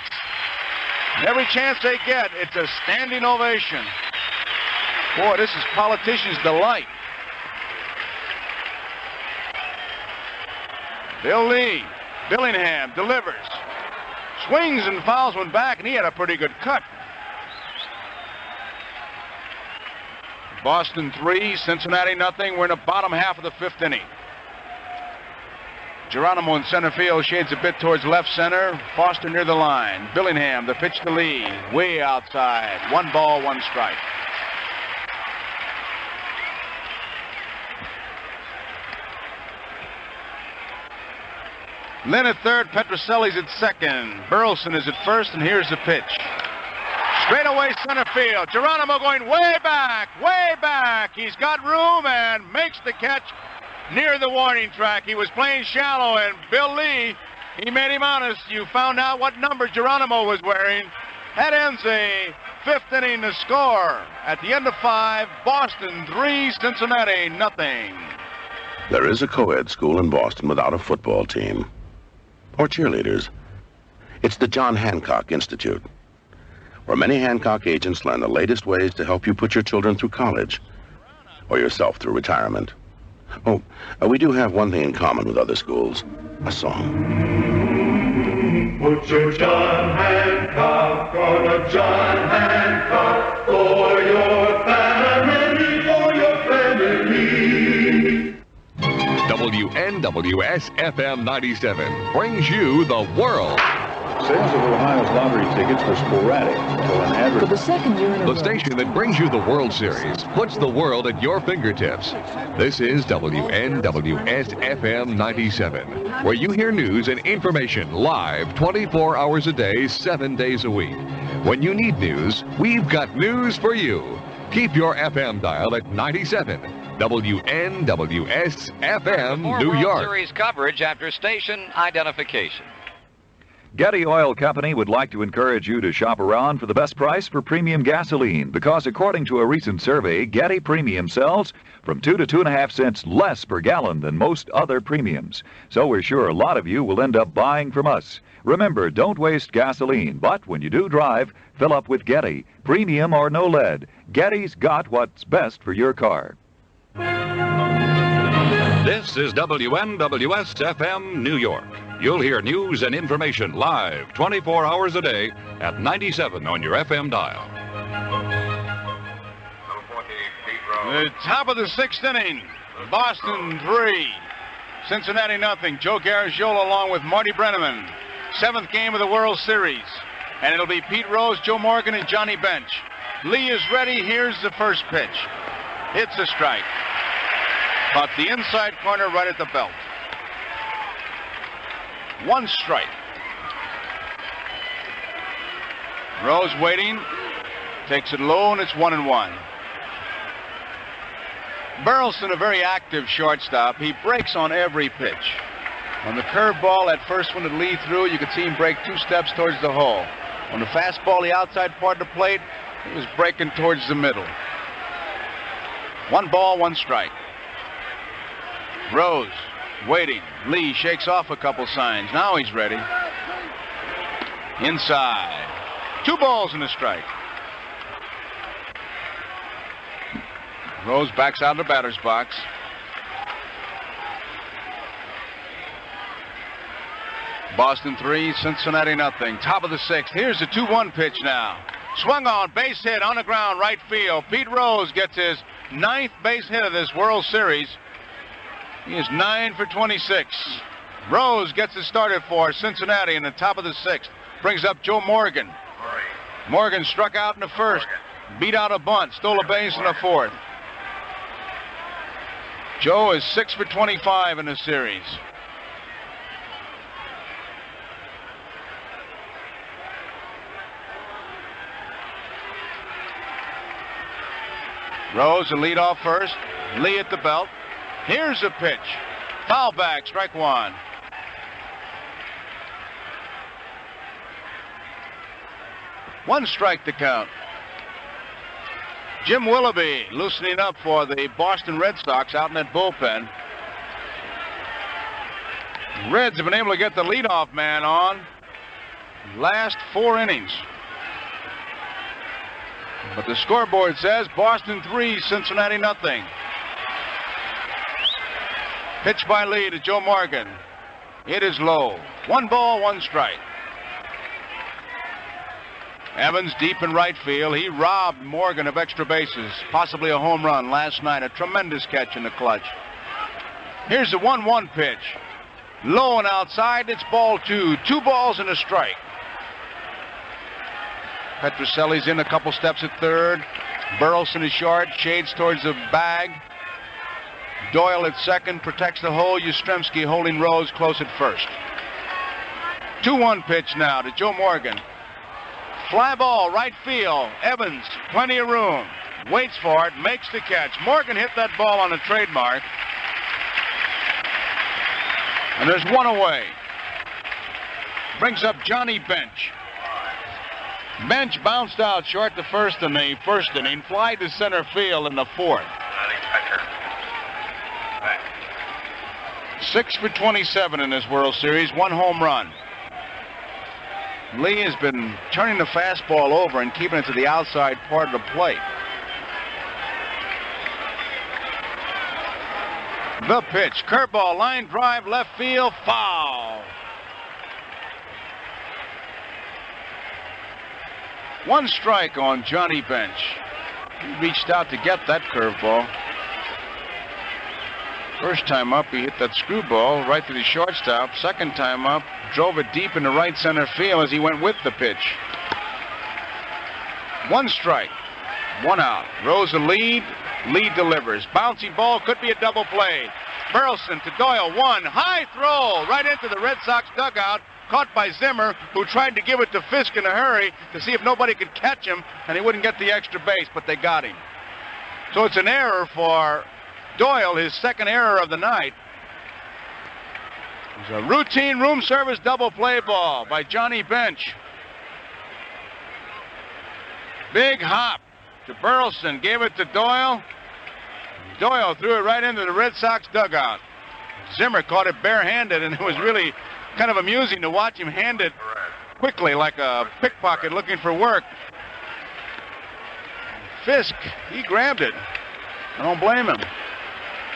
Every chance they get, it's a standing ovation. Boy, this is politicians' delight. Bill Lee, Billingham delivers. swings and fouls one back, and he had a pretty good cut. Boston 3, Cincinnati nothing. We're in the bottom half of the 5th inning. Geronimo in center field, shades a bit towards left center. Foster near the line. Billingham, the pitch to Lee, way outside. 1 ball, 1 strike. Lynn at third, Petroselli's at second. Burleson is at first, and here's the pitch. Straight away center field. Geronimo going way back, way back. He's got room and makes the catch near the warning track. He was playing shallow, and Bill Lee, he made him honest. You found out what number Geronimo was wearing. That ends a 5th inning to score. At the end of 5, Boston 3, Cincinnati nothing. There is a co-ed school in Boston without a football team or cheerleaders. It's the John Hancock Institute, where many Hancock agents learn the latest ways to help you put your children through college or yourself through retirement. Oh, we do have one thing in common with other schools: a song. Put your John Hancock on a John Hancock for your family, for your family. WNWS-FM 97 brings you the world. Sales of Ohio's lottery tickets were sporadic until an advertisement. For the second year in a row. The station that brings you the World Series puts the world at your fingertips. This is WNWS-FM 97, where you hear news and information live 24 hours a day, 7 days a week. When you need news, we've got news for you. Keep your FM dial at 97. WNWS-FM, New World York. Series coverage after station identification. Getty Oil Company would like to encourage you to shop around for the best price for premium gasoline, because according to a recent survey, Getty Premium sells from 2 to 2.5 cents less per gallon than most other premiums. So we're sure a lot of you will end up buying from us. Remember, don't waste gasoline, but when you do drive, fill up with Getty, premium or no lead. Getty's got what's best for your car. This is WNWS-FM New York. You'll hear news and information live 24 hours a day at 97 on your FM dial. The top of the 6th inning. Boston 3, Cincinnati nothing. Joe Garagiola along with Marty Brennaman. 7th game of the World Series. And it'll be Pete Rose, Joe Morgan, and Johnny Bench. Lee is ready. Here's the first pitch. It's a strike. Caught the inside corner right at the belt. 1 strike. Rose waiting. Takes it low, and it's 1-1. Burleson, a very active shortstop. He breaks on every pitch. On the curveball, that first one that Lee threw, you could see him break 2 steps towards the hole. On the fastball, the outside part of the plate, he was breaking towards the middle. 1 ball, 1 strike. Rose waiting. Lee shakes off a couple signs. Now he's ready. Inside. 2 balls and a strike. Rose backs out of the batter's box. Boston 3, Cincinnati nothing. Top of the 6th. Here's the 2-1 pitch now. Swung on, base hit on the ground, right field. Pete Rose gets his 9th base hit of this World Series. He is 9 for 26. Rose gets it started for Cincinnati in the top of the 6th. Brings up Joe Morgan. Morgan struck out in the 1st. Beat out a bunt. Stole a base in the 4th. Joe is 6 for 25 in the series. Rose, the lead off first. Lee at the belt. Here's a pitch. Foul back, strike 1. One strike to count. Jim Willoughby loosening up for the Boston Red Sox out in that bullpen. Reds have been able to get the leadoff man on last 4 innings. But the scoreboard says Boston 3, Cincinnati nothing. Pitch by Lee to Joe Morgan. It is low. 1 ball, 1 strike. Evans deep in right field. He robbed Morgan of extra bases, possibly a home run last night. A tremendous catch in the clutch. Here's the 1-1 pitch. Low and outside. It's ball 2. 2 balls and a strike. Petrocelli's in a couple steps at third. Burleson is short. Shades towards the bag. Doyle at second. Protects the hole. Yastrzemski holding Rose close at first. 2-1 pitch now to Joe Morgan. Fly ball, right field. Evans, plenty of room. Waits for it, makes the catch. Morgan hit that ball on a trademark. And there's one away. Brings up Johnny Bench. Bench bounced out short the first in the first inning. Fly to center field in the fourth. 6 for 27 in this World Series. 1 home run. Lee has been turning the fastball over and keeping it to the outside part of the plate. The pitch, curveball, line drive, left field, foul. 1 strike on Johnny Bench. He reached out to get that curveball. First time up, he hit that screwball right to the shortstop. Second time up, drove it deep into right center field as he went with the pitch. 1 strike, 1 out. Rose a lead. Lee delivers. Bouncy ball, could be a double play. Burleson to Doyle, 1 high throw right into the Red Sox dugout. Caught by Zimmer, who tried to give it to Fisk in a hurry to see if nobody could catch him, and he wouldn't get the extra base, but they got him. So it's an error for Doyle, his second error of the night. It was a routine room service double play ball by Johnny Bench. Big hop to Burleson, gave it to Doyle. Doyle threw it right into the Red Sox dugout. Zimmer caught it barehanded, and it was really kind of amusing to watch him hand it quickly like a pickpocket looking for work. Fisk, he grabbed it. I don't blame him.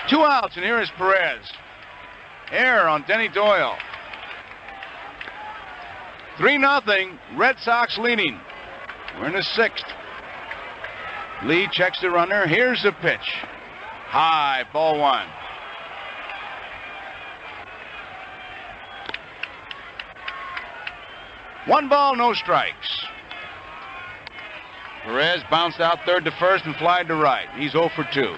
2 outs, and here is Perez. Error on Denny Doyle. 3-0, Red Sox leading. We're in the 6th. Lee checks the runner. Here's the pitch. High, ball 1. One ball, no strikes. Perez bounced out third to first and flied to right. He's 0 for 2.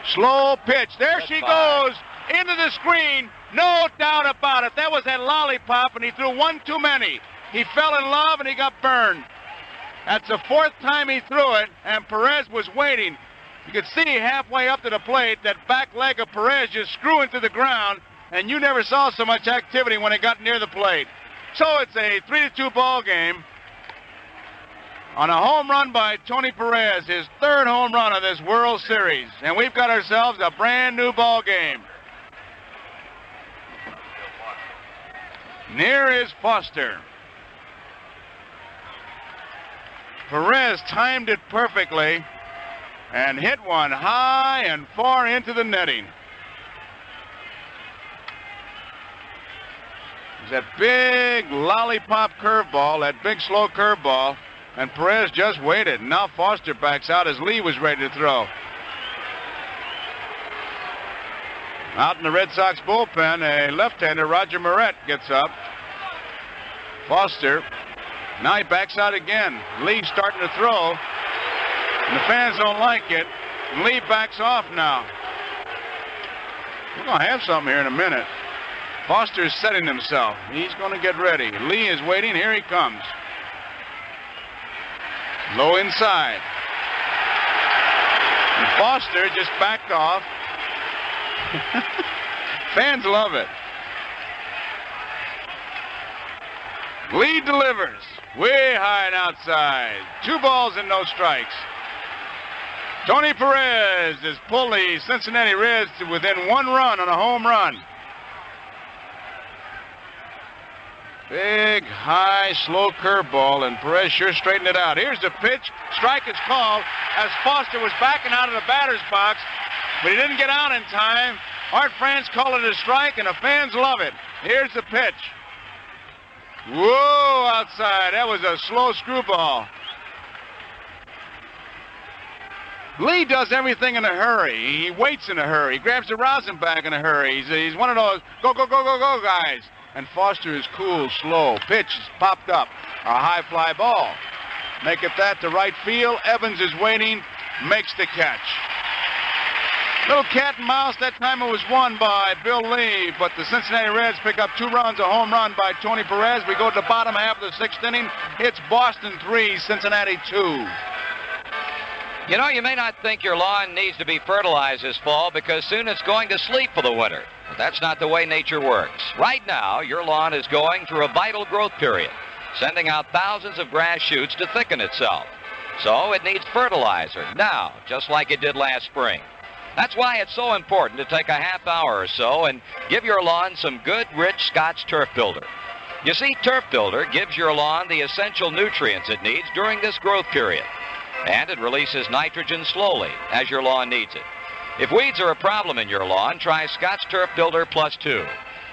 Slow pitch. There she goes into the screen. No doubt about it. That was that lollipop, and he threw 1 too many. He fell in love, and he got burned. That's the 4th time he threw it, and Perez was waiting. You could see halfway up to the plate that back leg of Perez just screwing to the ground, and you never saw so much activity when it got near the plate. So it's a 3-2 ball game on a home run by Tony Perez, his 3rd home run of this World Series. And we've got ourselves a brand new ball game. Near is Foster. Perez timed it perfectly and hit one high and far into the netting. It was that big lollipop curveball, that big slow curveball, and Perez just waited. Now Foster backs out as Lee was ready to throw. Out in the Red Sox bullpen, a left-hander, Roger Moret, gets up. Foster, now he backs out again. Lee starting to throw, and the fans don't like it. And Lee backs off now. We're going to have something here in a minute. Foster is setting himself. He's going to get ready. Lee is waiting. Here he comes. Low inside. And Foster just backed off. Fans love it. Lee delivers. Way high and outside. 2 balls and no strikes. Tony Perez has pulled the Cincinnati Reds to within 1 run on a home run. Big, high, slow curveball, and Perez sure straightened it out. Here's the pitch. Strike is called as Foster was backing out of the batter's box, but he didn't get out in time. Art France called it a strike, and the fans love it. Here's the pitch. Whoa, outside. That was a slow screwball. Lee does everything in a hurry. He waits in a hurry. He grabs the rosin back in a hurry. He's one of those go, go, go, go, go guys. And Foster is cool, slow. Pitch is popped up. A high fly ball. Make it that to right field. Evans is waiting. Makes the catch. Little cat and mouse. That time it was won by Bill Lee. But the Cincinnati Reds pick up 2 runs. A home run by Tony Perez. We go to the bottom half of the 6th inning. It's Boston 3, Cincinnati 2. You know, you may not think your lawn needs to be fertilized this fall because soon it's going to sleep for the winter. But that's not the way nature works. Right now, your lawn is going through a vital growth period, sending out thousands of grass shoots to thicken itself. So it needs fertilizer now, just like it did last spring. That's why it's so important to take a half hour or so and give your lawn some good, rich Scotch Turf Builder. You see, Turf Builder gives your lawn the essential nutrients it needs during this growth period. And it releases nitrogen slowly as your lawn needs it. If weeds are a problem in your lawn, try Scotch Turf Builder Plus 2.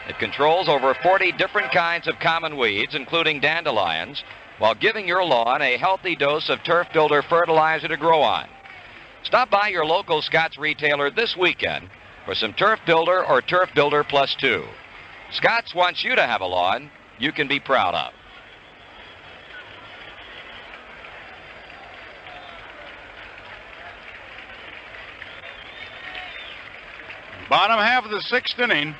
It controls over 40 different kinds of common weeds, including dandelions, while giving your lawn a healthy dose of Turf Builder fertilizer to grow on. Stop by your local Scotts retailer this weekend for some Turf Builder or Turf Builder Plus 2. Scotts wants you to have a lawn you can be proud of. Bottom half of the 6th inning.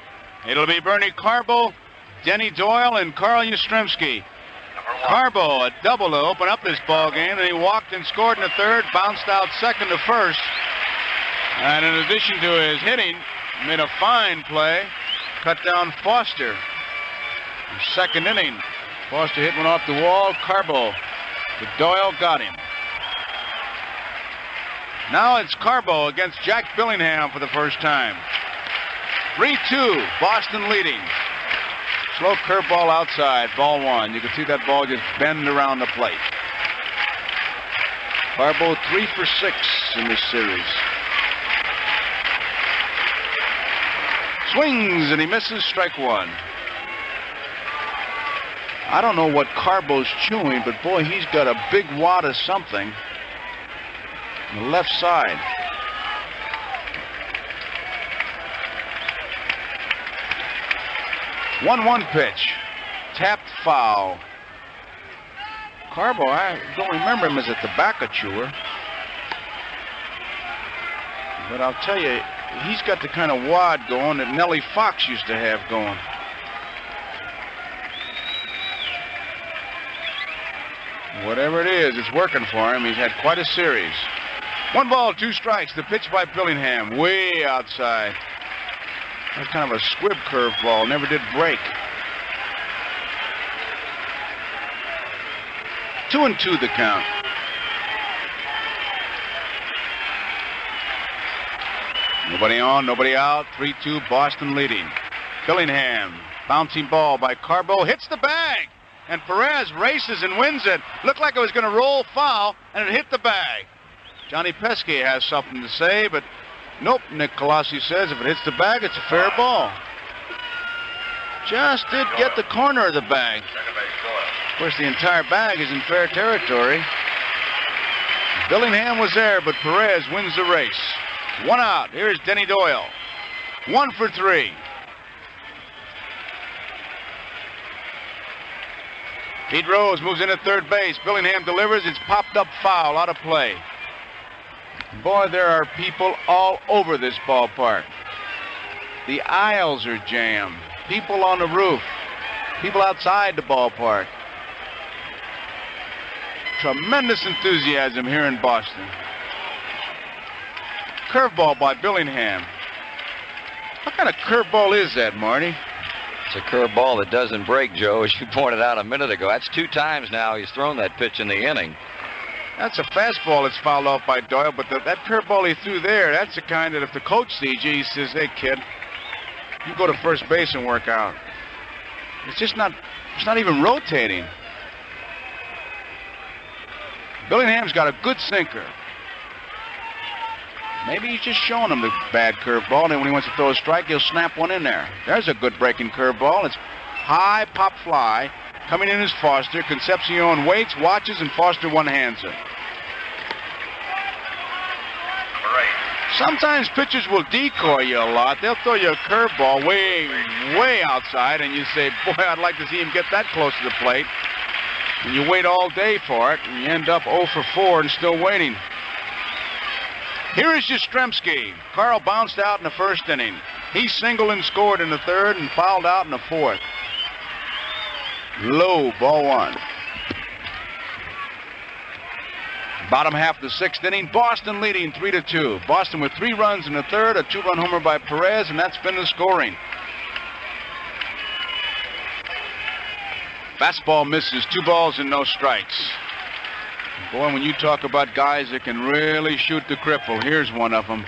It'll be Bernie Carbo, Denny Doyle, and Carl Yastrzemski. Carbo, a double to open up this ball game, and he walked and scored in the 3rd, bounced out 2nd to 1st. And in addition to his hitting, made a fine play, cut down Foster. 2nd inning, Foster hit one off the wall. Carbo, but Doyle got him. Now it's Carbo against Jack Billingham for the first time. 3-2, Boston leading. Slow curveball outside, ball 1. You can see that ball just bend around the plate. Carbo 3 for 6 in this series. Swings and he misses, strike 1. I don't know what Carbo's chewing, but boy, he's got a big wad of something on the left side. 1-1 pitch. Tapped foul. Carbo, I don't remember him as a tobacco chewer. But I'll tell you, he's got the kind of wad going that Nellie Fox used to have going. Whatever it is, it's working for him. He's had quite a series. 1 ball, 2 strikes. The pitch by Billingham, way outside. That's kind of a squib curveball, never did break. 2-2 the count. Nobody on, nobody out. 3-2, Boston leading. Billingham, bouncing ball by Carbo, hits the bag. And Perez races and wins it. Looked like it was going to roll foul, and it hit the bag. Johnny Pesky has something to say, but nope, Nick Colossi says if it hits the bag, it's a fair ball. Just did get the corner of the bag. Of course, the entire bag is in fair territory. Billingham was there, but Perez wins the race. 1 out. Here's Denny Doyle. 1 for 3. Pete Rose moves in at 3rd base. Billingham delivers. It's popped up foul, out of play. Boy, there are people all over this ballpark. The aisles are jammed. People on the roof. People outside the ballpark. Tremendous enthusiasm here in Boston. Curveball by Billingham. What kind of curveball is that, Marty? It's a curveball that doesn't break, Joe, as you pointed out a minute ago. That's 2 times now he's thrown that pitch in the inning. That's a fastball that's fouled off by Doyle, but that curveball he threw there, that's the kind that if the coach sees you, he says, hey, kid, you go to first base and work out. It's not even rotating. Billingham's got a good sinker. Maybe he's just showing him the bad curveball, and then when he wants to throw a strike, he'll snap one in there. There's a good breaking curveball. It's high pop fly, Coming in is Foster. Concepcion waits, watches, and Foster one-hands it. Sometimes pitchers will decoy you a lot. They'll throw you a curveball way outside, and you say, boy, I'd like to see him get that close to the plate. And you wait all day for it, and you end up 0 for 4 and still waiting. Here is Yastrzemski. Carl bounced out in the first inning. He singled and scored in the third and fouled out in the fourth. Low, ball one. Bottom half of the sixth inning, Boston leading 3-2. Boston with 3 runs in the third, a 2-run homer by Perez, and that's been the scoring. Fastball misses, 2 balls and no strikes. Boy, when you talk about guys that can really shoot the cripple, here's one of them.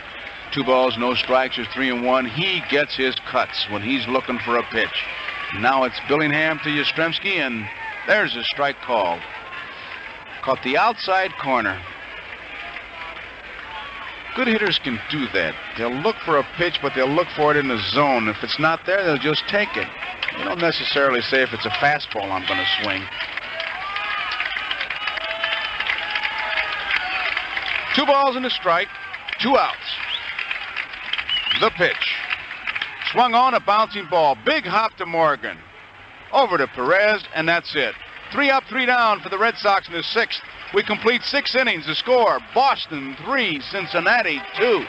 2 balls, no strikes, or 3-1. He gets his cuts when he's looking for a pitch. Now it's Billingham to Yastrzemski, and there's a strike called. Caught the outside corner. Good hitters can do that. They'll look for a pitch, but they'll look for it in the zone. If it's not there, they'll just take it. They don't necessarily say if it's a fastball I'm going to swing. 2 balls and a strike, 2 outs. The pitch. Swung on, a bouncing ball. Big hop to Morgan. Over to Perez, and that's it. 3 up, 3 down for the Red Sox in the 6th. We complete 6 innings. The score, Boston 3, Cincinnati 2.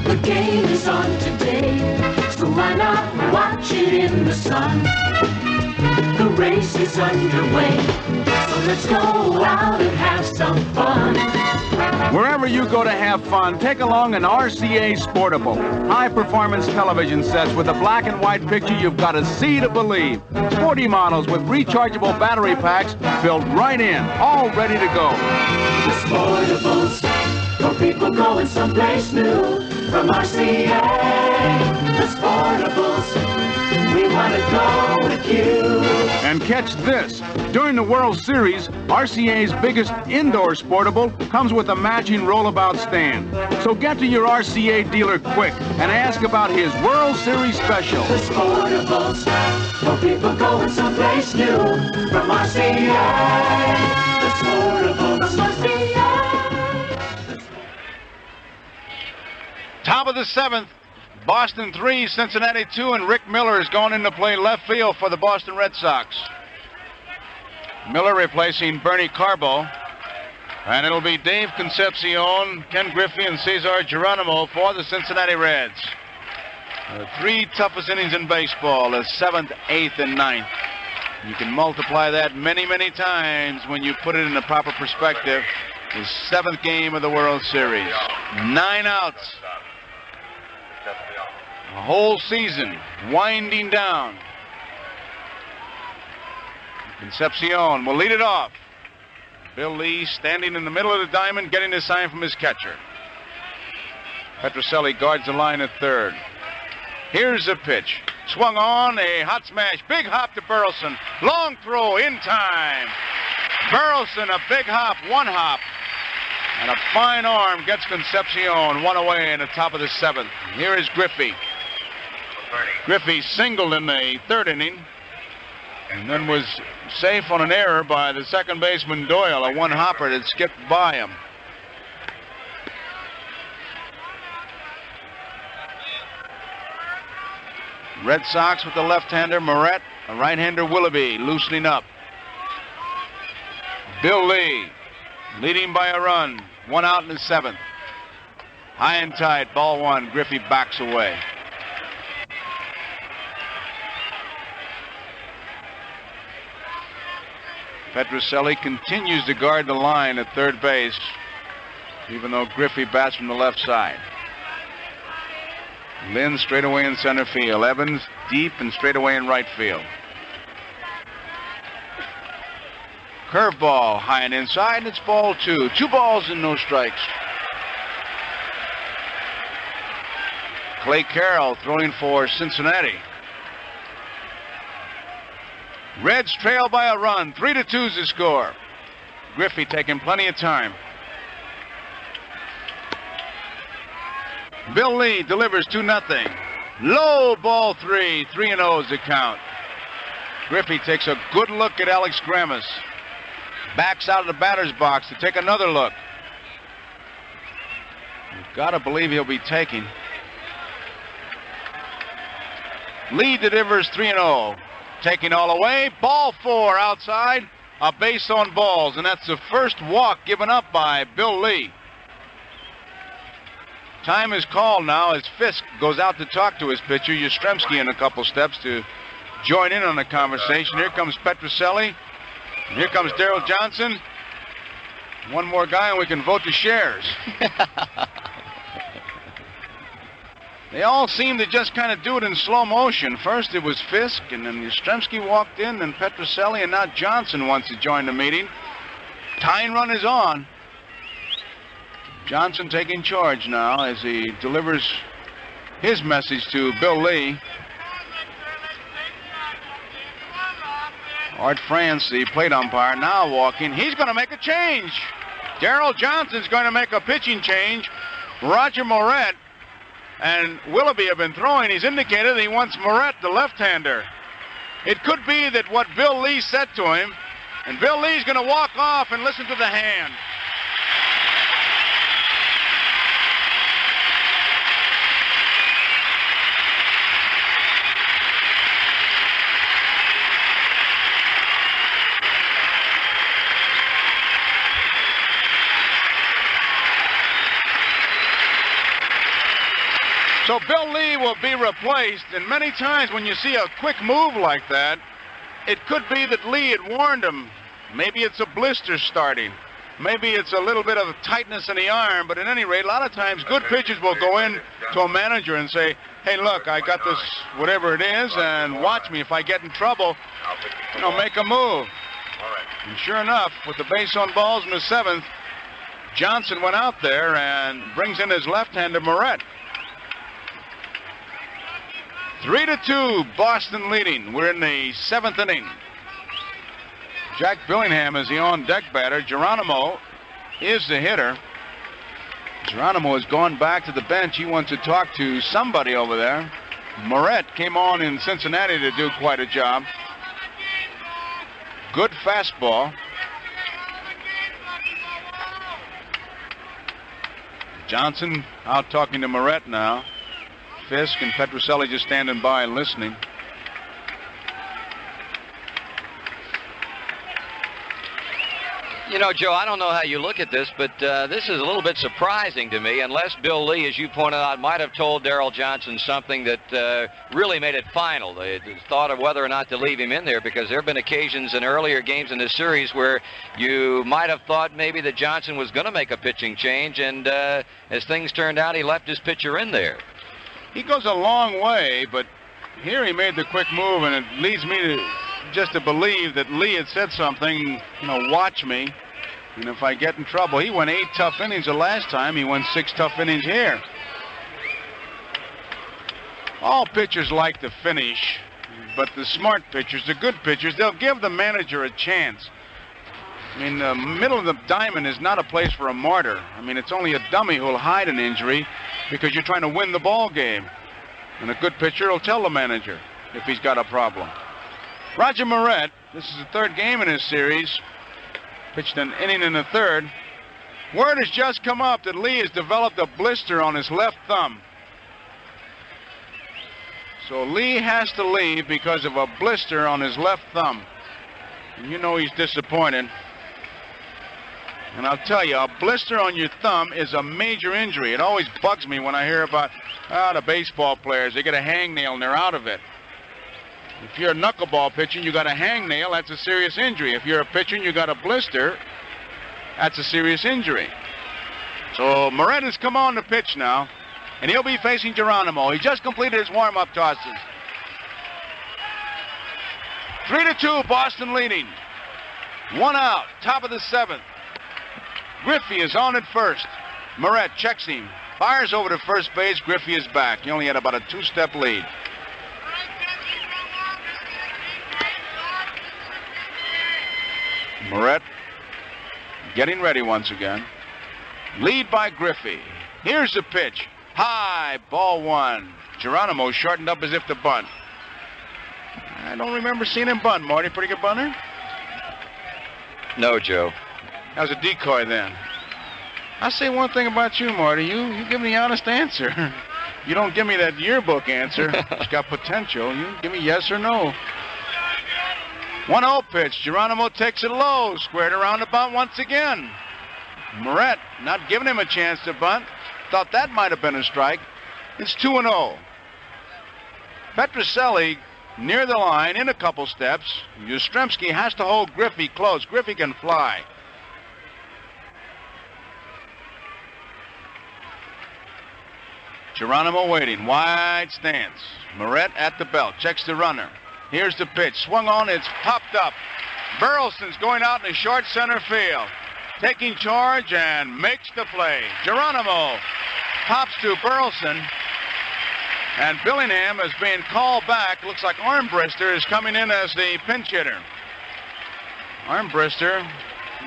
The game is on today, so why not watch it in the sun? The race is underway, so let's go out and have some fun. Wherever you go to have fun, take along an RCA Sportable. High-performance television sets with a black and white picture you've got to see to believe. Sporty models with rechargeable battery packs built right in, all ready to go. The Sportables, for people going someplace new. From RCA, the Sportables, we want to go with you. And catch this. During the World Series, RCA's biggest indoor sportable comes with a matching rollabout stand. So get to your RCA dealer quick and ask about his World Series special. The Sportables, for people going someplace new. From RCA, the Sportables, from RCA. Top of the 7th. Boston 3, Cincinnati 2, and Rick Miller is going in to play left field for the Boston Red Sox. Miller replacing Bernie Carbo. And it'll be Dave Concepcion, Ken Griffey, and Cesar Geronimo for the Cincinnati Reds. The 3 toughest innings in baseball, the 7th, 8th, and 9th. You can multiply that many, many times when you put it in the proper perspective. The 7th game of the World Series. 9 outs. A whole season winding down. Concepcion will lead it off. Bill Lee standing in the middle of the diamond, getting a sign from his catcher. Petrocelli guards the line at third. Here's the pitch. Swung on, a hot smash. Big hop to Burleson. Long throw in time. Burleson, a big hop, 1 hop. And a fine arm gets Concepcion 1 away in the top of the 7th. Here is Griffey. Griffey singled in the 3rd inning and then was safe on an error by the second baseman Doyle, a 1-hopper that skipped by him. Red Sox with the left-hander Moret, a right-hander Willoughby loosening up. Bill Lee leading by a run, 1 out in the 7th. High and tight, ball 1. Griffey backs away. Petrocelli continues to guard the line at third base, even though Griffey bats from the left side. Lynn straight away in center field. Evans deep and straight away in right field. Curveball high and inside, and it's ball 2. 2 balls and no strikes. Clay Carroll throwing for Cincinnati. Reds trail by a run. 3-2 is the score. Griffey taking plenty of time. Bill Lee delivers 2-0. Low, ball 3. 3-0 is the count. Griffey takes a good look at Alex Grammas. Backs out of the batter's box to take another look. You've got to believe he'll be taking. Lee delivers 3-0. Taking all away. Ball 4 outside. A base on balls, and that's the first walk given up by Bill Lee. Time is called now as Fisk goes out to talk to his pitcher, Yastrzemski, in a couple steps to join in on the conversation. Here comes Petrocelli. And here comes Darrell Johnson. One more guy and we can vote the shares. They all seem to just kind of do it in slow motion. First it was Fisk, and then Yastrzemski walked in, then Petrocelli, and now Johnson wants to join the meeting. Tying run is on. Johnson taking charge now as he delivers his message to Bill Lee. Art France, the plate umpire, now walking. He's going to make a change. Darrell Johnson's going to make a pitching change. Roger Moret and Willoughby have been throwing. He's indicated he wants Moret, the left-hander. It could be that what Bill Lee said to him, and Bill Lee's going to walk off and listen to the hand. So Bill Lee will be replaced, and many times when you see a quick move like that, it could be that Lee had warned him. Maybe it's a blister starting. Maybe it's a little bit of tightness in the arm, but at any rate, a lot of times good pitchers will go in to a manager and say, hey, look, I got this, whatever it is, and watch me. If I get in trouble, make a move. And sure enough, with the base on balls in the 7th, Johnson went out there and brings in his left-hander, Moret. 3-2, Boston leading. We're in the 7th inning. Jack Billingham is the on-deck batter. Geronimo is the hitter. Geronimo has gone back to the bench. He wants to talk to somebody over there. Moret came on in Cincinnati to do quite a job. Good fastball. Johnson out talking to Moret now. Fisk and Petrocelli just standing by and listening. You know, Joe, I don't know how you look at this, but this is a little bit surprising to me, unless Bill Lee, as you pointed out, might have told Darrell Johnson something that really made it final. They thought of whether or not to leave him in there, because there have been occasions in earlier games in this series where you might have thought maybe that Johnson was going to make a pitching change, and as things turned out, he left his pitcher in there. He goes a long way, but here he made the quick move, and it leads me to believe that Lee had said something, watch me, and if I get in trouble. He went 8 tough innings the last time. He went 6 tough innings here. All pitchers like to finish, but the smart pitchers, the good pitchers, they'll give the manager a chance. I mean, the middle of the diamond is not a place for a martyr. I mean, it's only a dummy who'll hide an injury because you're trying to win the ball game. And a good pitcher will tell the manager if he's got a problem. Roger Moret, this is the 3rd game in his series, pitched an inning in the 3rd. Word has just come up that Lee has developed a blister on his left thumb. So Lee has to leave because of a blister on his left thumb. And you know he's disappointed. And I'll tell you, a blister on your thumb is a major injury. It always bugs me when I hear about the baseball players. They get a hangnail and they're out of it. If you're a knuckleball pitcher and you got a hangnail, that's a serious injury. If you're a pitcher and you got a blister, that's a serious injury. So Moret has come on to pitch now, and he'll be facing Geronimo. He just completed his warm-up tosses. 3-2, Boston leading. 1 out, top of the 7th. Griffey is on at first. Moret checks him. Fires over to first base. Griffey is back. He only had about a 2-step lead. Moret getting ready once again. Lead by Griffey. Here's the pitch. High, ball 1. Geronimo shortened up as if to bunt. I don't remember seeing him bunt, Marty. Pretty good bunter? No, Joe. That was a decoy then. I'll say one thing about you, Marty. You give me the honest answer. You don't give me that yearbook answer. It's got potential. You give me yes or no. 1-0 pitch. Geronimo takes it low. Squared around the bunt once again. Moret not giving him a chance to bunt. Thought that might have been a strike. It's 2-0. Petrocelli near the line in a couple steps. Yastrzemski has to hold Griffey close. Griffey can fly. Geronimo waiting. Wide stance. Moret at the belt. Checks the runner. Here's the pitch. Swung on. It's popped up. Burleson's going out in the short center field. Taking charge and makes the play. Geronimo pops to Burleson. And Billingham is being called back. Looks like Armbrister is coming in as the pinch hitter. Armbrister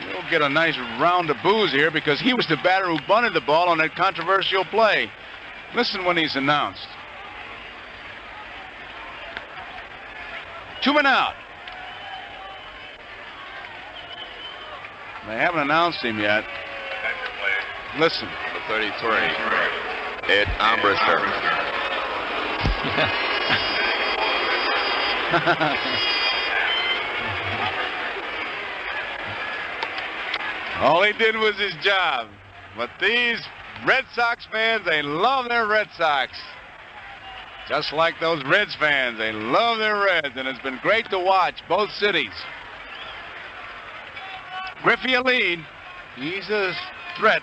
will get a nice round of boos here because he was the batter who bunted the ball on that controversial play. Listen when he's announced. 2 men out. They haven't announced him yet. Listen. Number 33. Ed Armbrister. All he did was his job. But these Red Sox fans, they love their Red Sox. Just like those Reds fans, they love their Reds, and it's been great to watch both cities. Griffey a lead. He's a threat.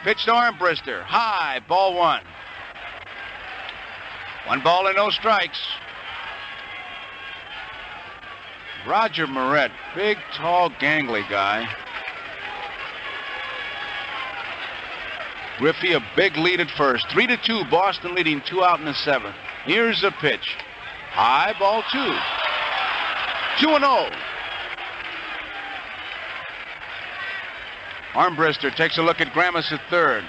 Pitch to Armbrister. High, ball one. 1 ball and no strikes. Roger Moret, big, tall, gangly guy. Griffey a big lead at first. 3-2, Boston leading 2 out in the 7th. Here's the pitch. High, ball 2. 2-0. Armbrister takes a look at Grammas at third.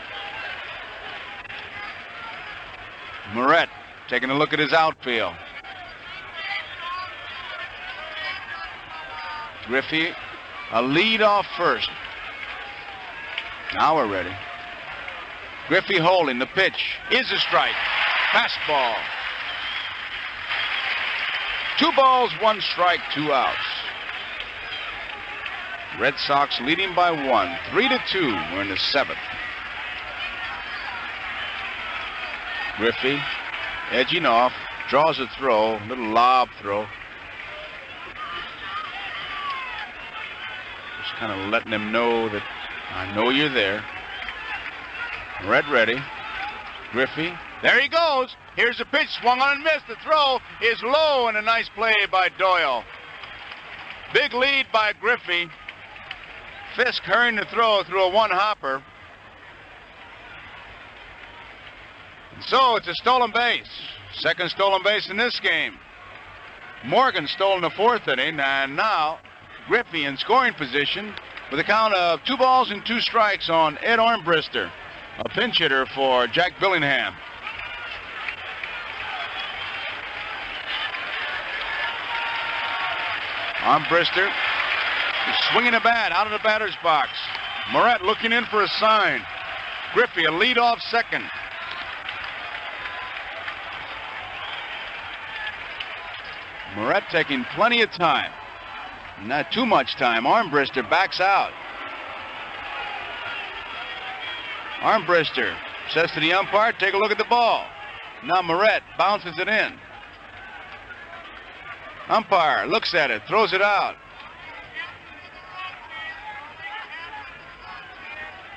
Moret taking a look at his outfield. Griffey a lead off first. Now we're ready. Griffey holding. The pitch is a strike. Fastball. 2 balls, 1 strike, 2 outs. Red Sox leading by 1. 3-2. We're in the 7th. Griffey edging off. Draws a throw. Little lob throw. Just kind of letting him know that I know you're there. Red ready. Griffey. There he goes. Here's the pitch. Swung on and missed. The throw is low, and a nice play by Doyle. Big lead by Griffey. Fisk hurrying to throw through a 1-hopper. And so it's a stolen base. Second stolen base in this game. Morgan stole in the 4th inning, and now Griffey in scoring position with a count of 2 balls and 2 strikes on Ed Armbrister, a pinch hitter for Jack Billingham. Armbrister is swinging a bat out of the batter's box. Moret looking in for a sign. Griffey a leadoff second. Moret taking plenty of time. Not too much time. Armbrister backs out. Armbrister says to the umpire, take a look at the ball. Now Moret bounces it in. Umpire looks at it, throws it out.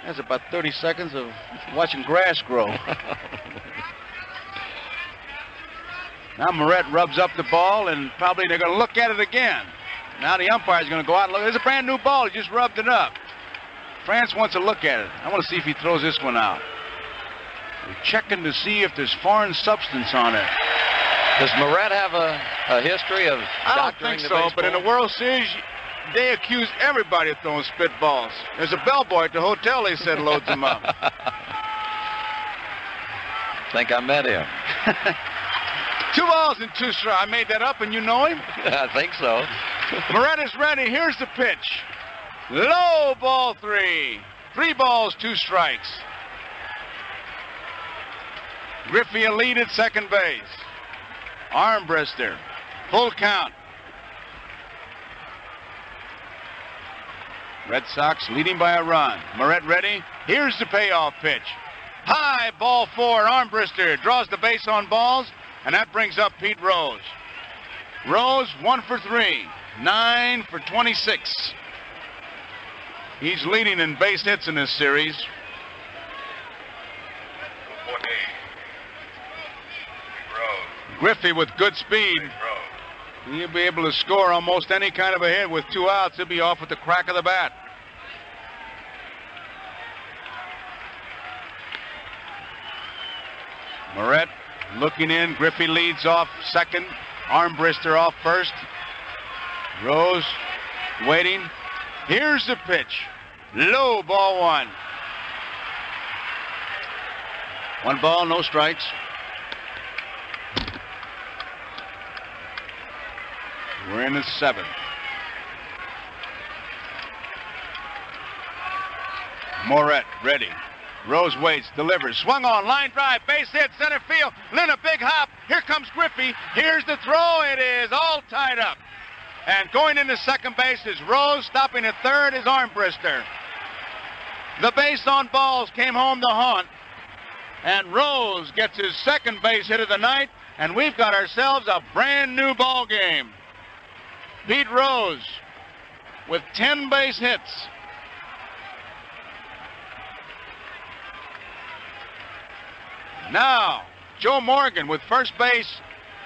That's about 30 seconds of watching grass grow. Now Moret rubs up the ball, and probably they're going to look at it again. Now the umpire's going to go out and look. There's a brand new ball. He just rubbed it up. France wants to look at it. I want to see if he throws this one out. We're checking to see if there's foreign substance on it. Does Moret have a history of I don't doctoring think the so, baseball? but in the World Series, they accuse everybody of throwing spitballs. There's a bellboy at the hotel, they said, loads them up. think I met him. 2 balls and 2 strikes. I made that up, and you know him? I think so. Moret is ready. Here's the pitch. Low, ball 3. 3 balls, 2 strikes. Griffey a lead at second base. Armbrister. Full count. Red Sox leading by a run. Moret ready. Here's the payoff pitch. High, ball 4. Armbrister draws the base on balls, and that brings up Pete Rose. Rose 1 for 3. 9 for 26. He's leading in base hits in this series. Griffey with good speed. He'll be able to score almost any kind of a hit with 2 outs. He'll be off with the crack of the bat. Moret looking in. Griffey leads off second. Armbrister off first. Rose waiting. Here's the pitch. Low, ball 1. 1 ball, no strikes. We're in the 7th. Moret ready. Rose waits, delivers, swung on, line drive, base hit, center field. Lynn a big hop. Here comes Griffey. Here's the throw. It is all tied up. And going into second base is Rose. Stopping at third is Armbrister. The base on balls came home to haunt. And Rose gets his second base hit of the night. And we've got ourselves a brand new ball game. Pete Rose with 10 base hits. Now, Joe Morgan with first base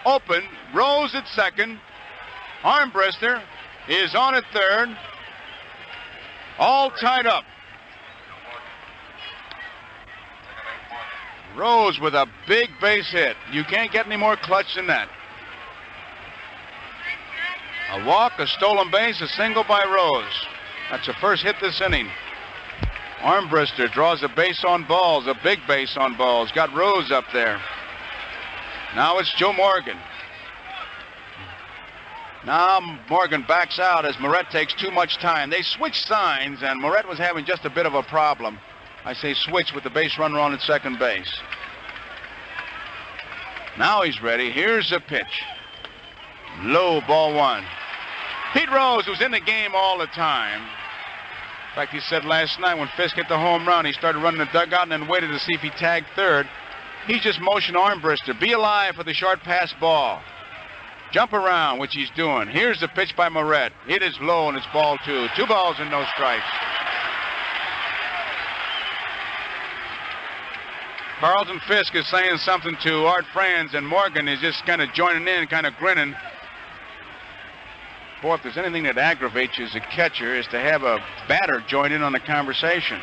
open. Rose at second. Armbrister is on at third. All tied up. Rose with a big base hit. You can't get any more clutch than that. A walk, a stolen base, a single by Rose. That's the first hit this inning. Armbrister draws a base on balls, a big base on balls. Got Rose up there. Now it's Joe Morgan. Now Morgan backs out as Moret takes too much time. They switch signs, and Moret was having just a bit of a problem. I say switch with the base runner on at second base. Now he's ready. Here's a pitch. Low, ball 1. Pete Rose, who's in the game all the time. In fact, he said last night when Fisk hit the home run, he started running the dugout and then waited to see if he tagged third. He just motioned Armbrister. Be alive for the short pass ball. Jump around, which he's doing. Here's the pitch by Moret. It is low and it's ball 2. 2 balls and no strikes. Carlton Fisk is saying something to Art Franz, and Morgan is just kind of joining in, kind of grinning. Boy, if there's anything that aggravates you as a catcher is to have a batter join in on the conversation.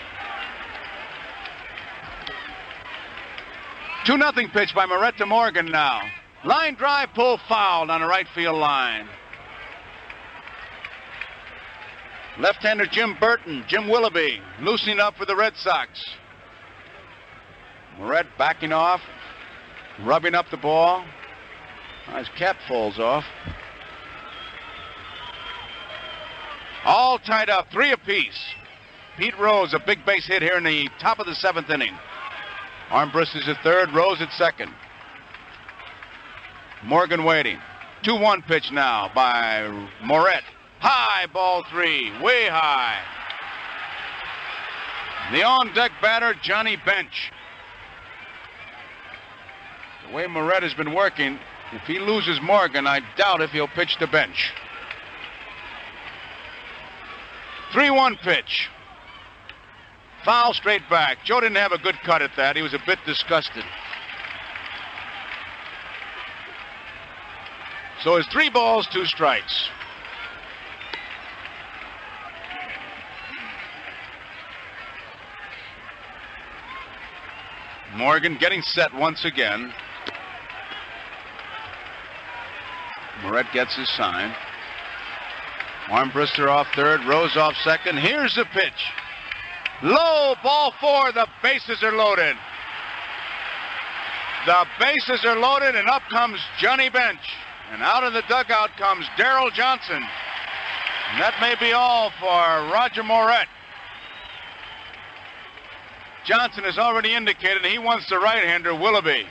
2-0 pitch by Moret to Morgan now. Line drive, pull fouled on the right field line. Left-hander Jim Burton, Jim Willoughby, loosening up for the Red Sox. Moret backing off, rubbing up the ball. His cap falls off. All tied up, 3 apiece. Pete Rose, a big base hit here in the top of the 7th inning. Armbrister's at third, Rose at second. Morgan waiting. 2-1 pitch now by Moret. High, ball 3, way high. The on-deck batter, Johnny Bench. The way Moret has been working, if he loses Morgan, I doubt if he'll pitch to Bench. 3-1 pitch. Foul straight back. Joe didn't have a good cut at that. He was a bit disgusted. So it's 3 balls, 2 strikes. Morgan getting set once again. Moret gets his sign. Armbrister off third, Rose off second. Here's the pitch. Low, ball 4. The bases are loaded. The bases are loaded, and up comes Johnny Bench. And out of the dugout comes Darrell Johnson. And that may be all for Roger Moret. Johnson has already indicated he wants the right-hander, Willoughby.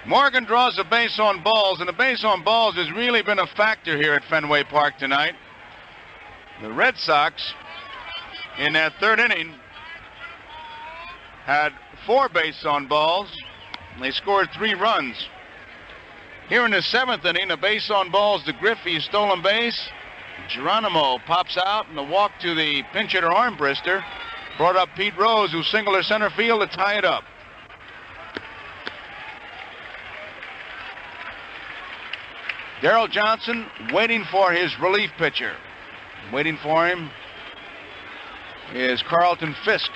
Morgan draws a base on balls, and the base on balls has really been a factor here at Fenway Park tonight. The Red Sox, in that third inning, had 4 base on balls, and they scored 3 runs. Here in the 7th inning, a base on balls to Griffey, stolen base. Geronimo pops out, and the walk to the pinch hitter Armbrister brought up Pete Rose, who singled to center field to tie it up. Darrell Johnson waiting for his relief pitcher. Waiting for him is Carlton Fisk.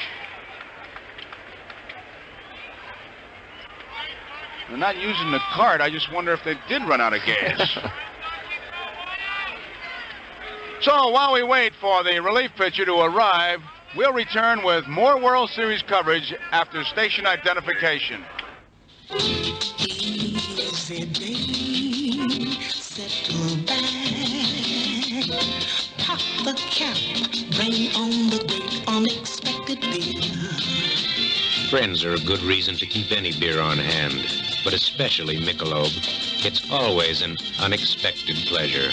They're not using the cart. I just wonder if they did run out of gas. So while we wait for the relief pitcher to arrive, we'll return with more World Series coverage after station identification. Easy, babe, settle back, pop the cap, bring on the great unexpected beer. Friends are a good reason to keep any beer on hand, but especially Michelob. It's always an unexpected pleasure.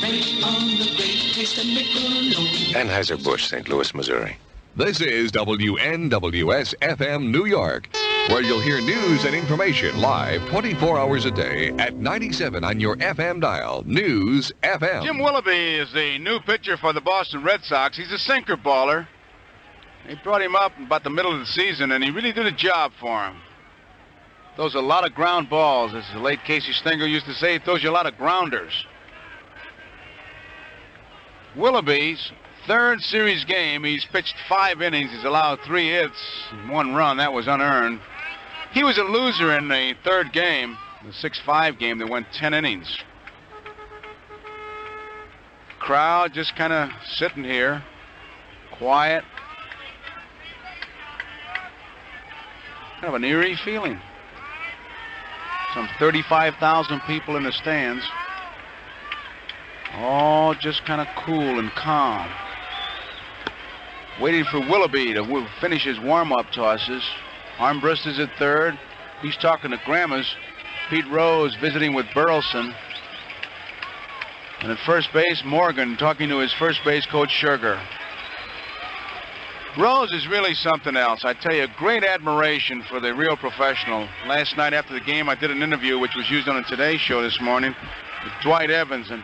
Bring on the great taste of Michelob. Anheuser-Busch, St. Louis, Missouri. This is WNWS-FM New York, where you'll hear news and information live 24 hours a day at 97 on your FM dial. News FM. Jim Willoughby is the new pitcher for the Boston Red Sox. He's a sinker baller. They brought him up about the middle of the season, and he really did a job for him. Throws a lot of ground balls. As the late Casey Stengel used to say, he throws you a lot of grounders. Willoughby's third series game, he's pitched 5 innings. He's allowed 3 hits, 1 run. That was unearned. He was a loser in the third game, the 6-5 game that went 10 innings. Crowd just kind of sitting here, quiet. Kind of an eerie feeling. Some 35,000 people in the stands. All just kind of cool and calm. Waiting for Willoughby to finish his warm-up tosses. Armbrister's at third. He's talking to Grammas. Pete Rose visiting with Burleson. And at first base, Morgan talking to his first base coach, Sugar. Rose is really something else. I tell you, great admiration for the real professional. Last night after the game, I did an interview, which was used on the Today Show this morning, with Dwight Evans. And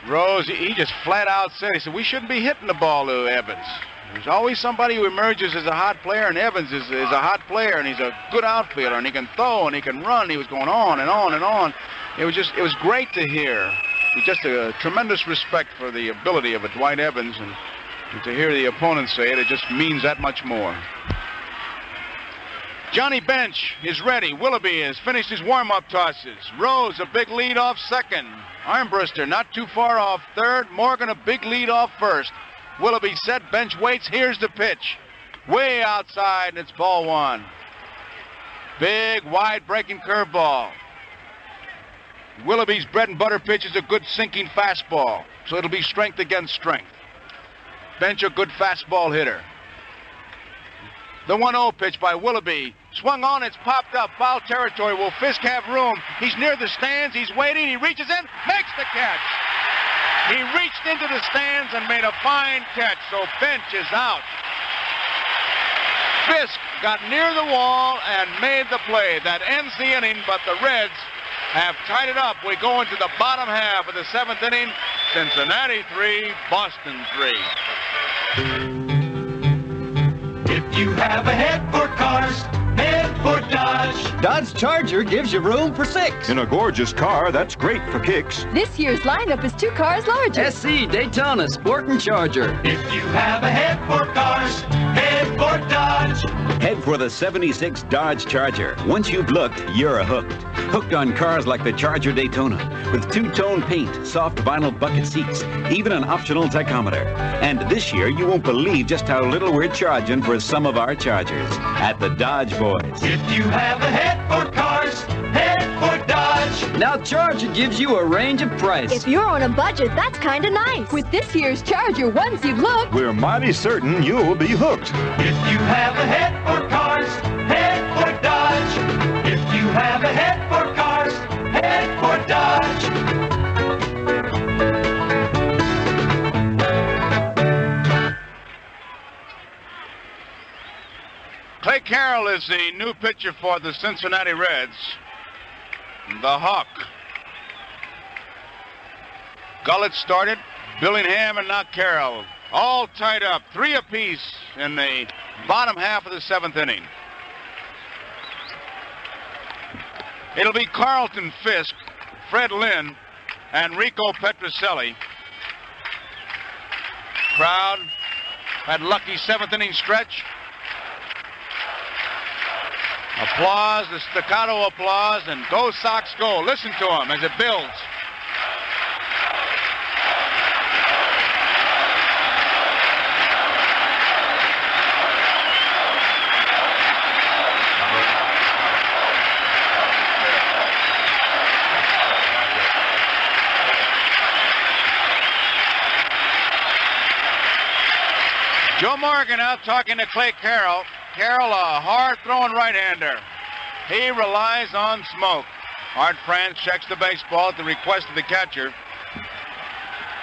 Rose, he just flat out said, he said, we shouldn't be hitting the ball to Evans. There's always somebody who emerges as a hot player, and Evans is a hot player, and he's a good outfielder, and he can throw, and he can run. He was going on and on and on. It was great to hear. It was just a tremendous respect for the ability of a Dwight Evans, and to hear the opponent say it, it just means that much more. Johnny Bench is ready. Willoughby has finished his warm-up tosses. Rose, a big lead off second. Armbrister not too far off third. Morgan, a big lead off first. Willoughby set. Bench waits. Here's the pitch. Way outside, and it's ball 1. Big, wide breaking curveball. Willoughby's bread and butter pitch is a good sinking fastball, so it'll be strength against strength. Bench, a good fastball hitter. The 1-0 pitch by Willoughby. Swung on, it's popped up. Foul territory. Will Fisk have room? He's near the stands. He's waiting. He reaches in, makes the catch. He reached into the stands and made a fine catch, so Bench is out. Fisk got near the wall and made the play. That ends the inning, but the Reds have tied it up. We go into the bottom half of the 7th inning. Cincinnati 3, Boston 3. If you have a head for cars, head for Dodge. Dodge Charger gives you room for 6. In a gorgeous car, that's great for kicks. This year's lineup is 2 cars larger. SC Daytona Sport and Charger. If you have a head for cars, head for Dodge. Head for the 76 Dodge Charger. Once you've looked, you're hooked. Hooked on cars like the Charger Daytona, with 2-tone paint, soft vinyl bucket seats, even an optional tachometer. And this year, you won't believe just how little we're charging for some of our Chargers at the Dodge Boys. If you have a head for cars, head for Dodge. Now Charger gives you a range of price. If you're on a budget, that's kind of nice. With this year's Charger, once you've looked, We're mighty certain you'll be hooked. If you have a head for cars, head for Dodge. If you have a head for cars, head for Dodge. Clay Carroll is the new pitcher for the Cincinnati Reds. The Hawk. Gullett started, Billingham and now Carroll. All tied up, 3 apiece in the bottom half of the 7th inning. It'll be Carlton Fisk, Fred Lynn, and Rico Petrocelli. Crowd had lucky 7th inning stretch. Applause, the staccato applause, and go Sox go. Listen to him as it builds. Joe Morgan out talking to Clay Carroll. Carroll, a hard-throwing right-hander. He relies on smoke. Art France checks the baseball at the request of the catcher.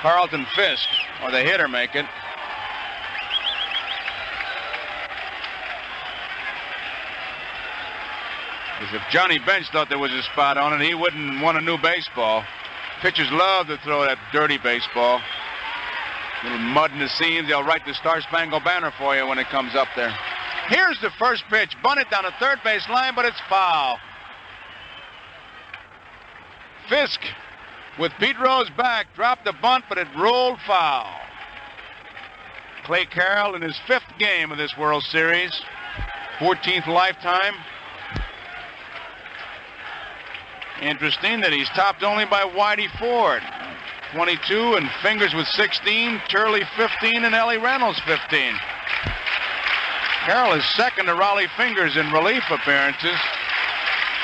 Carlton Fisk, or the hitter, make it. Because if Johnny Bench thought there was a spot on it, he wouldn't want a new baseball. Pitchers love to throw that dirty baseball. Little mud in the seams. They'll write the Star Spangled Banner for you when it comes up there. Here's the first pitch. Bunted down the third base line, but it's foul. Fisk, with Pete Rose back, dropped the bunt, but it rolled foul. Clay Carroll in his 5th game of this World Series, 14th lifetime. Interesting that he's topped only by Whitey Ford, 22, and Fingers with 16, Turley 15, and Ellie Reynolds 15. Carroll is second to Raleigh Fingers in relief appearances,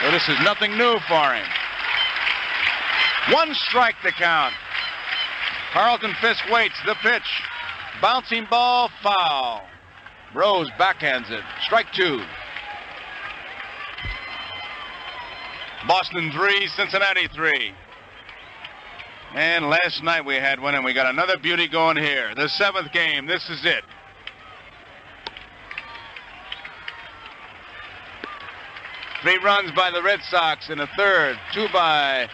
so this is nothing new for him. 1 strike to count. Carlton Fisk waits the pitch. Bouncing ball, foul. Rose backhands it. Strike 2. Boston 3, Cincinnati 3. And last night we had one, and we got another beauty going here. The 7th game. This is it. Three runs by the Red Sox in the 3rd. 2 by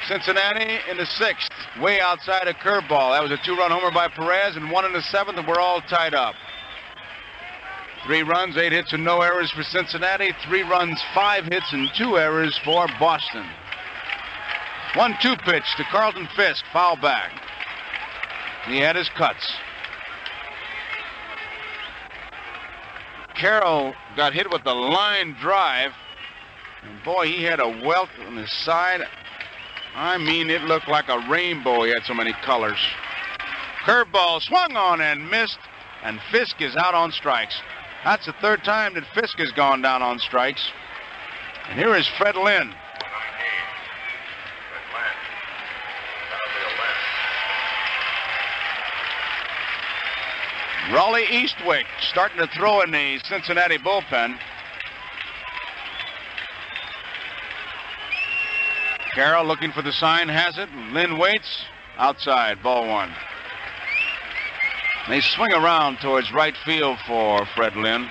Cincinnati in the 6th. Way outside a curveball. That was a 2-run homer by Perez, and 1 in the 7th, and we're all tied up. 3 runs, 8 hits, and no errors for Cincinnati. 3 runs, 5 hits, and 2 errors for Boston. 1-2 pitch to Carlton Fisk, foul back. He had his cuts. Carroll got hit with the line drive. And boy, he had a welt on his side. I mean, it looked like a rainbow. He had so many colors. Curveball swung on and missed, and Fisk is out on strikes. That's the 3rd time that Fisk has gone down on strikes. And here is Fred Lynn. Raleigh Eastwick starting to throw in the Cincinnati bullpen. Carroll looking for the sign, has it. Lynn waits. Outside, ball 1. They swing around towards right field for Fred Lynn.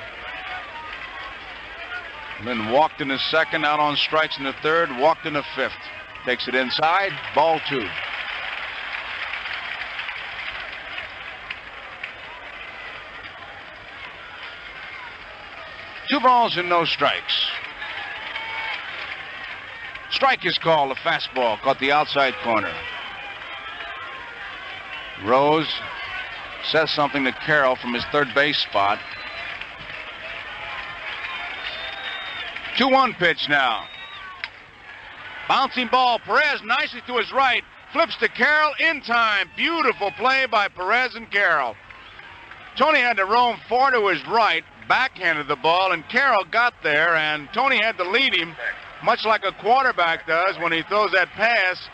Lynn walked in the 2nd, out on strikes in the 3rd, walked in the 5th. Takes it inside, ball 2. Two balls and no strikes. Strike is called. The fastball caught the outside corner. Rose says something to Carroll from his third base spot. 2-1 pitch now. Bouncing ball. Perez nicely to his right. Flips to Carroll in time. Beautiful play by Perez and Carroll. Tony had to roam far to his right, backhanded the ball, and Carroll got there, and Tony had to lead him, much like a quarterback does when he throws that pass.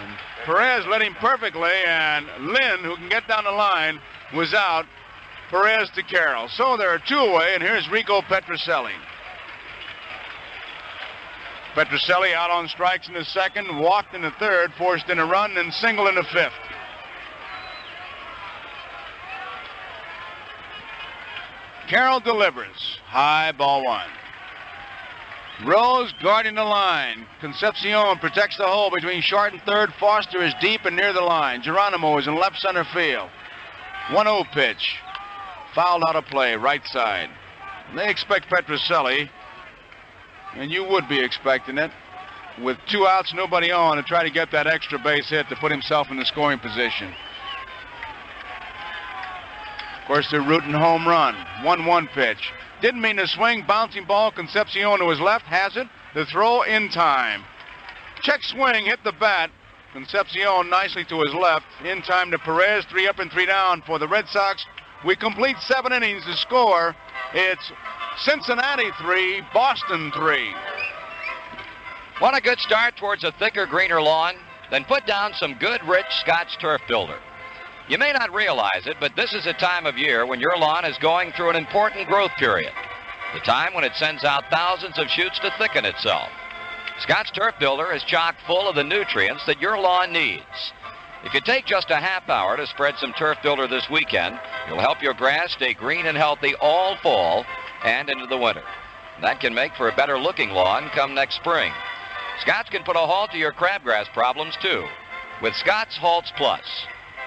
And Perez led him perfectly, and Lynn, who can get down the line, was out. Perez to Carroll. So there are two away, and here's Rico Petrocelli. Petrocelli out on strikes in the second, walked in the third, forced in a run, and singled in the fifth. Carroll delivers. High, ball one. Rose guarding the line. Concepcion protects the hole between short and third. Foster is deep and near the line. Geronimo is in left center field. 1-0 pitch. Fouled out of play, right side. They expect Petrocelli, and you would be expecting it, with 2 outs, nobody on, to try to get that extra base hit to put himself in the scoring position. Of course, they're rooting home run. 1-1 pitch. Didn't mean to swing. Bouncing ball. Concepcion to his left. Has it. The throw in time. Check swing. Hit the bat. Concepcion nicely to his left. In time to Perez. 3 up and 3 down for the Red Sox. We complete 7 innings to score. It's Cincinnati 3, Boston 3. Want a good start towards a thicker, greener lawn? Then put down some good, rich Scotch Turf Builder. You may not realize it, but this is a time of year when your lawn is going through an important growth period. The time when it sends out thousands of shoots to thicken itself. Scotch Turf Builder is chock full of the nutrients that your lawn needs. If you take just a half hour to spread some Turf Builder this weekend, you'll help your grass stay green and healthy all fall and into the winter. That can make for a better looking lawn come next spring. Scotch can put a halt to your crabgrass problems too with Scotch Halts Plus.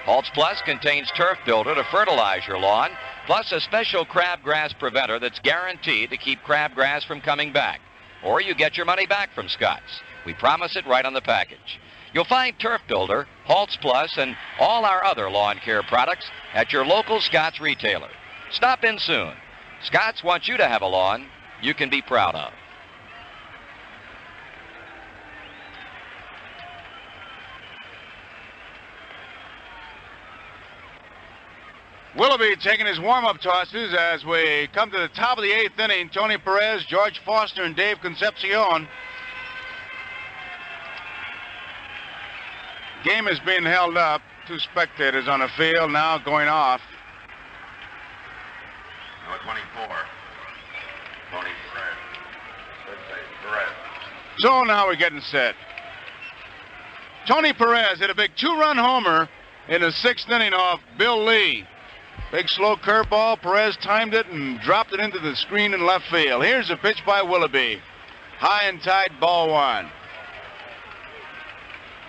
Halts Plus contains Turf Builder to fertilize your lawn, plus a special crabgrass preventer that's guaranteed to keep crabgrass from coming back. Or you get your money back from Scotch. We promise it right on the package. You'll find Turf Builder, Halts Plus, and all our other lawn care products at your local Scotch retailer. Stop in soon. Scotch wants you to have a lawn you can be proud of. Willoughby taking his warm-up tosses as we come to the top of the 8th inning. Tony Perez, George Foster, and Dave Concepcion. Game is being held up. 2 spectators on the field now going off. Number 24. Tony Perez. So now we're getting set. Tony Perez hit a big 2-run homer in the 6th inning off Bill Lee. Big slow curveball. Perez timed it and dropped it into the screen in left field. Here's a pitch by Willoughby. High and tight, ball 1.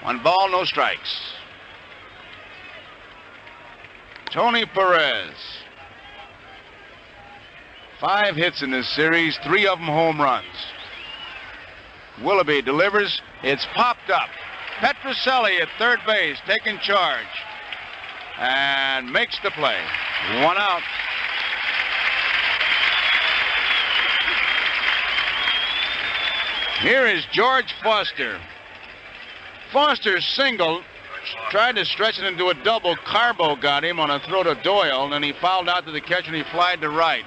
1 ball, no strikes. Tony Perez. 5 hits in this series, 3 of them home runs. Willoughby delivers. It's popped up. Petrocelli at third base, taking charge. And makes the play. 1 out. Here is George Foster. Foster singled, tried to stretch it into a double. Carbo got him on a throw to Doyle, and then he fouled out to the catcher and he flied to right.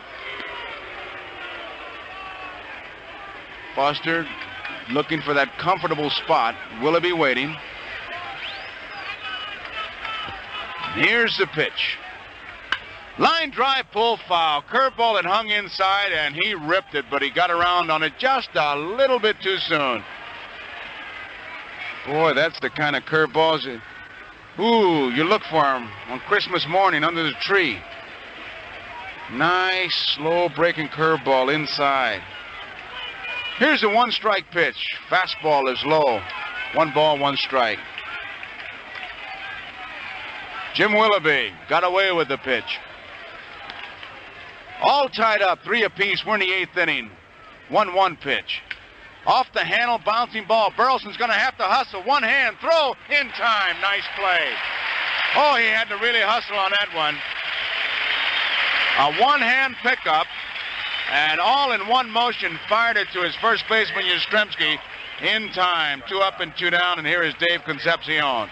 Foster looking for that comfortable spot. Willoughby waiting. Here's the pitch. Line drive, pull foul. Curveball that hung inside, and he ripped it, but he got around on it just a little bit too soon. Boy, that's the kind of curveballs you look for them on Christmas morning under the tree. Nice, slow breaking curveball inside. Here's a 1-strike pitch. Fastball is low. 1 ball, 1 strike. Jim Willoughby got away with the pitch. All tied up, 3 apiece. We're in the 8th inning. 1-1 pitch. Off the handle, bouncing ball. Burleson's going to have to hustle. One hand throw in time. Nice play. Oh, he had to really hustle on that one. A one-hand pickup, and all in one motion fired it to his first baseman, Yastrzemski, in time. 2 up and 2 down, and here is Dave Concepcion.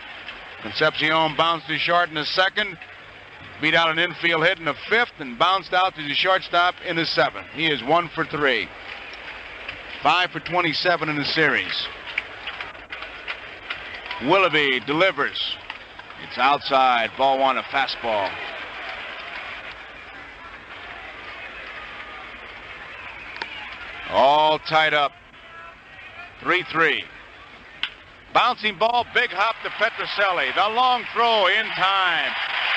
Concepcion bounced to short in the second, beat out an infield hit in the fifth, and bounced out to the shortstop in the seventh. He is 1 for 3. 5 for 27 in the series. Willoughby delivers. It's outside. Ball 1, a fastball. All tied up. 3-3. Bouncing ball, big hop to Petrocelli. The long throw in time.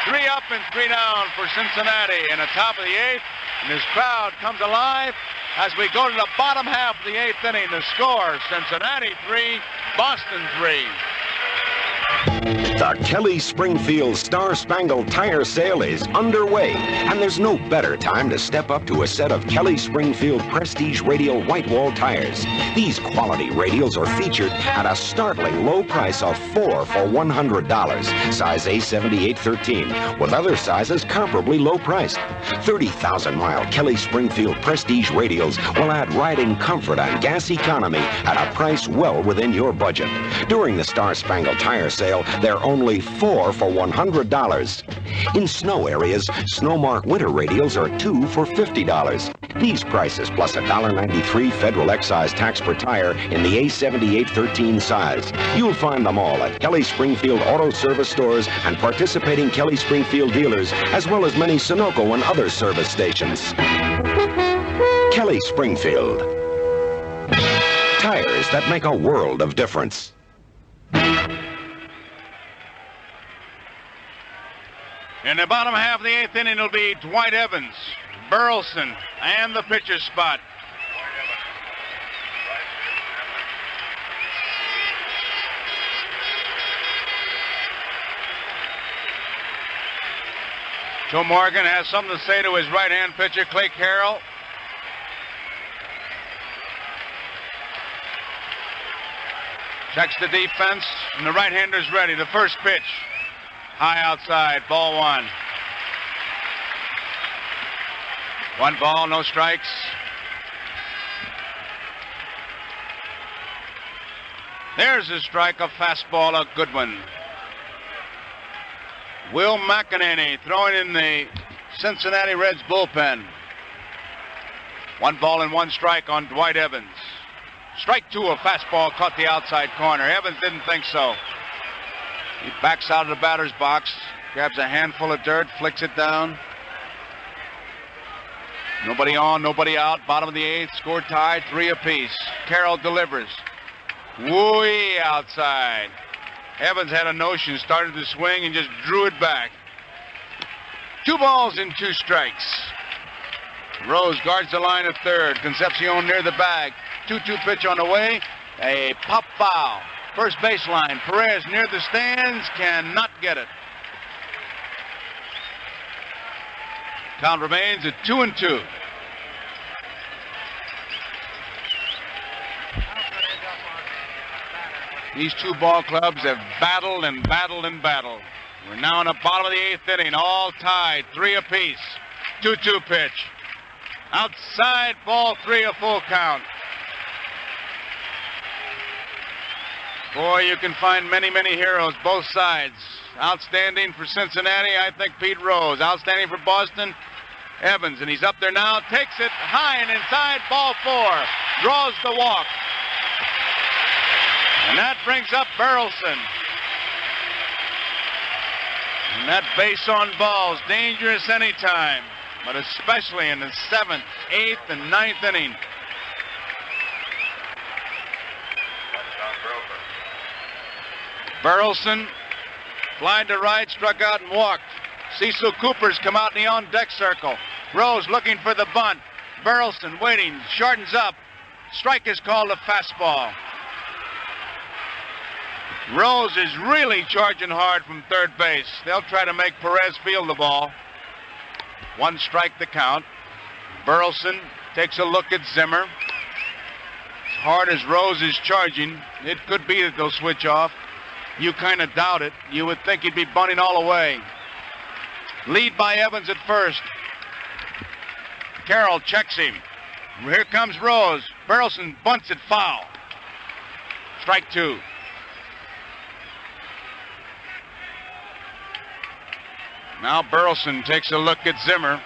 3 up and 3 down for Cincinnati in the top of the 8th. And this crowd comes alive as we go to the bottom half of the 8th inning. The score, Cincinnati 3, Boston 3. The Kelly Springfield Star Spangled Tire Sale is underway, and there's no better time to step up to a set of Kelly Springfield Prestige Radial White Wall tires. These quality radials are featured at a startling low price of 4 for $100, size A7813, with other sizes comparably low priced. 30,000-mile Kelly Springfield Prestige radials will add riding comfort and gas economy at a price well within your budget. During the Star Spangled Tire Sale, they're only 4 for $100. In snow areas, Snowmark winter radials are 2 for $50. These prices plus $1.93 federal excise tax per tire in the A7813 size. You'll find them all at Kelly Springfield Auto Service stores and participating Kelly Springfield dealers, as well as many Sunoco and other service stations. Kelly Springfield. Tires that make a world of difference. In the bottom half of the 8th inning, it'll be Dwight Evans, Burleson, and the pitcher's spot. Joe Morgan has something to say to his right-hand pitcher, Clay Carroll. Checks the defense, and the right-hander's ready. The first pitch. High outside, ball 1. 1 ball, no strikes. There's a strike, a fastball, a good one. Will McEnany throwing in the Cincinnati Reds bullpen. 1 ball and 1 strike on Dwight Evans. Strike 2, a fastball caught the outside corner. Evans didn't think so. He backs out of the batter's box, grabs a handful of dirt, flicks it down. Nobody on, nobody out. Bottom of the 8th, score tied, 3 apiece. Carroll delivers. Way outside. Evans had a notion, started to swing and just drew it back. 2 balls and 2 strikes. Rose guards the line at third. Concepcion near the bag. 2-2 pitch on the way. A pop foul. First baseline. Perez near the stands, cannot get it. Count remains at 2-2. These 2 ball clubs have battled and battled and battled. We're now in the bottom of the 8th inning, all tied, 3 apiece. 2-2 pitch. Outside, ball 3, a full count. Boy, you can find many, many heroes, both sides. Outstanding for Cincinnati, I think Pete Rose. Outstanding for Boston, Evans. And he's up there now, takes it high and inside, ball 4. Draws the walk. And that brings up Burleson. And that base on balls, dangerous anytime, but especially in the 7th, 8th, and 9th inning. Burleson flied to right, struck out and walked. Cecil Cooper's come out in the on-deck circle. Rose looking for the bunt. Burleson waiting, shortens up. Strike is called a fastball. Rose is really charging hard from third base. They'll try to make Perez field the ball. 1 strike the count. Burleson takes a look at Zimmer. hard as Rose is charging, it could be that they'll switch off. You kind of doubt it. You would think he'd be bunting all the way. Lead by Evans at first. Carroll checks him. Here comes Rose. Burleson bunts it foul. Strike 2. Now Burleson takes a look at Zimmer.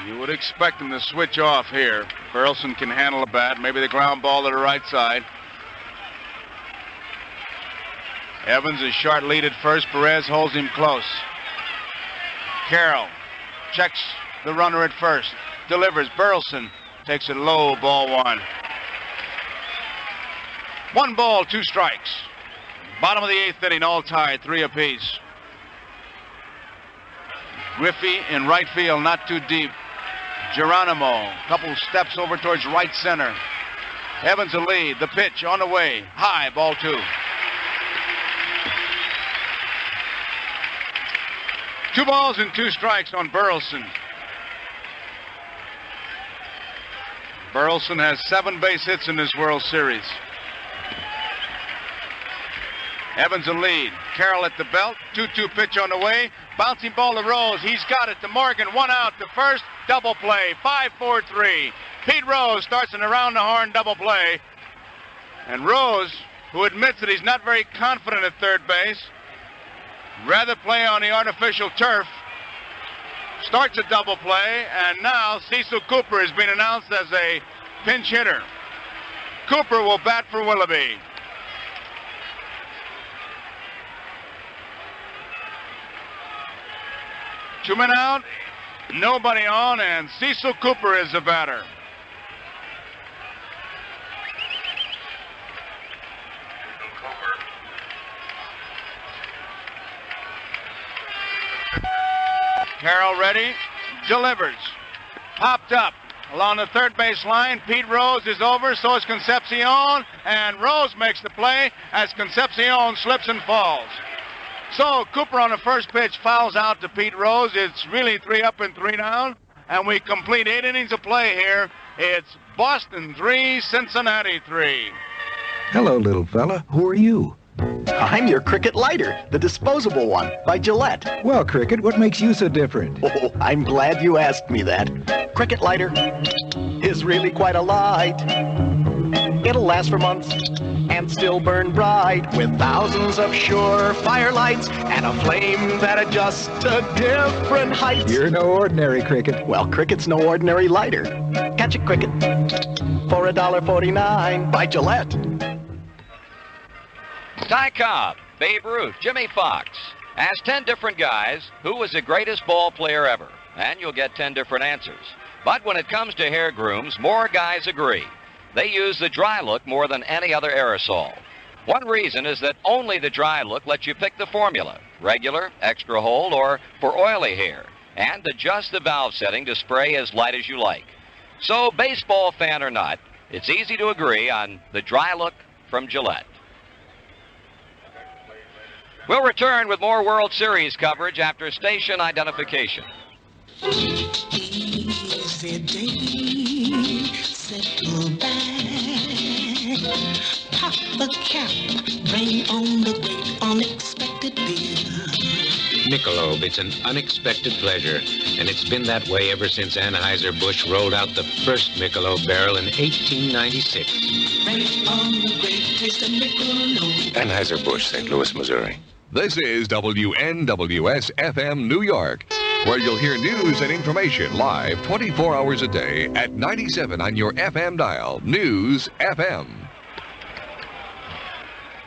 You would expect him to switch off here. Burleson can handle a bat. Maybe the ground ball to the right side. Evans is short lead at first. Perez holds him close. Carroll checks the runner at first. Delivers. Burleson takes it low. Ball 1. 1 ball, 2 strikes. Bottom of the 8th inning, all tied, 3 apiece. Griffey in right field, not too deep. Geronimo, couple steps over towards right center. Evans a lead. The pitch on the way. High, ball 2. 2 balls and 2 strikes on Burleson. Burleson has 7 base hits in this World Series. Evans a lead. Carroll at the belt. 2-2 pitch on the way. Bouncing ball to Rose. He's got it to Morgan. 1 out to first. Double play. 5-4-3. Pete Rose starts an around the horn double play. And Rose, who admits that he's not very confident at third base, rather play on the artificial turf, starts a double play, and now Cecil Cooper has been announced as a pinch hitter. Cooper will bat for Willoughby. Two men out, nobody on, and Cecil Cooper is the batter. Carroll ready, delivers. Popped up along the third base line. Pete Rose is over, so is Concepcion, and Rose makes the play as Concepcion slips and falls. So Cooper on the first pitch fouls out to Pete Rose. It's really 3 up and 3 down, and we complete 8 innings of play here. It's Boston 3, Cincinnati 3. Hello, little fella. Who are you? I'm your Cricket lighter, the disposable one, by Gillette. Well, Cricket, what makes you so different? Oh, I'm glad you asked me that. Cricket lighter is really quite a light. It'll last for months and still burn bright with thousands of sure fire lights and a flame that adjusts to different heights. You're no ordinary Cricket. Well, Cricket's no ordinary lighter. Catch it, Cricket, for $1.49 by Gillette. Ty Cobb, Babe Ruth, Jimmy Fox. Ask 10 different guys who was the greatest ball player ever, and you'll get 10 different answers. But when it comes to hair grooms, more guys agree. They use the dry look more than any other aerosol. One reason is that only the dry look lets you pick the formula, regular, extra hold, or for oily hair, and adjust the valve setting to spray as light as you like. So, baseball fan or not, it's easy to agree on the dry look from Gillette. We'll return with more World Series coverage after station identification. Easy day, settle back, pop the cap, bring on the great unexpected beer. Michelob, it's an unexpected pleasure, and it's been that way ever since Anheuser-Busch rolled out the first Michelob barrel in 1896. Bring on the great taste of Michelob. Anheuser-Busch, St. Louis, Missouri. This is WNWS-FM New York, where you'll hear news and information live 24 hours a day at 97 on your FM dial, News FM.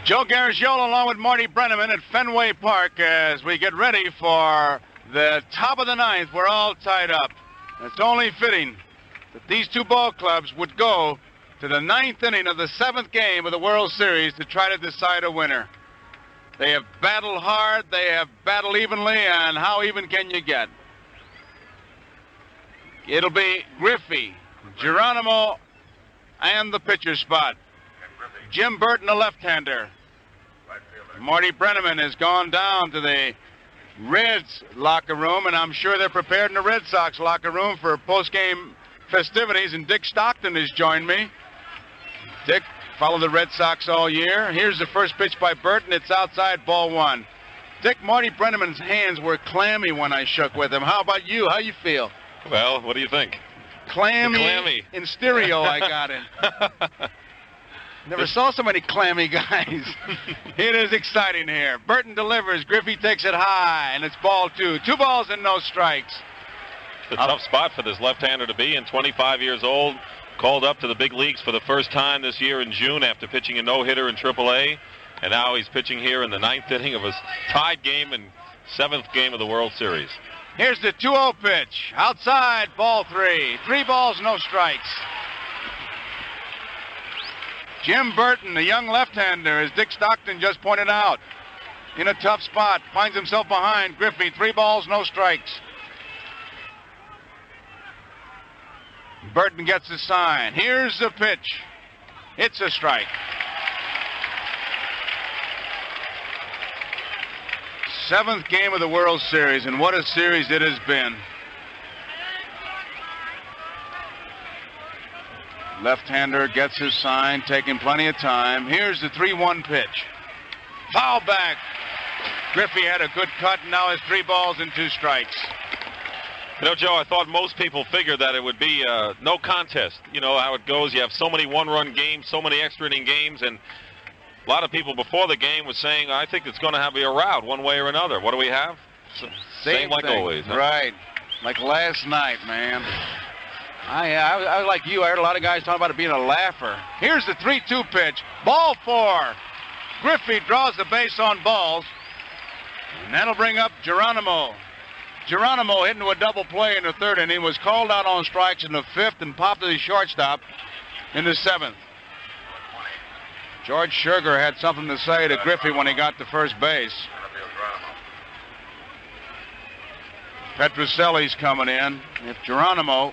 Joe Garagiola along with Marty Brennaman at Fenway Park as we get ready for the top of the 9th. We're all tied up. It's only fitting that these two ball clubs would go to the 9th inning of the 7th game of the World Series to try to decide a winner. They have battled hard, they have battled evenly, and how even can you get? It'll be Griffey, Geronimo, and the pitcher spot. Jim Burton, the left-hander. Marty Brennaman has gone down to the Reds locker room, and I'm sure they're prepared in the Red Sox locker room for post-game festivities, and Dick Stockton has joined me. Dick followed the Red Sox all year. Here's the first pitch by Burton. It's outside, ball one. Dick, Marty Brennaman's hands were clammy when I shook with him. How about you? How you feel? Well, what do you think? Clammy. In stereo, I got it. Never saw so many clammy guys. It is exciting here. Burton delivers. Griffey takes it high, and it's ball two. 2 balls and no strikes. It's a tough spot for this left-hander to be in. 25 years old, called up to the big leagues for the first time this year in June after pitching a no-hitter in AAA. And now he's pitching here in the 9th inning of a tied game and 7th game of the World Series. Here's the 2-0 pitch. Outside, ball 3. 3 balls, no strikes. Jim Burton, the young left-hander, as Dick Stockton just pointed out, in a tough spot, finds himself behind Griffey. 3 balls, no strikes. Burton gets the sign. Here's the pitch. It's a strike. 7th game of the World Series, and what a series it has been. Left-hander gets his sign, taking plenty of time. Here's the 3-1 pitch. Foul back. Griffey had a good cut, and now has 3 balls and 2 strikes. You know, Joe, I thought most people figured that it would be no contest. You know how it goes. You have so many one-run games, so many extra inning games, and a lot of people before the game was saying, I think it's going to be a rout one way or another. What do we have? Same like thing. Always. Huh? Right. Like last night, man. I was like you. I heard a lot of guys talking about it being a laugher. Here's the 3-2 pitch. Ball 4. Griffey draws the base on balls. And that'll bring up Geronimo. Geronimo hit into a double play in the 3rd inning. Was called out on strikes in the 5th and popped to the shortstop in the 7th. George Sugar had something to say to Griffey when he got to first base. Petrocelli's coming in. If Geronimo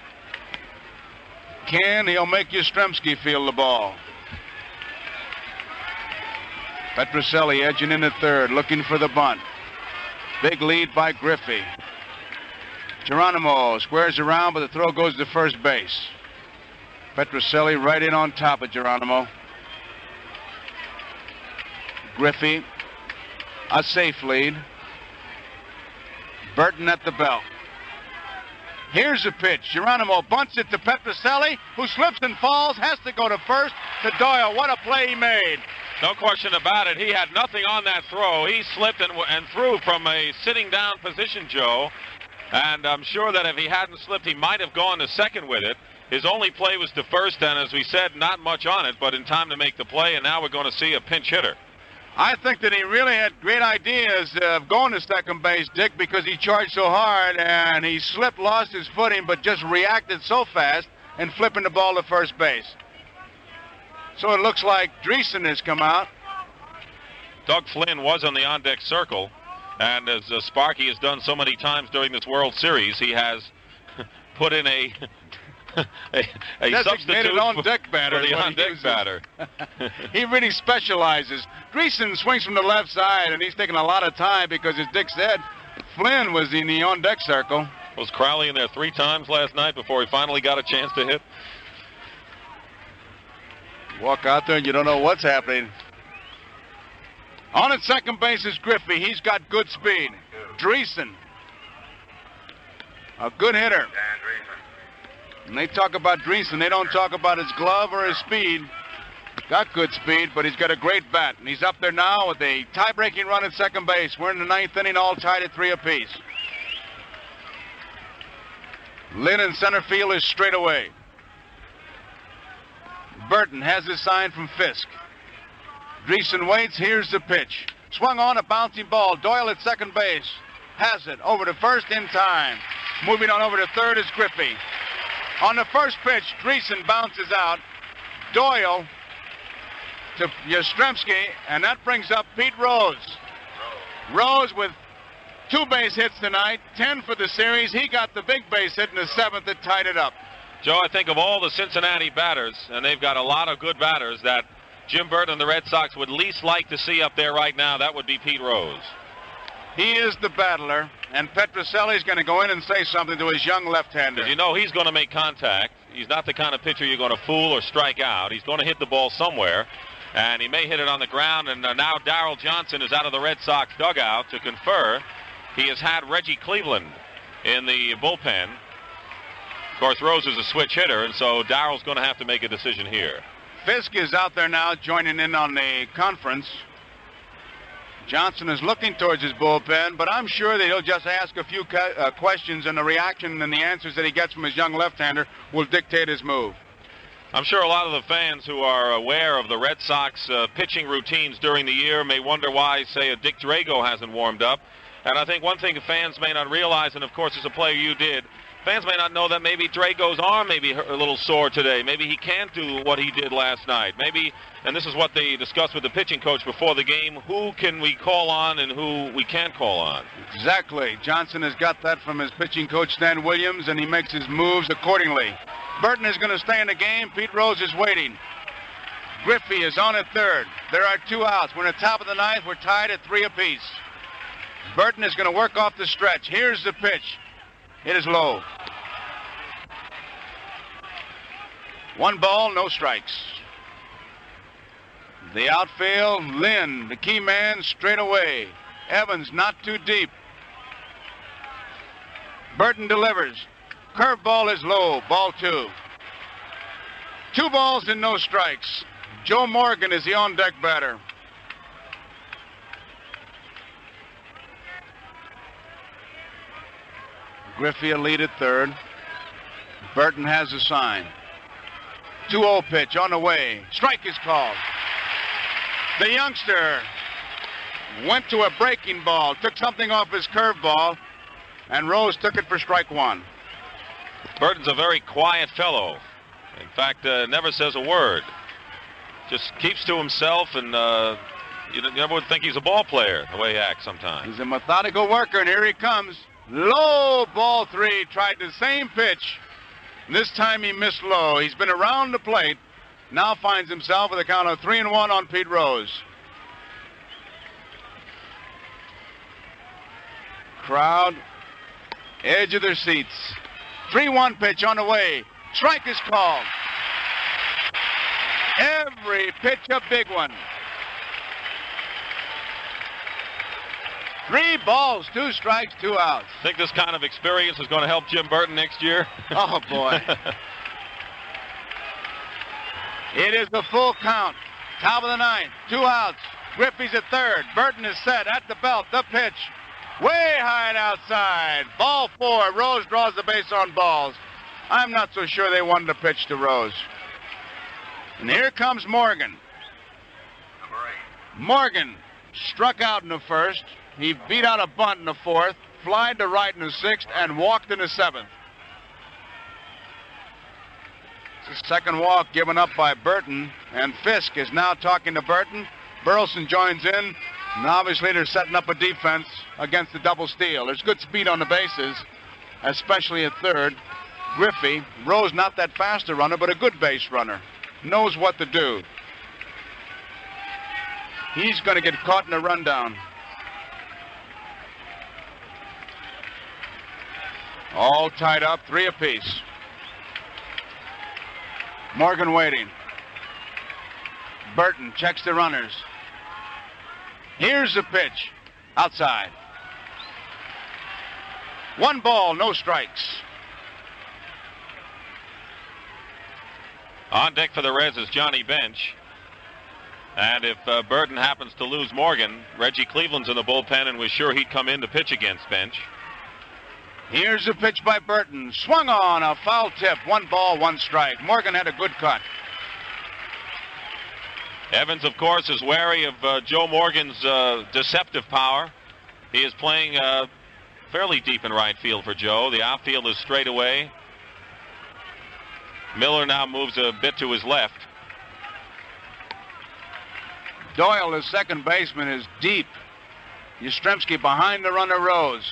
can, he'll make Yastrzemski field the ball. Petrocelli edging in the 3rd, looking for the bunt. Big lead by Griffey. Geronimo squares around, but the throw goes to first base. Petrocelli right in on top of Geronimo. Griffey, a safe lead. Burton at the belt. Here's the pitch. Geronimo bunts it to Petrocelli, who slips and falls, has to go to first. To Doyle. What a play he made. No question about it. He had nothing on that throw. He slipped and threw from a sitting down position, Joe. And I'm sure that if he hadn't slipped, he might have gone to second with it. His only play was to first, and as we said, not much on it, but in time to make the play, and now we're going to see a pinch hitter. I think that he really had great ideas of going to second base, Dick, because he charged so hard, and he slipped, lost his footing, but just reacted so fast and flipping the ball to first base. So it looks like Dreesen has come out. Doug Flynn was on the on-deck circle, and as Sparky has done so many times during this World Series, he has put in a substitute on-deck batter for the on-deck batter. He really specializes. Dreesen swings from the left side, and he's taking a lot of time because, as Dick said, Flynn was in the on-deck circle. Was Crowley in there 3 times last night before he finally got a chance to hit? Walk out there and you don't know what's happening. On at second base is Griffey. He's got good speed. Dreesen, a good hitter. When they talk about Dreesen, they don't talk about his glove or his speed. Got good speed, but he's got a great bat. And he's up there now with a tie-breaking run at second base. We're in the 9th inning, all tied at 3 apiece. Lynn in center field is straight away. Burton has his sign from Fisk. Dreesen waits. Here's the pitch. Swung on, a bouncing ball. Doyle at second base. Has it over to first in time. Moving on over to third is Griffey. On the first pitch, Dreesen bounces out. Doyle to Yastrzemski, and that brings up Pete Rose. Rose with 2 base hits tonight, 10 for the series. He got the big base hit in the 7th that tied it up. Joe, I think of all the Cincinnati batters, and they've got a lot of good batters, that Jim Burton and the Red Sox would least like to see up there right now. That would be Pete Rose. He is the battler, and Petrocelli's going to go in and say something to his young left-hander. You know he's going to make contact. He's not the kind of pitcher you're going to fool or strike out. He's going to hit the ball somewhere, and he may hit it on the ground. And now Darrell Johnson is out of the Red Sox dugout to confer. He has had Reggie Cleveland in the bullpen. Of course, Rose is a switch hitter, and so Darrell's going to have to make a decision here. Fisk is out there now joining in on the conference. Johnson is looking towards his bullpen, but I'm sure that he'll just ask a few questions, and the reaction and the answers that he gets from his young left-hander will dictate his move. I'm sure a lot of the fans who are aware of the Red Sox pitching routines during the year may wonder why, say, a Dick Drago hasn't warmed up. And I think one thing fans may not realize, and of course as a player you did, fans may not know that maybe Drago's arm may be a little sore today. Maybe he can't do what he did last night. Maybe, and this is what they discussed with the pitching coach before the game, who can we call on and who we can't call on. Exactly. Johnson has got that from his pitching coach, Stan Williams, and he makes his moves accordingly. Burton is going to stay in the game. Pete Rose is waiting. Griffey is on at third. There are 2 outs. We're in the top of the ninth. We're tied at 3 apiece. Burton is going to work off the stretch. Here's the pitch. It is low. 1 ball, no strikes. The outfield, Lynn, the key man, straight away. Evans not too deep. Burton delivers. Curveball is low, ball 2. 2 balls and no strikes. Joe Morgan is the on-deck batter. Griffey a lead at third. Burton has a sign. 2-0 pitch on the way. Strike is called. The youngster went to a breaking ball, took something off his curveball, and Rose took it for strike 1. Burton's a very quiet fellow. In fact, never says a word. Just keeps to himself, and you never would think he's a ball player the way he acts sometimes. He's a methodical worker, and here he comes. Low, ball 3, tried the same pitch. This time he missed low. He's been around the plate. Now finds himself with a count of 3-1 on Pete Rose. Crowd, edge of their seats. 3-1 pitch on the way. Strike is called. Every pitch a big one. 3 balls, 2 strikes, 2 outs. Think this kind of experience is going to help Jim Burton next year? Oh, boy. It is the full count. Top of the ninth, 2 outs. Griffey's at third. Burton is set at the belt. The pitch. Way high and outside. Ball 4. Rose draws the base on balls. I'm not so sure they wanted to pitch to Rose. And here comes Morgan. Morgan struck out in the first. He beat out a bunt in the fourth, flied to right in the sixth, and walked in the seventh. It's the second walk given up by Burton, and Fisk is now talking to Burton. Burleson joins in, and obviously they're setting up a defense against the double steal. There's good speed on the bases, especially at third. Griffey, Rose not that fast a runner, but a good base runner. Knows what to do. He's going to get caught in a rundown. All tied up, 3 apiece. Morgan waiting. Burton checks the runners. Here's the pitch. Outside. 1 ball, no strikes. On deck for the Reds is Johnny Bench. And if Burton happens to lose Morgan, Reggie Cleveland's in the bullpen and was sure he'd come in to pitch against Bench. Here's a pitch by Burton. Swung on, a foul tip. 1 ball, 1 strike. Morgan had a good cut. Evans, of course, is wary of Joe Morgan's deceptive power. He is playing fairly deep in right field for Joe. The outfield is straight away. Miller now moves a bit to his left. Doyle, the second baseman, is deep. Yastrzemski behind the runner, Rose.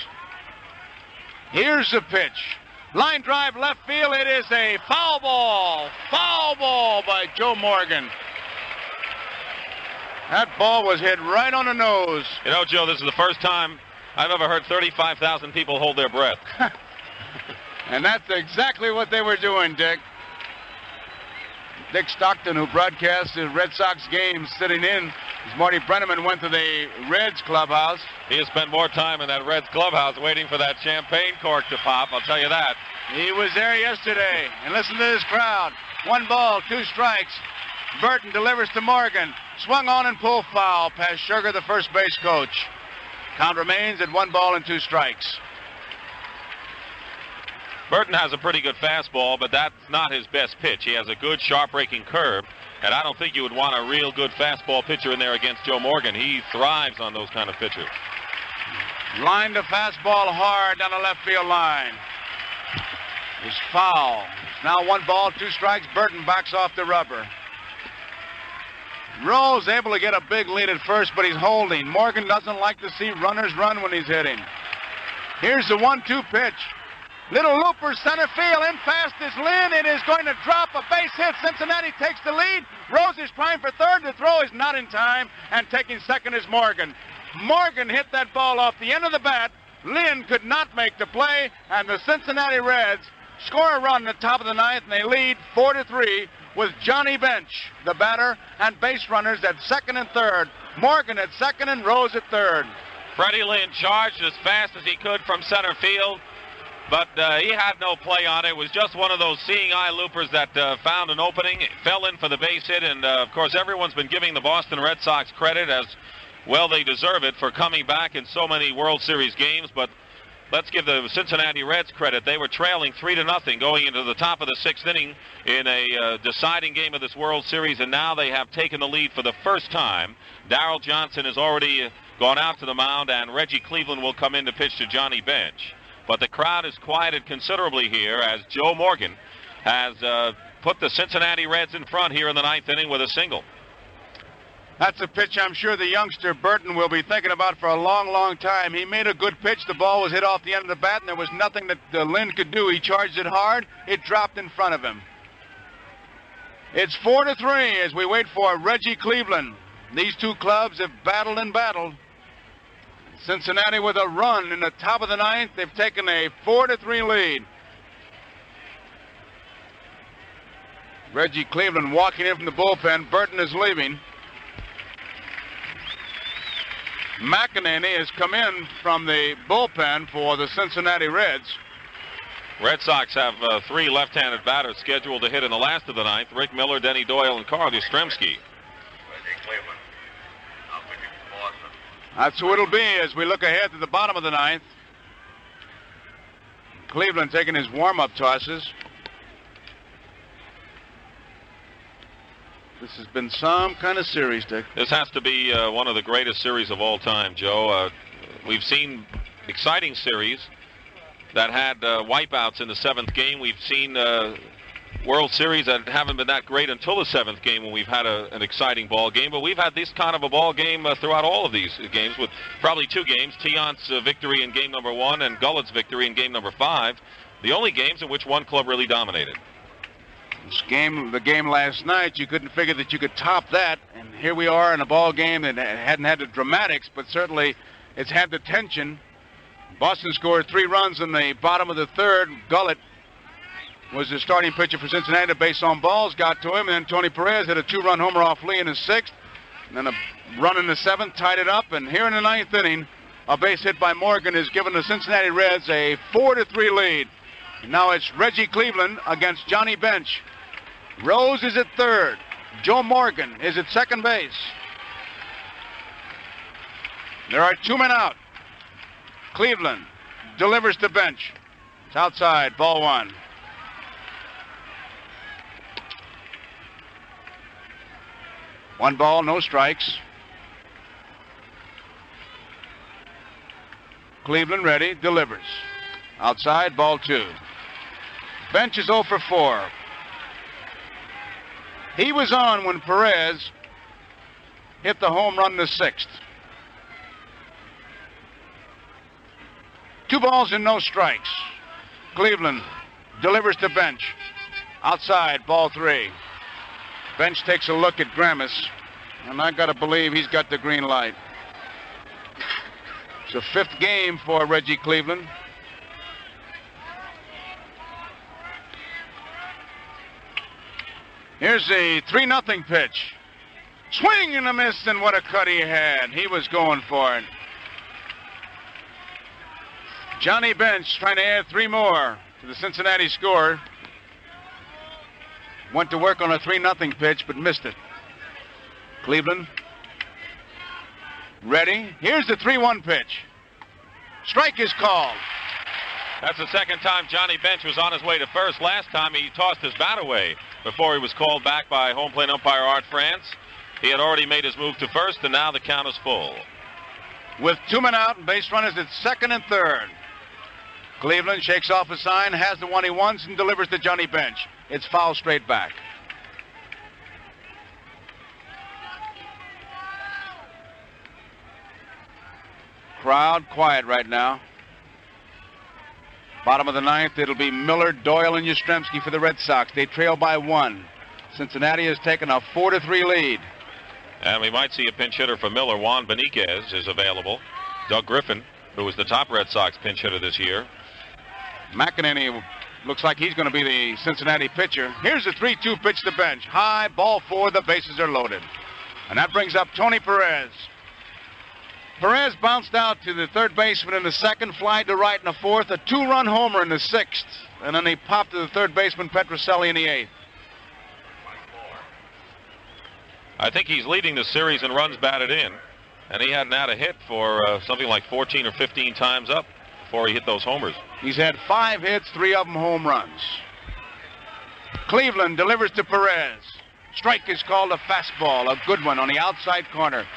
Here's the pitch. Line drive left field. It is a foul ball. Foul ball by Joe Morgan. That ball was hit right on the nose. You know, Joe, this is the first time I've never heard 35,000 people hold their breath. And that's exactly what they were doing, Dick. Dick Stockton, who broadcasts the Red Sox games sitting in, as Marty Brennaman went to the Reds clubhouse. He has spent more time in that Reds clubhouse waiting for that champagne cork to pop, I'll tell you that. He was there yesterday. And listen to this crowd. 1 ball, 2 strikes. Burton delivers to Morgan. Swung on and pulled foul past Sugar, the first base coach. Count remains at 1 ball and 2 strikes. Burton has a pretty good fastball, but that's not his best pitch. He has a good, sharp-breaking curve, and I don't think you would want a real good fastball pitcher in there against Joe Morgan. He thrives on those kind of pitchers. Line the fastball hard down the left field line. It's foul. It's now 1 ball, 2 strikes. Burton backs off the rubber. Rose able to get a big lead at first, but he's holding. Morgan doesn't like to see runners run when he's hitting. Here's the 1-2 pitch. Little looper, center field, in fast is Lynn. It is going to drop a base hit. Cincinnati takes the lead. Rose is trying for third. The throw is not in time, and taking second is Morgan. Morgan hit that ball off the end of the bat. Lynn could not make the play, and the Cincinnati Reds score a run at the top of the 9th, and they lead 4-3 with Johnny Bench, the batter, and base runners at second and third. Morgan at second and Rose at third. Freddie Lynn charged as fast as he could from center field, but he had no play on it. It was just one of those seeing-eye loopers that found an opening, fell in for the base hit, and of course everyone's been giving the Boston Red Sox credit, as well they deserve it, for coming back in so many World Series games, but let's give the Cincinnati Reds credit. They were trailing 3-0 going into the top of the 6th inning in a deciding game of this World Series, and now they have taken the lead for the first time. Darrell Johnson has already gone out to the mound, and Reggie Cleveland will come in to pitch to Johnny Bench. But the crowd is quieted considerably here as Joe Morgan has put the Cincinnati Reds in front here in the 9th inning with a single. That's a pitch I'm sure the youngster Burton will be thinking about for a long, long time. He made a good pitch. The ball was hit off the end of the bat, and there was nothing that Lynn could do. He charged it hard. It dropped in front of him. It's 4-3 as we wait for Reggie Cleveland. These two clubs have battled and battled. Cincinnati with a run in the top of the 9th. They've taken a 4-3 lead. Reggie Cleveland walking in from the bullpen. Burton is leaving. McEnany has come in from the bullpen for the Cincinnati Reds. Red Sox have 3 left-handed batters scheduled to hit in the last of the 9th. Rick Miller, Denny Doyle, and Carl Yastrzemski. That's who it'll be as we look ahead to the bottom of the 9th. Cleveland taking his warm-up tosses. This has been some kind of series, Dick. This has to be one of the greatest series of all time, Joe. We've seen exciting series that had wipeouts in the 7th game. We've seen World Series that haven't been that great until the 7th game when we've had an exciting ball game. But we've had this kind of a ball game throughout all of these games, with probably 2 games. Tiant's victory in game number 1 and Gullett's victory in game number 5. The only games in which one club really dominated. The game last night, you couldn't figure that you could top that. And here we are in a ball game that hadn't had the dramatics, but certainly it's had the tension. Boston scored 3 runs in the bottom of the 3rd. Gullett was the starting pitcher for Cincinnati. The base on balls got to him, and then Tony Perez hit a 2-run homer off Lee in the 6th. And then a run in the 7th, tied it up. And here in the 9th inning, a base hit by Morgan has given the Cincinnati Reds a 4-3 lead. And now it's Reggie Cleveland against Johnny Bench. Rose is at third. Joe Morgan is at second base. There are 2 men out. Cleveland delivers to Bench. It's outside, ball 1. One ball, no strikes. Cleveland ready, delivers. Outside, ball 2. Bench is 0 for 4. He was on when Perez hit the home run in the 6th. 2 balls and no strikes. Cleveland delivers to Bench. Outside, ball 3. Bench takes a look at Gramis, and I got to believe he's got the green light. It's the 5th game for Reggie Cleveland. Here's a 3-0 pitch. Swing and a miss, and what a cut he had. He was going for it. Johnny Bench trying to add 3 more to the Cincinnati score. Went to work on a 3-0 pitch, but missed it. Cleveland. Ready. Here's the 3-1 pitch. Strike is called. That's the second time Johnny Bench was on his way to first. Last time he tossed his bat away before he was called back by home plate umpire Art France. He had already made his move to first, and now the count is full. With 2 men out and base runners at second and third. Cleveland shakes off a sign, has the one he wants, and delivers to Johnny Bench. It's foul straight back. Crowd quiet right now. Bottom of the 9th, it'll be Miller, Doyle, and Yastrzemski for the Red Sox. They trail by 1. Cincinnati has taken a 4-3 lead. And we might see a pinch hitter for Miller. Juan Beniquez is available. Doug Griffin, who was the top Red Sox pinch hitter this year. McEnany looks like he's going to be the Cincinnati pitcher. Here's the 3-2 pitch to Bench. High, ball 4, the bases are loaded. And that brings up Tony Perez. Perez bounced out to the third baseman in the 2nd, fly to right in the 4th, a 2-run homer in the 6th, and then he popped to the third baseman Petrocelli in the 8th. I think he's leading the series in runs batted in, and he hadn't had a hit for something like 14 or 15 times up before he hit those homers. He's had 5 hits, 3 of them home runs. Cleveland delivers to Perez. Strike is called, a fastball, a good one on the outside corner.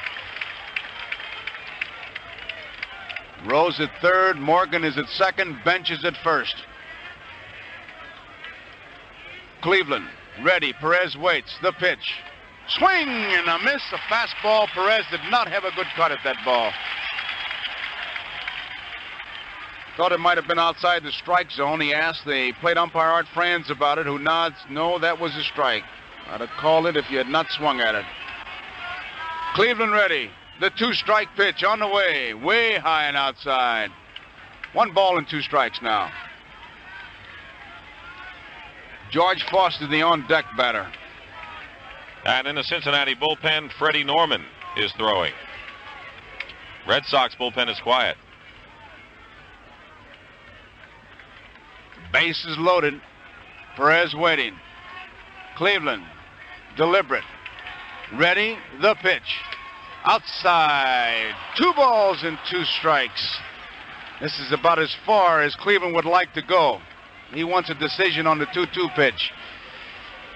Rose at third, Morgan is at second, Bench is at first. Cleveland ready, Perez waits, the pitch. Swing and a miss, a fastball. Perez did not have a good cut at that ball. Thought it might have been outside the strike zone. He asked the plate umpire Art Franz about it, who nods, no, that was a strike. I'd have called it if you had not swung at it. Cleveland ready. The 2-strike pitch on the way high and outside. 1 ball and 2 strikes now. George Foster, the on-deck batter. And in the Cincinnati bullpen, Freddie Norman is throwing. Red Sox bullpen is quiet. Bases loaded. Perez waiting. Cleveland, deliberate. Ready, the pitch. Outside. 2 balls and 2 strikes. This is about as far as Cleveland would like to go. He wants a decision on the 2-2 pitch.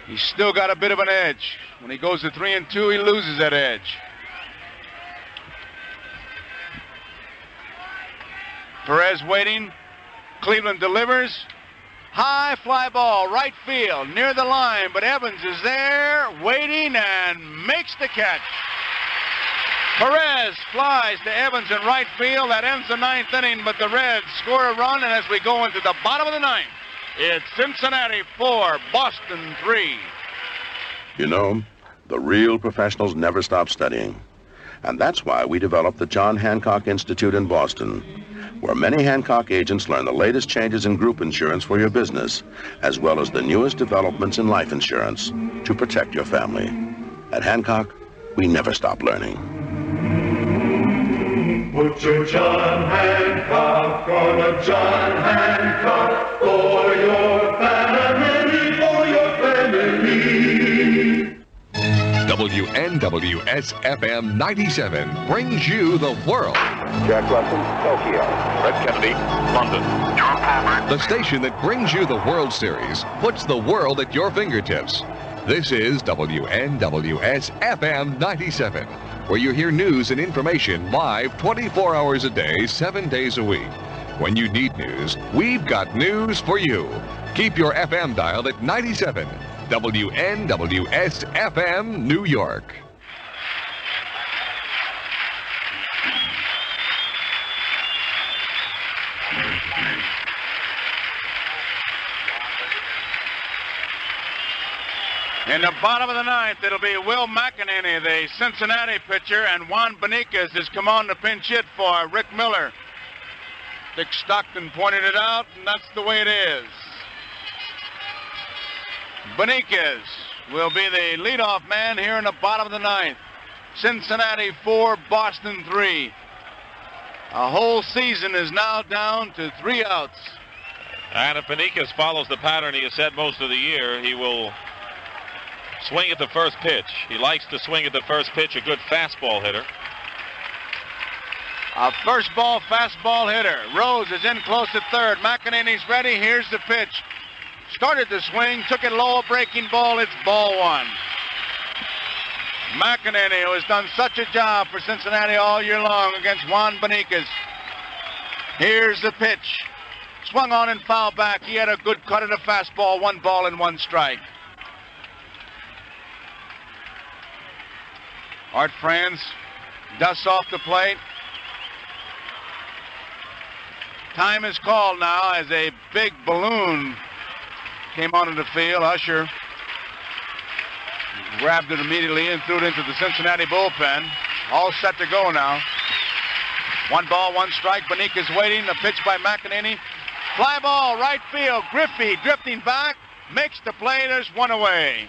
He's still got a bit of an edge. When he goes to 3-2, he loses that edge. Perez waiting. Cleveland delivers. High fly ball, right field, near the line, but Evans is there, waiting, and makes the catch. Perez flies to Evans in right field. That ends the 9th inning, but the Reds score a run, and as we go into the bottom of the 9th, it's Cincinnati 4, Boston 3. You know, the real professionals never stop studying. And that's why we developed the John Hancock Institute in Boston, where many Hancock agents learn the latest changes in group insurance for your business, as well as the newest developments in life insurance to protect your family. At Hancock, we never stop learning. Put your John Hancock on a John Hancock for your family, for your family. WNWS-FM 97 brings you the world. Jack Russell, Tokyo. Fred Kennedy, London. John Palmer. The station that brings you the World Series puts the world at your fingertips. This is WNWS-FM 97, where you hear news and information live 24 hours a day, 7 days a week. When you need news, we've got news for you. Keep your FM dialed at 97, WNWS-FM, New York. In the bottom of the ninth, it'll be Will McEnany, the Cincinnati pitcher, and Juan Beniquez has come on to pinch hit for Rick Miller. Dick Stockton pointed it out, and that's the way it is. Beniquez will be the leadoff man here in the bottom of the ninth. Cincinnati 4, Boston 3. A whole season is now down to 3 outs. And if Beniquez follows the pattern he has said most of the year, he will swing at the first pitch. He likes to swing at the first pitch, a good fastball hitter. A first ball fastball hitter. Rose is in close at third. McEnany's ready. Here's the pitch. Started to swing, took it low, a breaking ball. It's ball 1. McEnany, who has done such a job for Cincinnati all year long against Juan Beniquez. Here's the pitch. Swung on and fouled back. He had a good cut at a fastball. 1 ball and 1 strike. Art Franz dusts off the plate. Time is called now as a big balloon came onto the field. Usher grabbed it immediately and threw it into the Cincinnati bullpen. All set to go now. 1 ball, 1 strike. Beniquez waiting. The pitch by McEnany. Fly ball, right field. Griffey drifting back. Makes the play. There's 1 away.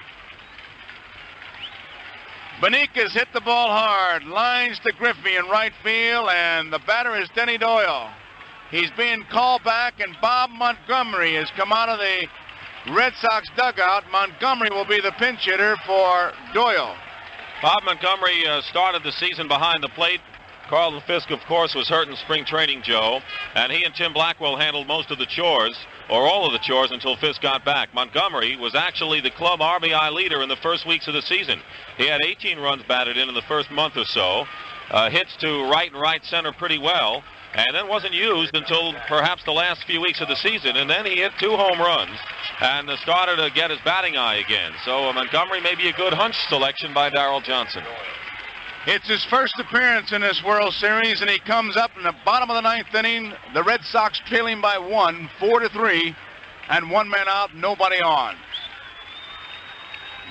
Beniquez hit the ball hard. Lines to Griffey in right field, and the batter is Denny Doyle. He's being called back, and Bob Montgomery has come out of the Red Sox dugout. Montgomery will be the pinch hitter for Doyle. Bob Montgomery started the season behind the plate. Carlton Fisk, of course, was hurt in spring training, Joe, and he and Tim Blackwell handled most of the chores, or all of the chores, until Fisk got back. Montgomery was actually the club RBI leader in the first weeks of the season. He had 18 runs batted in the first month or so, hits to right and right center pretty well, and then wasn't used until perhaps the last few weeks of the season, and then he hit 2 home runs and started to get his batting eye again. So Montgomery may be a good hunch selection by Darrell Johnson. It's his first appearance in this World Series, and he comes up in the bottom of the 9th inning. The Red Sox trailing by 1, 4-3, and 1 man out, nobody on.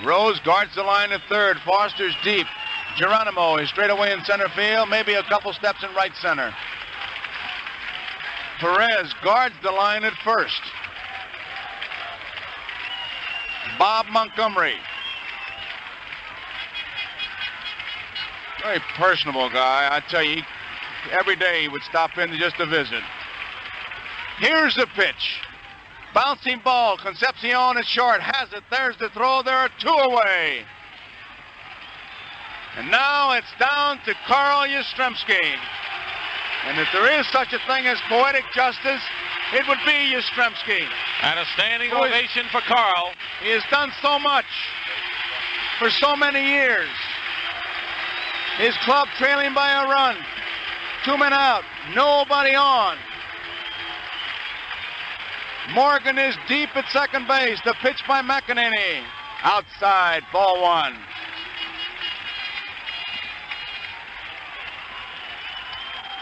Rose guards the line at third. Foster's deep. Geronimo is straight away in center field, maybe a couple steps in right center. Perez guards the line at first. Bob Montgomery. Very personable guy. I tell you, every day he would stop in just to visit. Here's the pitch. Bouncing ball. Concepcion is short. Has it. There's the throw. There are 2 away. And now it's down to Carl Yastrzemski. And if there is such a thing as poetic justice, it would be Yastrzemski. And a standing ovation for Carl. He has done so much for so many years. His club trailing by a run. 2 men out. Nobody on. Morgan is deep at second base. The pitch by McEnany. Outside, ball 1.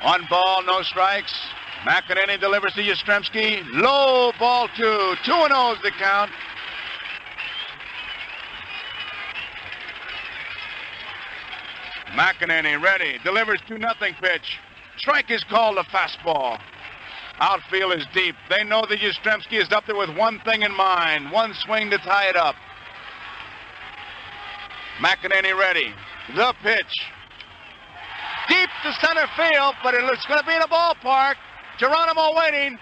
One ball, no strikes. McEnany delivers to Yastrzemski. Low, ball 2. 2-0 is the count. McEnany ready. Delivers 2-0 pitch. Strike is called a fastball. Outfield is deep. They know that Yastrzemski is up there with one thing in mind. 1 swing to tie it up. McEnany ready. The pitch. Deep to center field, but it's going to be in the ballpark. Geronimo waiting.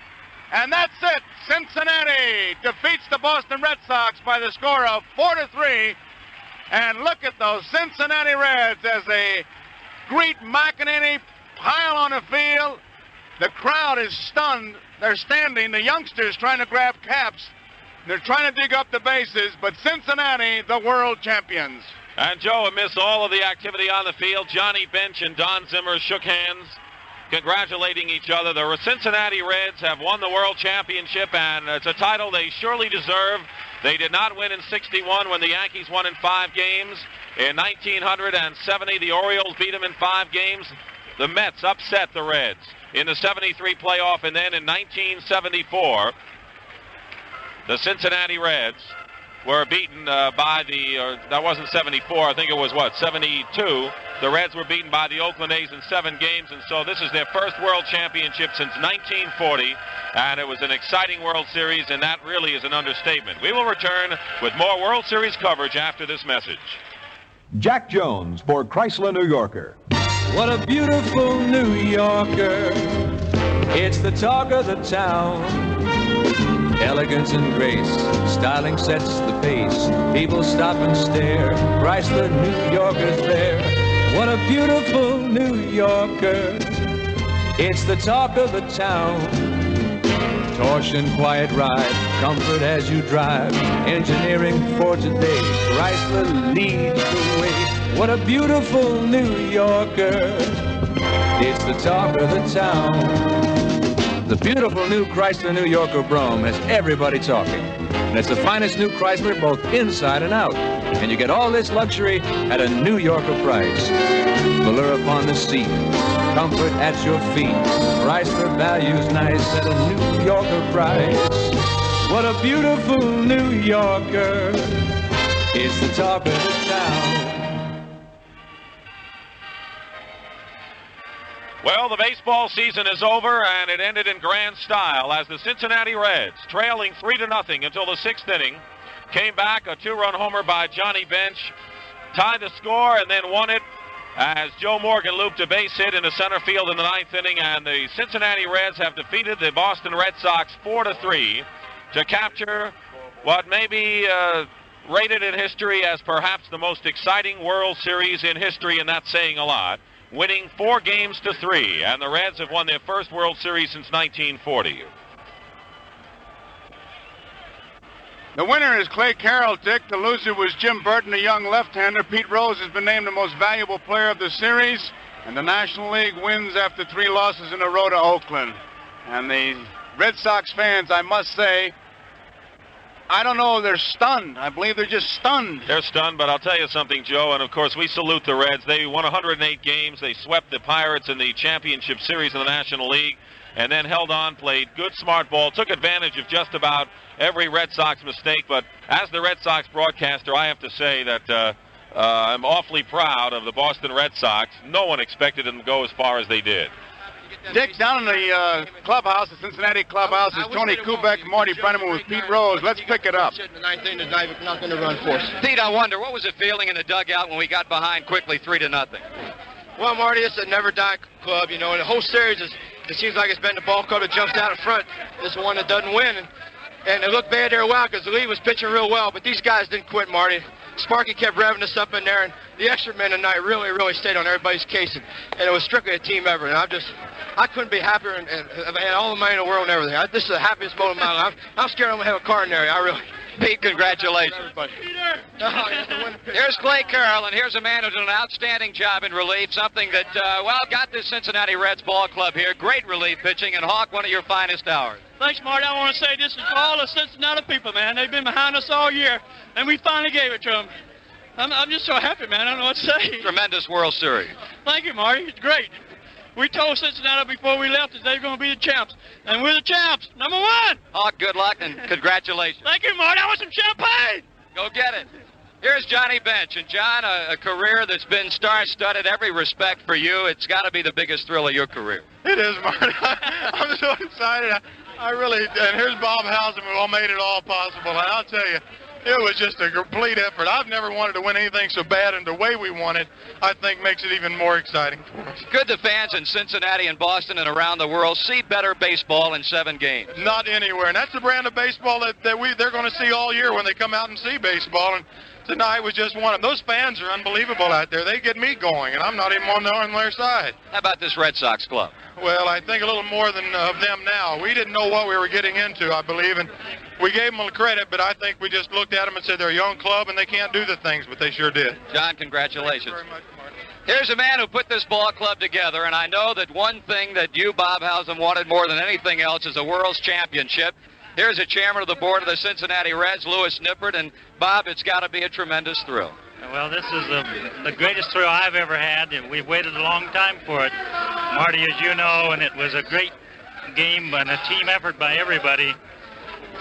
And that's it. Cincinnati defeats the Boston Red Sox by the score of 4-3. And look at those Cincinnati Reds as they greet McEnany, pile on the field. The crowd is stunned. They're standing. The youngsters trying to grab caps. They're trying to dig up the bases, but Cincinnati, the world champions. And Joe, amidst all of the activity on the field, Johnny Bench and Don Zimmer shook hands, congratulating each other. The Cincinnati Reds have won the World Championship, and it's a title they surely deserve. They did not win in '61 when the Yankees won in 5 games. In 1970, the Orioles beat them in 5 games. The Mets upset the Reds in the '73 playoff, and then in 1974, the Cincinnati Reds were beaten by that wasn't 74, I think it was 72. The Reds were beaten by the Oakland A's in 7 games, and so this is their first World Championship since 1940, and it was an exciting World Series, and that really is an understatement. We will return with more World Series coverage after this message. Jack Jones for Chrysler New Yorker. What a beautiful New Yorker. It's the talk of the town. Elegance and grace, styling sets the pace. People stop and stare. Chrysler New Yorker's there. What a beautiful New Yorker. It's the talk of the town. Torsion, quiet ride, comfort as you drive. Engineering for today, Chrysler leads the way. What a beautiful New Yorker. It's the talk of the town. The beautiful new Chrysler New Yorker Brougham has everybody talking. And it's the finest new Chrysler both inside and out. And you get all this luxury at a New Yorker price. Velour upon the seat, comfort at your feet. Chrysler values nice at a New Yorker price. What a beautiful New Yorker. It's the talk of the town. Well, the baseball season is over, and it ended in grand style as the Cincinnati Reds, trailing 3-0 until the 6th inning, came back. A 2-run homer by Johnny Bench tied the score and then won it as Joe Morgan looped a base hit into center field in the 9th inning, and the Cincinnati Reds have defeated the Boston Red Sox 4-3 to capture what may be rated in history as perhaps the most exciting World Series in history, and that's saying a lot. Winning 4-3, and the Reds have won their first World Series since 1940. The winner is Clay Carroll, Dick. The loser was Jim Burton, a young left-hander. Pete Rose has been named the most valuable player of the series, and the National League wins after 3 losses in a row to Oakland. And the Red Sox fans, I must say, I don't know, they're stunned. I believe they're just stunned. They're stunned, but I'll tell you something, Joe, and of course we salute the Reds. They won 108 games. They swept the Pirates in the championship series in the National League, and then held on, played good smart ball, took advantage of just about every Red Sox mistake. But as the Red Sox broadcaster, I have to say that I'm awfully proud of the Boston Red Sox. No one expected them to go as far as they did. Dick, down in the clubhouse, the Cincinnati clubhouse, is Tony Kubek and Marty Brennaman with Pete Rose. Let's pick it up. The 9th inning, not going to run for us. Pete, I wonder, what was it feeling in the dugout when we got behind quickly 3-0? Well, Marty, it's a never-die club, you know, and the whole series, it seems like it's been the ball club that jumps out in front. This is the one that doesn't win, and it looked bad there a while because the lead was pitching real well, but these guys didn't quit, Marty. Sparky kept revving us up in there, and the extra men tonight really stayed on everybody's case, and it was strictly a team effort, and I couldn't be happier, and I had all the money in the world and everything. This is the happiest moment of my life. I'm scared I'm going to have a coronary, I really. Pete, congratulations. Here's Clay Carroll, and here's a man who did an outstanding job in relief, something that, got this Cincinnati Reds ball club here. Great relief pitching, and Hawk, one of your finest hours. Thanks, Marty. I want to say this is for all the Cincinnati people, man. They've been behind us all year, and we finally gave it to them. I'm just so happy, man. I don't know what to say. Tremendous World Series. Thank you, Marty. It's great. We told Cincinnati before we left that they were going to be the champs, and we're the champs. #1. Hawk, good luck and congratulations. Thank you, Marty. I want some champagne. Go get it. Here's Johnny Bench, and John, a career that's been star-studded. Every respect for you. It's got to be the biggest thrill of your career. It is, Marty. I'm so excited. I really, and here's Bob Housen who made it all possible, and I'll tell you, it was just a complete effort. I've never wanted to win anything so bad, and the way we won it, I think, makes it even more exciting for us. Could the fans in Cincinnati and Boston and around the world see better baseball in 7 games? Not anywhere, and that's the brand of baseball that they're going to see all year when they come out and see baseball, and tonight was just one of them. Those fans are unbelievable out there. They get me going, and I'm not even on their side. How about this Red Sox club? Well, I think a little more than of them now. We didn't know what we were getting into, I believe, and we gave them a credit, but I think we just looked at them and said they're a young club and they can't do the things, but they sure did. John, congratulations. Thank you very much, Marty. Here's a man who put this ball club together, and I know that one thing that you, Bob Housen, wanted more than anything else is a World's Championship. Here's a chairman of the board of the Cincinnati Reds, Louis Nippert, and Bob, it's got to be a tremendous thrill. Well, this is the greatest thrill I've ever had, and we've waited a long time for it, Marty, as you know, and it was a great game and a team effort by everybody.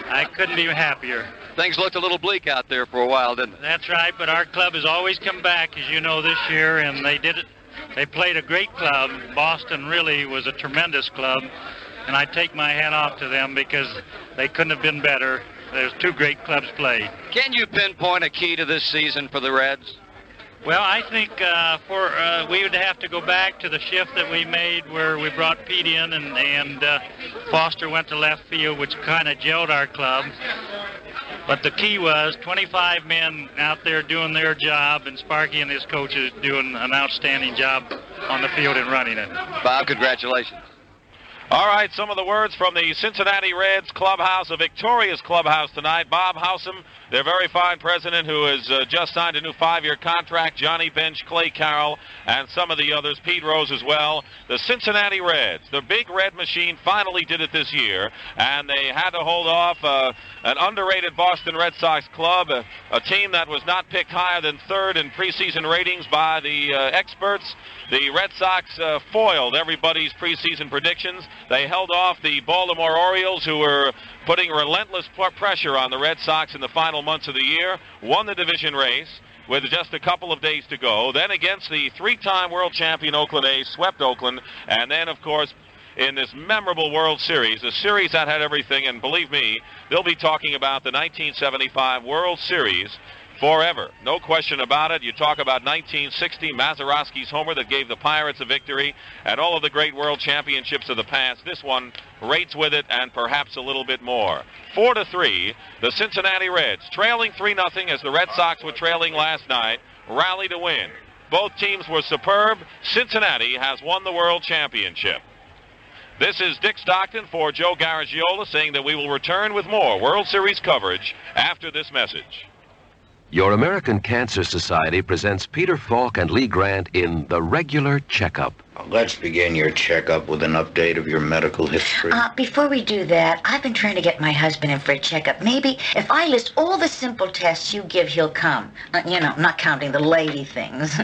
I couldn't be happier. Things looked a little bleak out there for a while, didn't it? That's right, but our club has always come back, as you know, this year, and they did it. They played a great club. Boston really was a tremendous club, and I take my hat off to them because they couldn't have been better. There's two great clubs played. Can you pinpoint a key to this season for the Reds? Well, I think we would have to go back to the shift that we made where we brought Pete in and Foster went to left field, which kind of gelled our club. But the key was 25 men out there doing their job, and Sparky and his coaches doing an outstanding job on the field and running it. Bob, congratulations. All right, some of the words from the Cincinnati Reds clubhouse, a victorious clubhouse tonight. Bob Howsam, their very fine president, who has just signed a new 5-year contract, Johnny Bench, Clay Carroll, and some of the others, Pete Rose as well. The Cincinnati Reds, the big red machine, finally did it this year, and they had to hold off an underrated Boston Red Sox club, a team that was not picked higher than 3rd in preseason ratings by the experts. The Red Sox foiled everybody's preseason predictions. They held off the Baltimore Orioles, who were putting relentless pressure on the Red Sox in the final months of the year, won the division race with just a couple of days to go. Then against the 3-time world champion Oakland A's, swept Oakland, and then, of course, in this memorable World Series, a series that had everything, and believe me, they'll be talking about the 1975 World Series forever. No question about it. You talk about 1960, Mazeroski's homer that gave the Pirates a victory, and all of the great world championships of the past. This one rates with it and perhaps a little bit more. 4-3, the Cincinnati Reds, trailing 3-0 as the Red Sox were trailing last night, rally to win. Both teams were superb. Cincinnati has won the world championship. This is Dick Stockton for Joe Garagiola saying that we will return with more World Series coverage after this message. Your American Cancer Society presents Peter Falk and Lee Grant in The Regular Checkup. Let's begin your checkup with an update of your medical history. Before we do that, I've been trying to get my husband in for a checkup. Maybe if I list all the simple tests you give, he'll come. You know, not counting the lady things.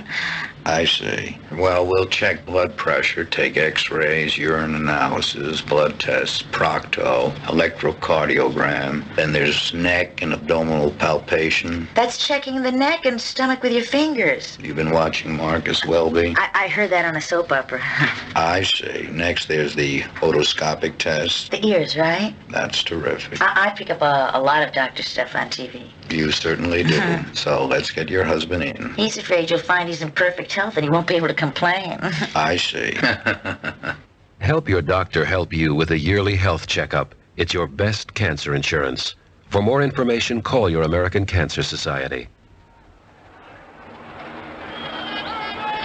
I see. Well, we'll check blood pressure, take x-rays, urine analysis, blood tests, procto, electrocardiogram. Then there's neck and abdominal palpation. That's checking the neck and stomach with your fingers. You've been watching Marcus Welby? I heard that on a soap opera. I see. Next, there's the otoscopic test. The ears, right? That's terrific. I pick up a lot of doctor stuff on TV. You certainly do. So let's get your husband in. He's afraid you'll find he's in perfect health and he won't be able to complain. I see. Help your doctor help you with a yearly health checkup. It's your best cancer insurance. For more information, call your American Cancer Society.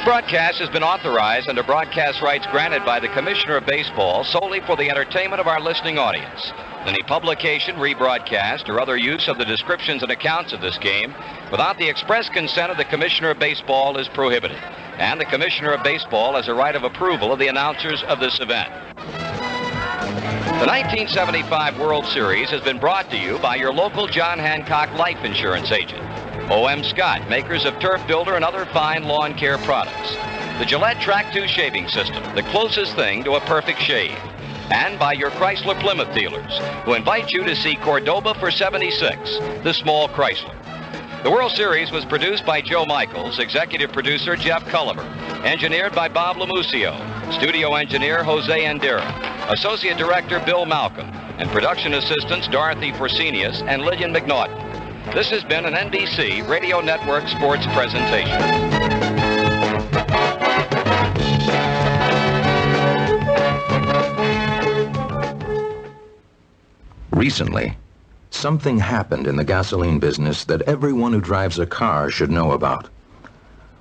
Broadcast has been authorized under broadcast rights granted by the Commissioner of Baseball solely for the entertainment of our listening audience. Any publication, rebroadcast, or other use of the descriptions and accounts of this game without the express consent of the Commissioner of Baseball is prohibited. And the Commissioner of Baseball has a right of approval of the announcers of this event. The 1975 World Series has been brought to you by your local John Hancock life insurance agent. O.M. Scott, makers of Turf Builder and other fine lawn care products. The Gillette Track 2 shaving system, the closest thing to a perfect shave. And by your Chrysler Plymouth dealers, who invite you to see Cordoba for 76, the small Chrysler. The World Series was produced by Joe Michaels, executive producer Jeff Culliver, engineered by Bob Lamusio, studio engineer Jose Andera, associate director Bill Malcolm, and production assistants Dorothy Forsenius and Lillian McNaughton. This has been an NBC Radio Network sports presentation. Recently, something happened in the gasoline business that everyone who drives a car should know about.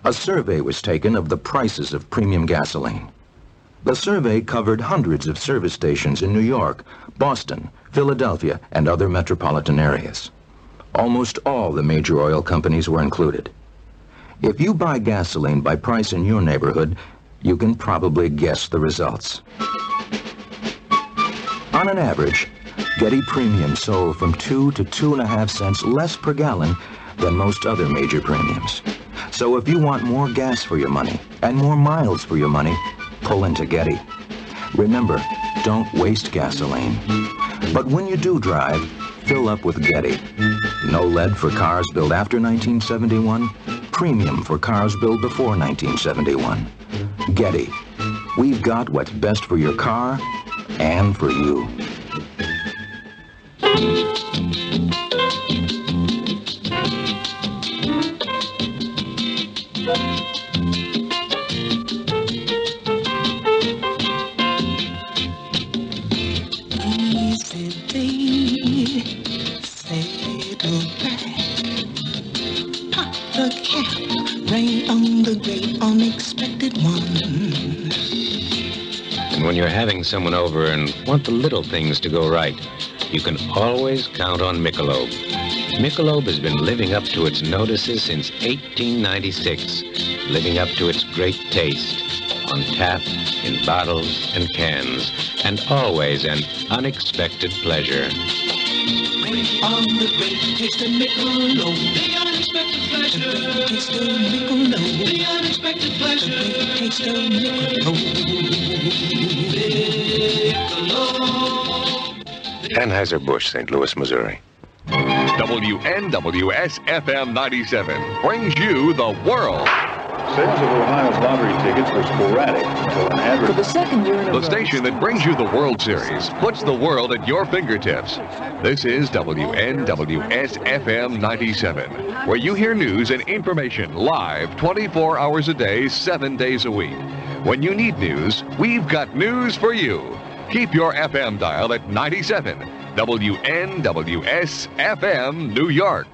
A survey was taken of the prices of premium gasoline. The survey covered hundreds of service stations in New York, Boston, Philadelphia, and other metropolitan areas. Almost all the major oil companies were included. If you buy gasoline by price in your neighborhood, you can probably guess the results. On an average, Getty Premium sold from 2 to 2.5 cents less per gallon than most other major premiums. So if you want more gas for your money and more miles for your money, pull into Getty. Remember, don't waste gasoline. But when you do drive, Fill up with Getty. No lead for cars built after 1971. Premium for cars built before 1971. Getty. We've got what's best for your car and for you. Rain on the great unexpected one. And when you're having someone over and want the little things to go right, you can always count on Michelob. Michelob has been living up to its notices since 1896, living up to its great taste, on tap, in bottles and cans, and always an unexpected pleasure. Rain on the great taste of Michelob. The unexpected pleasure. The great taste of Michelob. The unexpected pleasure. The great taste of Michelob. Anheuser-Busch, St. Louis, Missouri. WNWS-FM 97 brings you the world. Sales of Ohio's lottery tickets were sporadic until an advert. For the second year in a row. The station that brings you the World Series puts the world at your fingertips. This is WNWS-FM 97, where you hear news and information live 24 hours a day, 7 days a week. When you need news, we've got news for you. Keep your FM dial at 97, WNWS-FM, New York.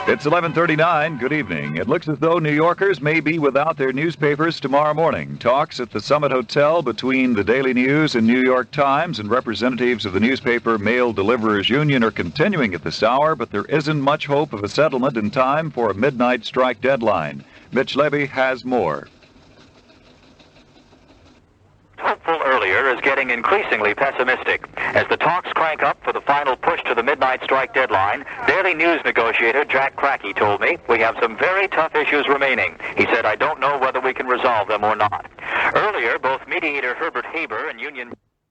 It's 11:39. Good evening. It looks as though New Yorkers may be without their newspapers tomorrow morning. Talks at the Summit Hotel between the Daily News and New York Times and representatives of the newspaper Mail Deliverers Union are continuing at this hour, but there isn't much hope of a settlement in time for a midnight strike deadline. Mitch Levy has more. Hopeful earlier is getting increasingly pessimistic. As the talks crank up for the final push to the midnight strike deadline, Daily News negotiator Jack Cracky told me, "We have some very tough issues remaining." He said, "I don't know whether we can resolve them or not." Earlier, both mediator Herbert Haber and union...